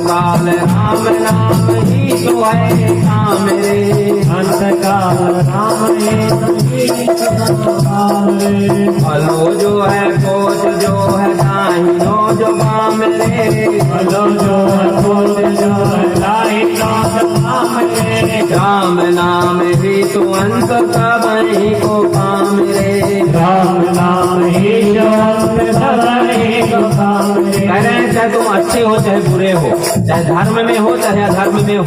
काल राम नाम ही तो है काम रे, अंत काल राम ही काम रे, भलो जो है कोच जो है दाहिनो जो बाम रे, भलो जो है कोच जो है दाहिनो जो बाम रे, राम नाम ही तो अंत सब ही को काम रे, राम नाम ही जो अंत सब ही को काम रे। कह रहे हैं चाहे तुम अच्छे हो चाहे बुरे हो, चाहे धर्म में हो चाहे अधर्म में हो,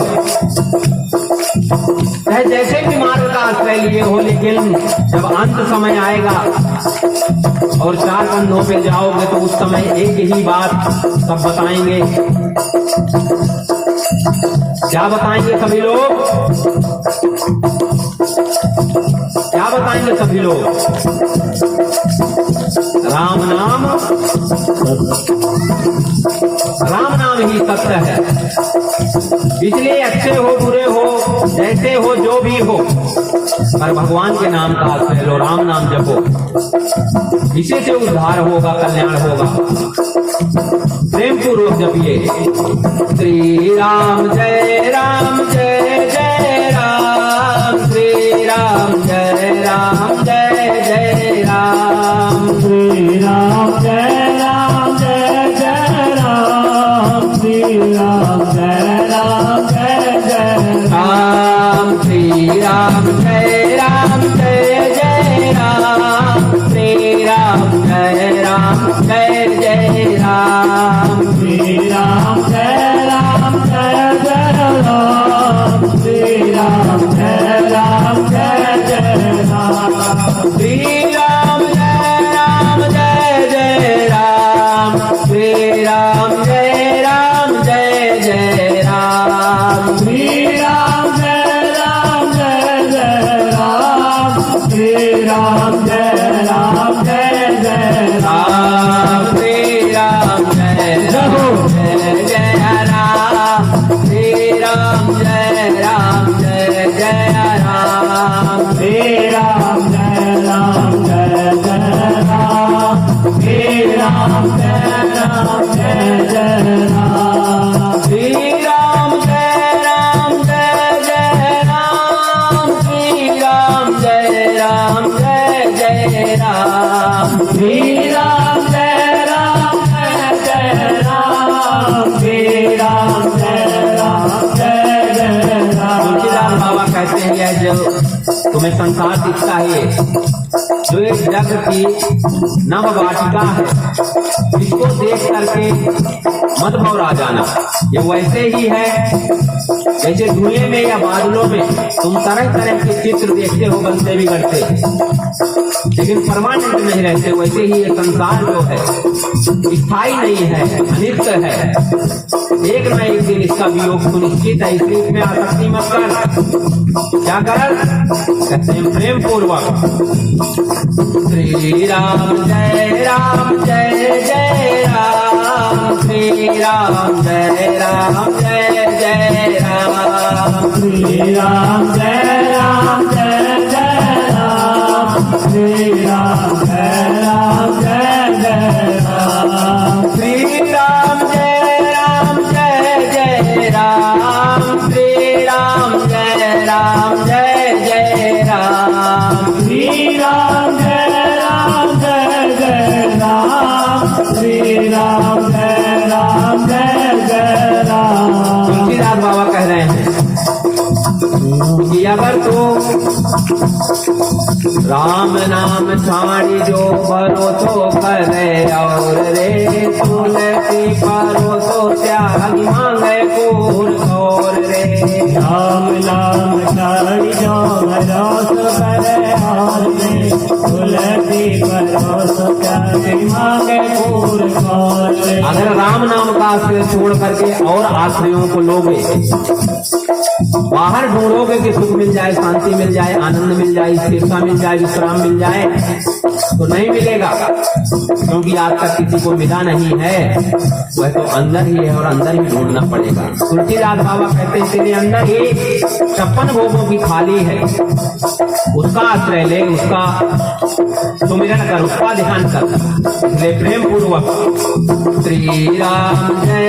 चाहे जैसे भी मार्ग का आश्रय लिए हो, लेकिन जब अंत समय आएगा और चार कंधों पे जाओगे तो उस समय एक ही बात सब बताएंगे। क्या बताएंगे सभी लोग? क्या बताएंगे सभी लोग? राम नाम ही सत्य है। इसलिए अच्छे हो बुरे हो जैसे हो जो भी हो, पर भगवान के नाम का आश्रय लो, राम नाम जपो, इसी से उद्धार होगा, कल्याण होगा। प्रेम पूर्वक जपिए श्री राम जय राम जय जय राम, श्री राम जय राम जय जय राम, श्री राम जय राम जय जय राम, श्री राम जय राम जय जय राम, श्री राम जय राम जय जय राम, श्री राम जय राम जय जय राम, श्री राम जय राम जय जय राम, श्री राम जय राम जय जय राम, श्री राम जय राम जय जय राम, श्री राम जय राम जय जय राम, श्री राम जय राम जय जय राम, श्री राम जय राम जय जय राम, श्री राम जय राम जय जय राम, श्री राम जय राम जय जय राम, श्री राम जय राम जय जय राम, श्री राम जय राम जय जय राम, श्री राम जय राम जय जय राम, श्री राम जय राम जय जय राम, श्री राम जय राम जय जय राम, श्री राम जय राम जय जय राम। तुलसीदास बाबा कहते हैं यह जो तुम्हें संसार दिखता है, जो एक जग की नव वाटिका है, इसको देख करके मत घबरा जाना। ये वैसे ही है जैसे धुएं में या बादलों में तुम तरह तरह के चित्र देखते हो बनते बिगड़ते, लेकिन परमानेंट नहीं रहते। वैसे ही ये संसार जो है स्थायी नहीं है, अनित्य है। एक न एक दिन इसका वियोग सुनिश्चित है, इसलिए इसमें आसक्ति मत कर। क्या कर? कहते हैं प्रेम पूर्वक श्री राम जय जय राम, श्री राम जय जय राम, श्री राम जय राम जय जय राम, श्री राम जय राम जय जय राम, श्री राम जय राम जय जय राम, श्री राम जय राम जय जय राम, श्री राम जय राम जय जय राम, श्री राम जय राम जय जय राम। तुलसीदास बाबा कह रहे हैं कि अगर तो राम नाम छाड़ी जो भरोसो करे, और रे तुलसी भरोसो त्याग मांगे पूर और रे, राम नाम छाड़ी जो भरोसो करे, और रे तुलसी भरोसो त्याग मांगे पूर और रे। अगर राम नाम का आश्रय छोड़ करके और आश्रयों को लोगे, बाहर ढूंढोगे कि सुख मिल जाए, शांति मिल जाए, आनंद मिल जाए, स्थिरता मिल जाए, विश्राम मिल जाए, तो नहीं मिलेगा। क्योंकि आज तक किसी को मिला नहीं है, वह तो अंदर ही है और अंदर ही ढूंढना पड़ेगा। तुलसीदास बाबा कहते हैं तेरे अंदर ही 56 भोगों की थाली है, उसका आश्रय ले, उसका सुमिरन कर, उसका ध्यान कर। इसलिए प्रेम पूर्वक श्री राम जय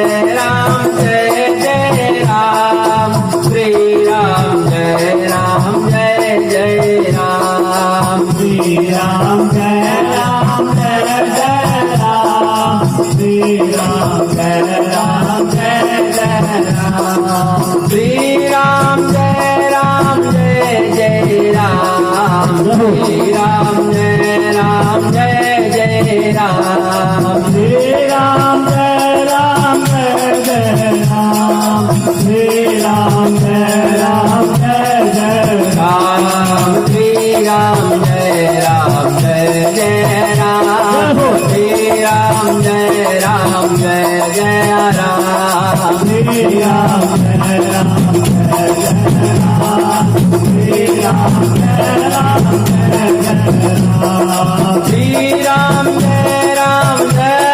श्री राम जय राम जय जय राम श्री राम जय जय राम श्री राम जय जय राम श्री राम जय जय राम श्री राम जय जय राम श्री राम जय जय राम श्री राम जय जय राम श्री राम जय राम जय श्री राम जय जय राम श्री राम जय जय राम श्री राम जय जय राम श्री राम जय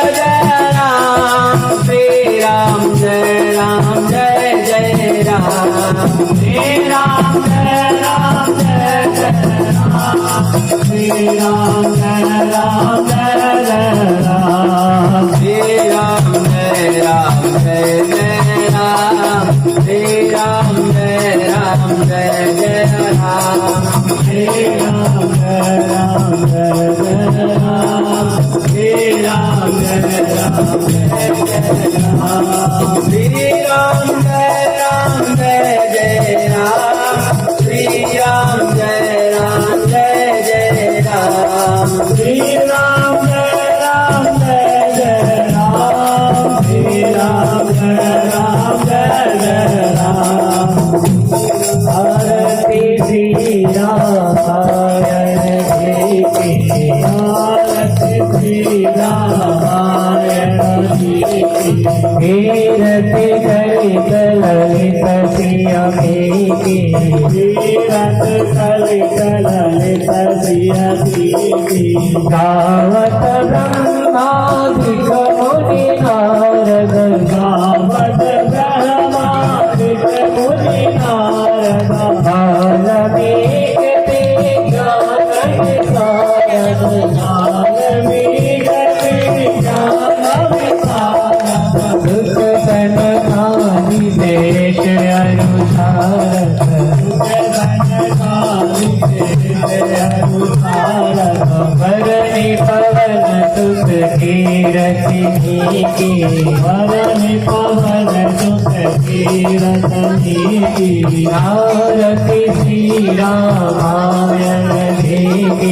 जय राम श्री राम जय जय राम श्री राम जय जय राम श्री राम जय जय राम श्री राम जय श्री राम जय जय राम श्री राम जय जय राम श्री राम जय जय राम श्री राम जय जय राम आरती श्री रामायण की आरती श्री रामायण की कीरति कलित ललित सिया की कीरत कलित ललित सिया की गावत ब्रह्मादिक मुनि नारद गावत ब्रह्मादिक मुनि नारद बालमीक ते ज्ञान विसारद बालमीक ते ज्ञान विसारद सुख सनकादि देश अनुसारद सुख सनकादि देश अनुसारद वरनि पवन सुख कीरति की वरनि पवन सुख कीरति की आरती श्री रामायण की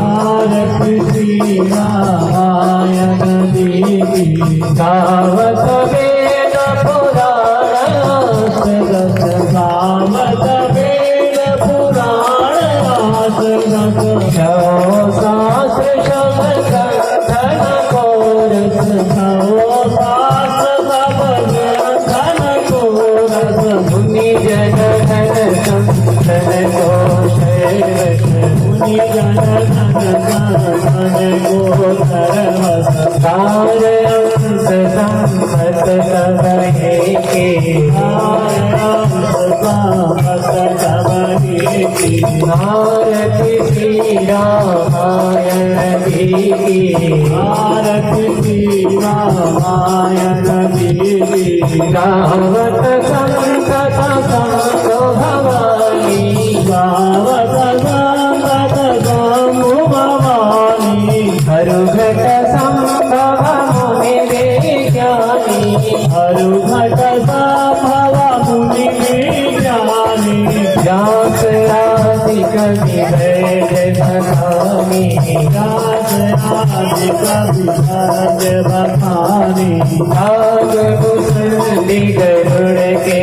आरती श्री रामायण की गावत वेद पुराण सगत गावत वेद पुराण सगत शव शास्त्र शब्द धन कोरस शव शास्त्र धन कोरस मुनि जन धन संतन को शैरस मुनि जन धन को धर्मस कार अंत संपत सब के आरती श्री रामायण की आरती श्री रामायण की गावत संकट संतो भवानी गावत संकट गमु भवानी हरुघट संभव मुनि ज्ञानी हरुघट संभव मुनि ज्ञानी जात आदि कवि वेद बखानी जात आदि कवि वेद बखानी भाग भूषुंडी गरुड़ के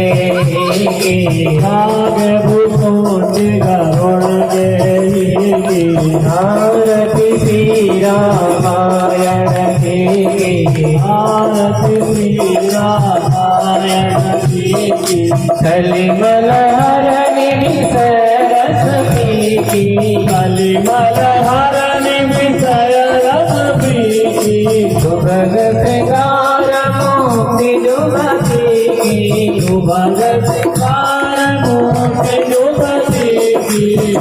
भाग भूषुंडी गरुड़ के आरती श्री रामायण की आरती श्री रामायण की कलिमल हरनि सरस की कलिमल हरनि सरस की भगत कार मुक्ति जुमती भगत कार मुक्ति जुमती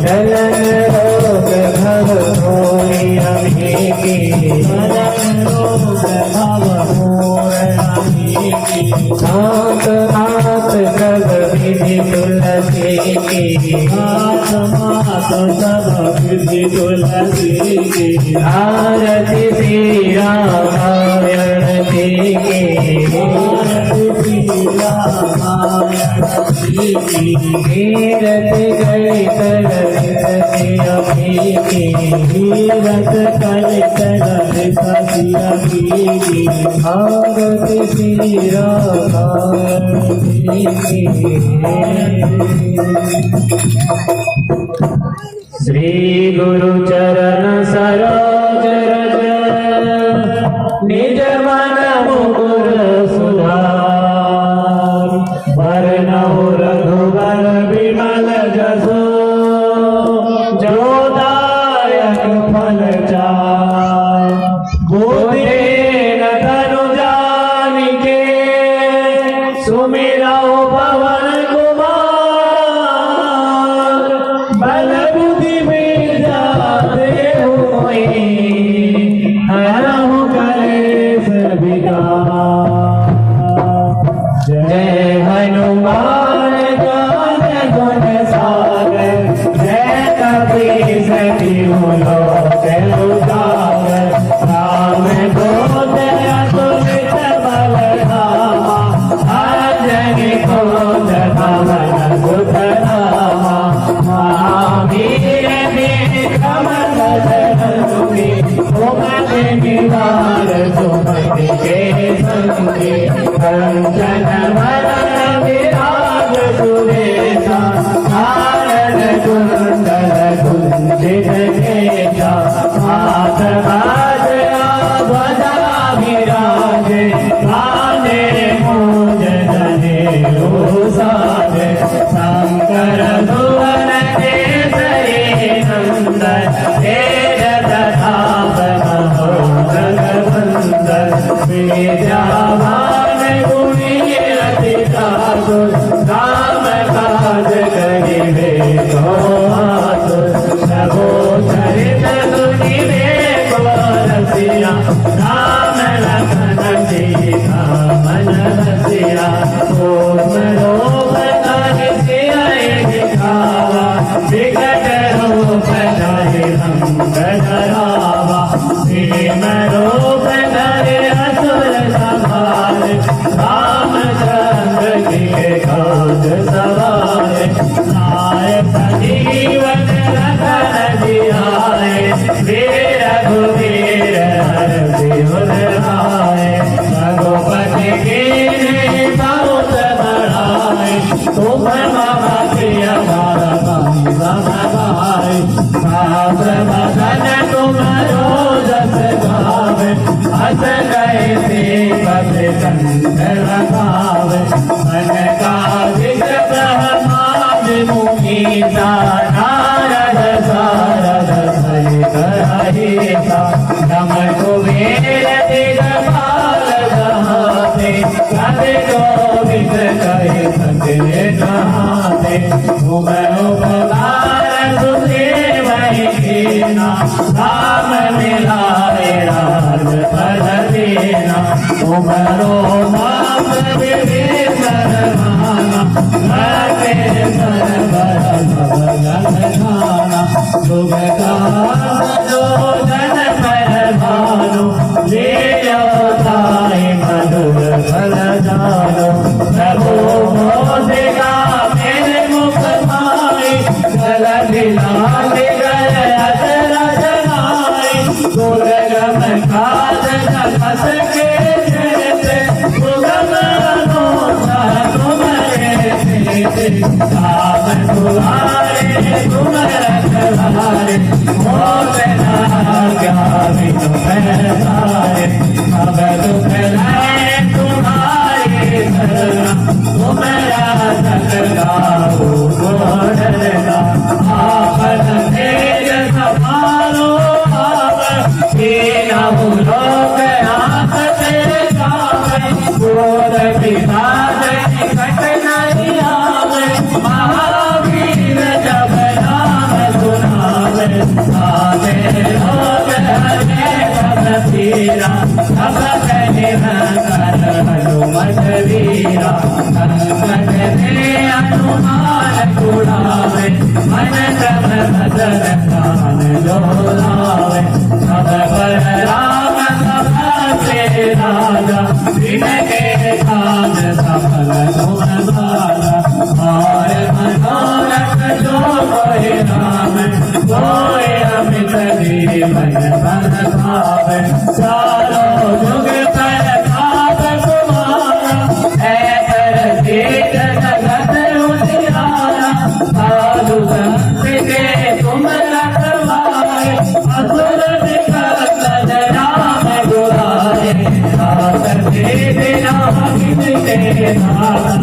चलन रोग भव होई हमें की चलन रोग भव होई हमें की हाथ हाथ सब विधि तुलसी की हाथ हाथ सब विधि तुलसी की आरती श्री रामायण हीरत गए करसिया की हीरत कर करसिया की भारत श्री श्री गुरु चरण सरोज रज निज मन मुकुर सुधार वरनहु रघुवर विमल जसो जो दायक फल चार बुद्धिन तनु जानिके सुमिरौ पवन कुमार बल बुद्धि विद्या देहु मोहि हरहु कलेश विकार जय हनुमान ज्ञान गुण सागर जय कपीस तिहु लोक उजागर राम दूत अतुलित बल धामा अंजनी पुत्र पवन सुत नामा महावीर विक्रम बजरंगी सुमति निवार सुमति के संगी कंचन वरण विराज सुरेशा नारद कुंडल कुंचित केशा हाथ बाज ध्वजा विराजे काने मूंज जनेऊ साजे शंकर भुवन केसरी नंदन तेज प्रताप महोदर विद्यावान गुणी अति ठाकुर राम काज करिबे को आतुर प्रभु चरित सुनिबे को रसिया राम लखन सीता मन बसिया ओम लोक सिया दिखावा विकट रूप धरे अंग धरावा भीम रूप धरे असुर संहार रामचंद्र के काज सवार नायक जीवन रतन जियाए वीर रघुवीर हर सिर आए रघुपति के बहुत बढ़ाए तुम मम प्रिय भरत शास्त्र भजन तुम्हारो जस गावे हस गए पद कंठ लगावे मन का जिस ब्रह्मांड मुनीसा नारद सारद सहित अहिसा नम कुबेर दिगपाल जहाते कवि गोविंद कहि सके कहाते तुम उपकार सुदेव कीना राम मिलाए राज पद दीना तुमरो नाम विभीषण माना रटे सरवर भगत खाना शुभ काम जो जन पर भानु लीलो ताई मधुर फल जानो प्रभु मोदिका मेरे मुख माई गल दिलाए गए अचरज नाई दुर्गम काज जगत के जेते सुगम अनुसा तुम्हारे तेते आप तुम्हारे तुम रखवारे मोल ना ज्ञानी तुम्हें सारे अब दुख लाए तुम्हारे शरण तुम्हारा सकला हो डरना आपन तेज संभालो आप तेरा लोक आस तेरे कावे गोर विषाद निकट नहीं आवे महावीर जब नाम सुनावे आवे लोक हरे सब पीरा सब कहे कर हनुमत वीरा संकट में हनुमान छुड़ावे मन क्रम भजन कान जोड़ावे सब पर राम सभा से राजा दिन के काज सफल गुण बाला चारों जुग प्रताप तुम्हारा, है करते जगत उजियारा। साधु संत के तुम रखवारे, असुर निकट राम दुआरे। करते बिना किसके नारा,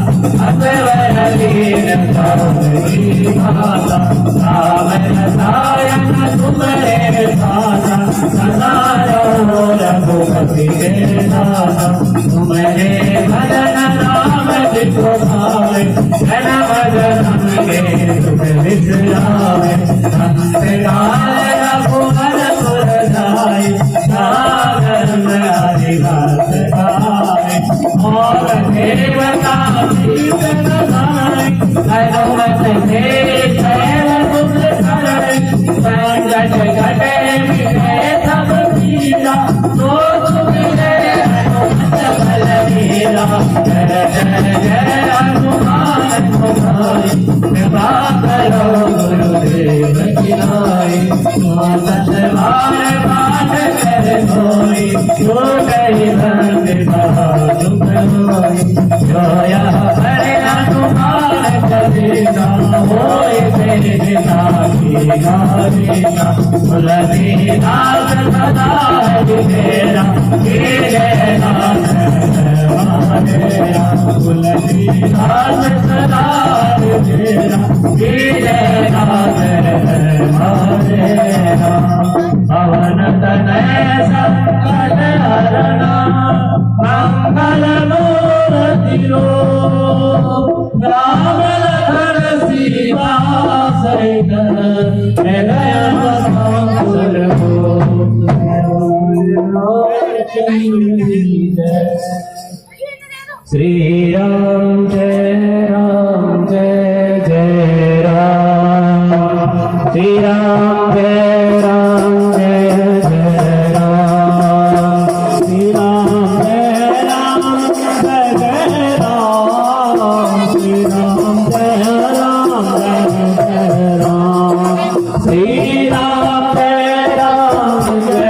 असवर दीन सबरी भाषा। राम रसायन तुम्हारे भाषा, सदारो रघुपति के दासा। तुम्हारे भजन राम जिसको भावे, जन भजन के सुख विसरावे। अंत काल रघुवर पुर जाए, सागर में हरिदास गाए। और देवता गीत गाए, हनुमत के शैल तुम करे। संकट घटे मिटे सब पीरा, सोच मिले हनुमत बलवीरा। जय जय जय हनुमान तुम्हारी, कृपा करो गुरुदेव की नाई। सतबार पाठ कर कोई, जो गई बंद कहा दुख होई। जोया हरे हनुमान चालीसा, होय तेरे पिता की गालिसा। तुलसीदास सदा तेरा, जय नाथ महादेवा। तुलसीदास सदा तेरा, जय नाथ महादेवा। पवन तनय संकट हरणा, मंगल मूर्ति रूप। राम लखन सीता सहित, हृदय मंगल हो। श्री राम जय जय राम। श्री राम जय राम श्री राम जय राम जय राम। श्री राम जय